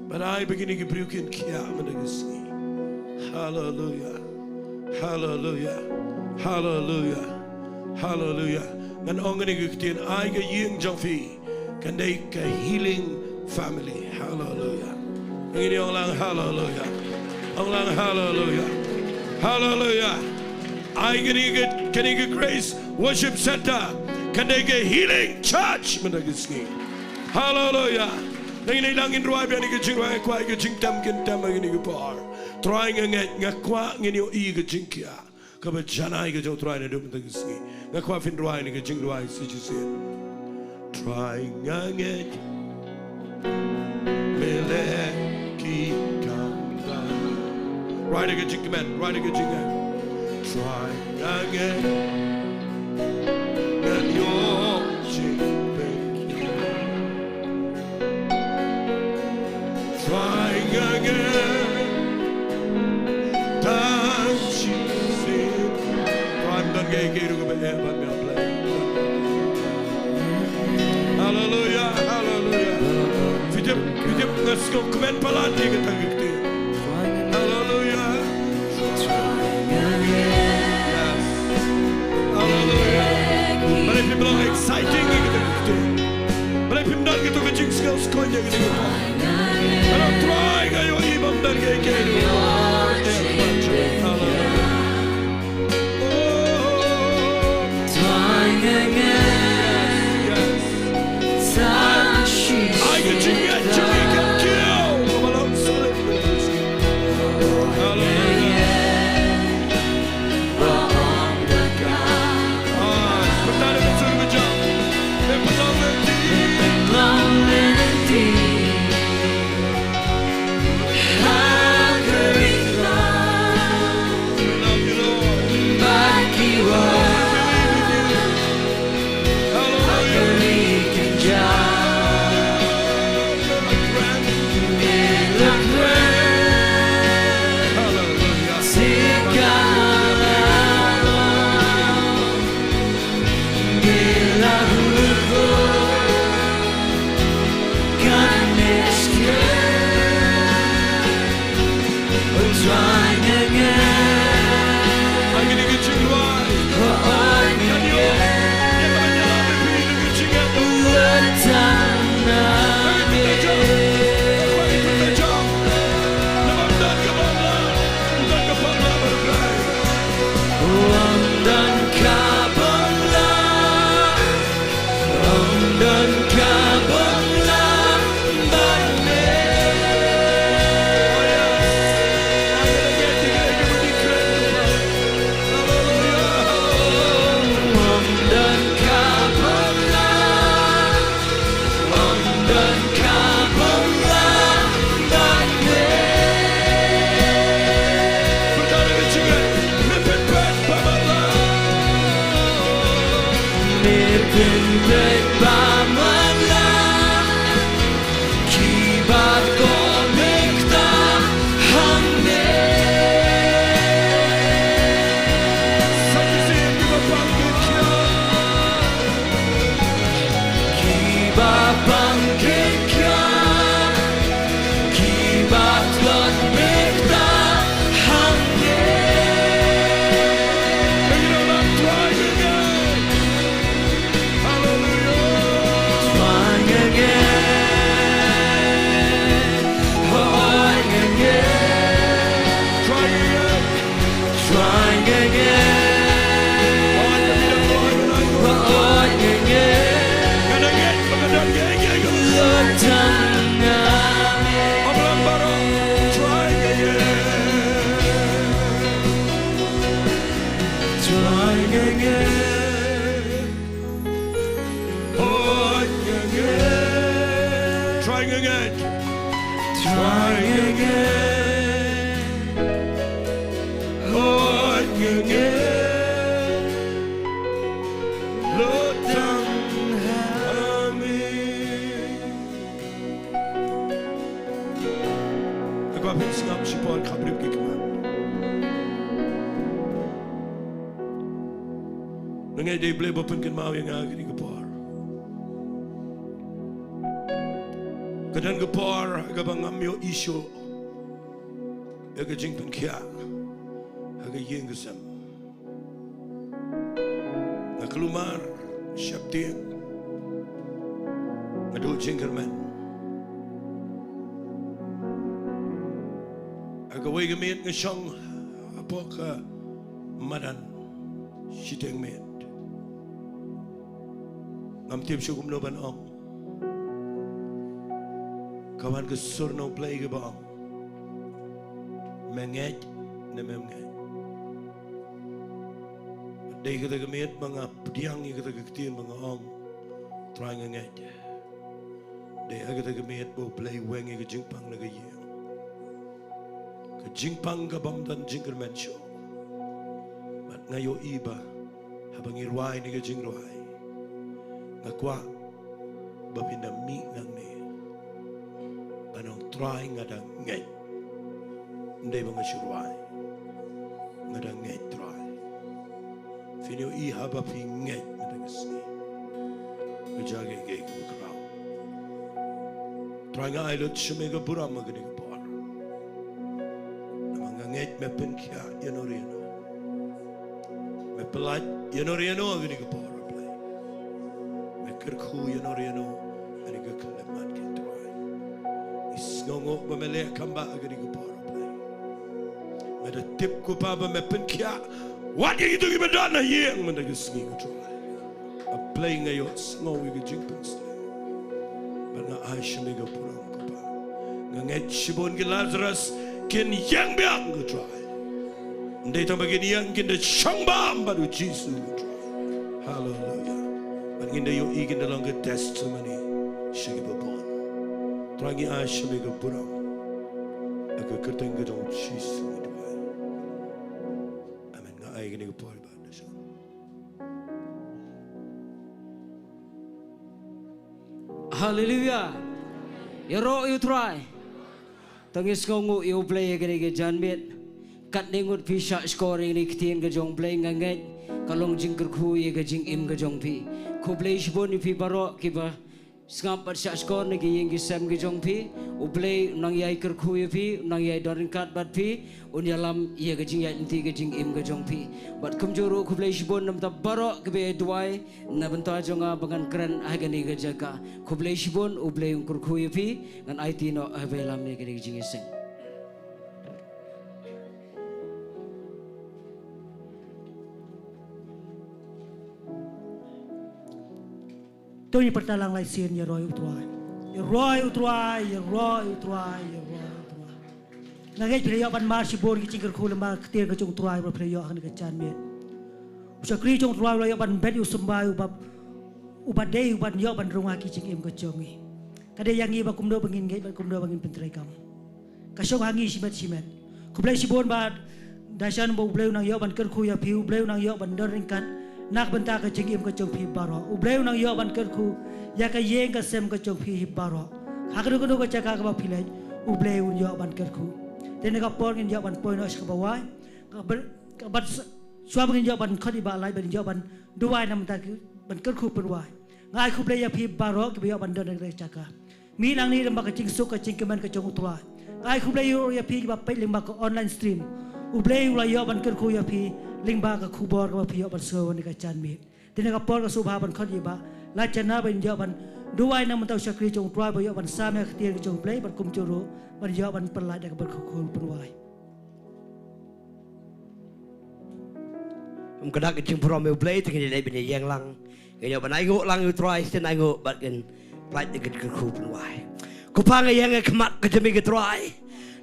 Speaker 4: But I begin to brukin kia managasi. Hallelujah. Hallelujah. Hallelujah. Hallelujah. And I'm going to get I get young Joffy can make a healing family. Hallelujah. Hallelujah. Hallelujah. Hallelujah. I can get grace worship center. Can they get healing church? Hallelujah. Nanginay langin ruay biyan ni kajing ruay kwa kajing tam kintam ngini par. Try ngakwa ngini o i kajing kya. Kaba janay kajaw try na dum tagisni. Ngakwa fin ruay ni kajing ruay si jisin. Try nganget mele ki kanda. Right kajing man, right kajing man. Try nganget nganyo jing. Trying again, time she said, I'm not going to go ahead, but me play. Hallelujah, hallelujah. Vidip, let's go. Come and palati kita gitu. Hallelujah. Yes. Hallelujah. But if people are exciting gitu. But if people don't get to the jing skills, konya gitu. And I'm trying kayo ibang dagay kayo.
Speaker 3: Trying again
Speaker 4: I can sing it, Jimmy can kill. Walang sulit. Hallelujah. Pertanda ka sa mga jam. Ipalong na di. Nangai dia boleh berpengkan mau yang agak ni kepar. Kadang kepar agak bangamyo isu, agak jingpen kia, agak yang kesam. Nak keluar siap dia, ngadu jingkerman. Agak way gemit ngesong apa ke madan siteng met. Ngam tiap syukum no ban ong. Kawan ke sur no play ke ba ong. Mengej na memngej. Dei kita kemet mga pediang kita kektiin mga ong. Try ngej. Dei kita kemet bo play weng ke jingpang na gaya. Ke jingpang ka bamdan jingkerman show. Mat ngayo iba habang irway ni ke jingruay. Ngakwa bapinami ngang ni anong try ngada ngay hindi mga surway ngada ngay try finyo iha bapi ngay madagas ni ngajagay gay kukraw try nga aylot shumega buram magani kapar na mga ngay mepen kya yanoriano mepelat yanoriano agani kapar kerku yanoriano ani ka kalamat kito ay isngongo bamele kamba agari ko para play ada tip ko pa ba mepen kya what you do gibadan na yeng mandagisngi ko try a play ngayon sngowi ka jingpens bana ay shimiga puram ko pa nganget shibon ki Lazarus kin yang biang ko try ndai tambagin yang kin de shangbam baru Jesus ko try hallelujah. Inda yo igin dalang ke testimony shigi babon. Trangi asha mega buram. Aga kerteng ke dong Jesus midway. Amen. Nga ay gini ke poli ba na siya.
Speaker 3: Hallelujah. Yaro you try. Tangis kongu you play gini ke janbit. Kat ningut pisha scoring ni ktiin ke jong play nganget. Kalong jingker ku ye ke jing im ke jong pi. Kublay shibon ni pi baro kiba sngam pat sya skor ni gi yeng gi sam gi jong pi ublay nang yai ker khu ye pi nang yai dorin kat bat pi un yalam ye gi jing ya inti gi jing im gi jong pi bat kum joro kublay shibon nam ta baro ke be duai na banta jonga bangan kran ha ga ni ga jaga kublay shibon ublay un kur khu ye pi ngan it no ha be lam ni gi jing sing.
Speaker 1: Tôi như pertalang lai sien ya roy utruai. Ya roy utruai, ya roy utruai, ya roy utruai. Ngagai priya ban mar sibor ki cingker khul ma ktir ka jong utruai ba priya kan ka chan met. Usa kri jong utruai la ban bet u sembai u ba dei u ban yo ban runga ki cing im ka jongi. Kada yang i ba kumdo bangin ngai ba kumdo bangin pentrai kam. Ka syok hangi simet. Kublai sibon ba dasan ba ublai nang yo ban ker khu ya piu ublai nang yo ban der ringkat nak benta ke jing im ke jong phi baro ubleu nang yo ban ker khu ya ka yeng ka sem ke jong phi baro hakru ko ka chaka ka ba philai ubleu yo ban ker khu ten ka por ngin yo ban poi no ska ba wai ka bat swab ngin yo ban khodi ba lai ban yo ban duwai nam ta ban ker khu per wai ngai khu ble ya phi baro ke yo ban don ke chaka mi nang ni ba ka jing suk ka jing ke man ka jong utwa ngai khu ble yo ya phi ba pe ling ba ko online stream ubleu la yo ban ker khu ya phi ling ba ka khu bor ka phi yo ban so ni ka chan mi ten ka por ka subha ban khodi ba la chana ban yo ban duwai nam ta sakri jong twa ba yo ban sa me khtier ke jong ble ban kum choro ban yo ban per lai da ka ban khu khul per wai
Speaker 5: Kada ke jing prom play tu kini lebih ni yang lang. Kaya ban ai ngok lang you try sten ai ngok bat kan flight de ke khu pen wai. Ko pa nga yang ke mat ke jemi ke try.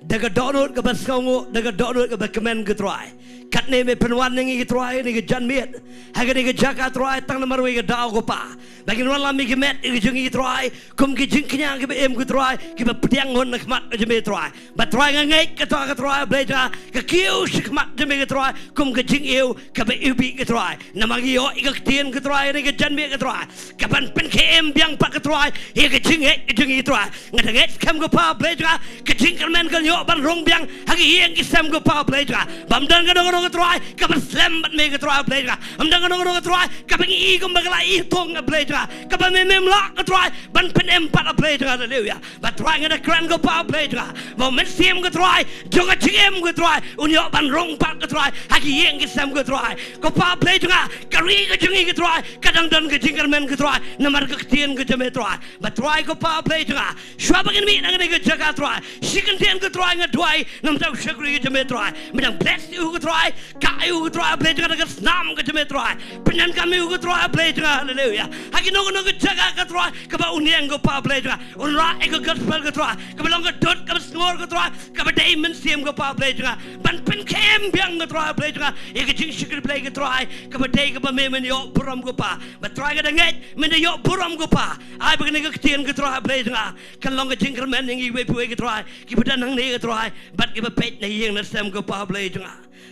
Speaker 5: Daga donut ke bas ngok daga donut ke bakmen ke try. Kat ne me penwan ngi ke try ni ke jan miet. Ha ke ni ke jaka try tang na marwe ke dau ko pa. Bagi wan lam ke met ke jing ke try. Kum ke jing knyang ke em ke try ke ba pdiang ngon ke mat ke jemi try. Ba try ngai ke try bleja ke kiu sik mat jemi ke try. Kum ke jing eu ke ba ubi ke try. Namagi yo ik tien ke try ni ke jan miet ke try. Ke ban pen ke em biang pak ke try. Ye ke jing ke try. Ngat kam ko pa bleja ke jing ke men ke yo ban rong biang ha ke yeng ke sam ko pa bleja. Bam dan ke ke try ke ban slam bat me ke try bleja. Am dan ke try ke ban i ko bagla i tong bleja. Ke ban mem la ke try ban pen em pat bleja hallelujah. Ba try ngada kran ko pa bleja. Moment sim ke try jong ke jing em ke try. Un yo ban rong pat ke try ha ke yeng ke sam ke try. Ko pa bleja ke ri ke jing ke try. Kadang dan ke jing men ke try. Namar ke tien ke jeme try. Ba try ko pa bleja. Shwa bagin mi nang ke jaga try. Sikan tien ke try ngadwai nam tau shakri ke jeme try. Medang bless you ke try. Ka you ke try bleja ke snam ke jeme try. Penan kami ke try bleja hallelujah. Ha ke no ke jaga ke try. Ke ba uniang ko pa bleja. Un ra ek ke gospel ke try. Ke ba long ke dot ke snor ke try. Ke ba dai men sim ke pa bleja. Ban pen kem biang ke try bleja. Ek jing shikri play ke try. Ke ba dai ke ba me men yo puram ko pa. Ba try ke danget men yo puram ko pa. Ai begini ke tien ke try bleja. Kan long ke jing men ngi we pu ke try. Ki ba nang ne ke try. Bat ke ba pet ne yeng na sem ko pa bleja.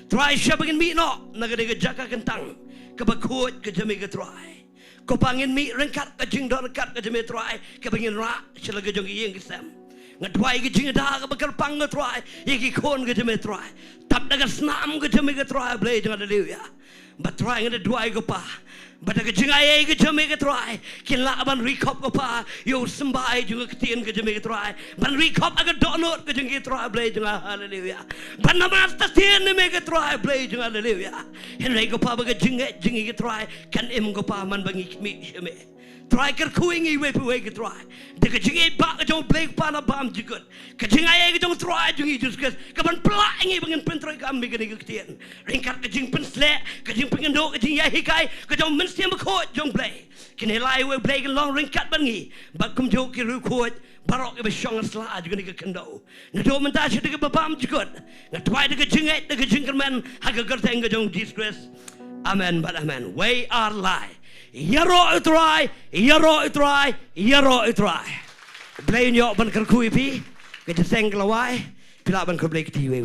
Speaker 5: Try shabagin mi no na ke jaka kentang. Ke ba khot ke jemi ke try. Ko pangin mi rengkat ke jing don kat ke jemi try. Ke bangin ra shela ke jong yeng ke sem. Ngadwai ke jing da ke bakal pang ke try. Ye ki kon ke jemi try. Tap da ke snam ke jemi ke try bleja hallelujah. But try ngada dwai ko pa. But ke jing ai ke jemi ke try. Kin la ban recop ko pa. Yo sembai juga ke tien ke jemi ke try. Ban recop aga donut ke jing ke try bleja hallelujah. Ban namas ta tien me ke try bleja hallelujah. Henry ko pa ke jing ke try. Kan em ko pa man bangi mi sheme. Try ker kuing I we ke try. De ke jing ai ba ke jong blek pa na bam jigut. Ke jing ai ke jong try jing I just ke ban pla ngi bangin pen try kam me ke tien. Ringkat ke jing pen slek ke jing pengen do ke jing ya hikai ke jong men stem ko jong play. Ken lai we play long ringkat bangi. Ba kum jo ke ru ko barok ke shong sla juga ni ke kendo. Na do men ta shi ke bam jigut. Na try de ke jing men ha ke gerteng ke jong disgrace. Amen but amen. We are lie. Yaro utrai, yaro utrai, yaro utrai. Blame your ban kerkui pi, get the thing lawai, pilap ban kerblek ti we.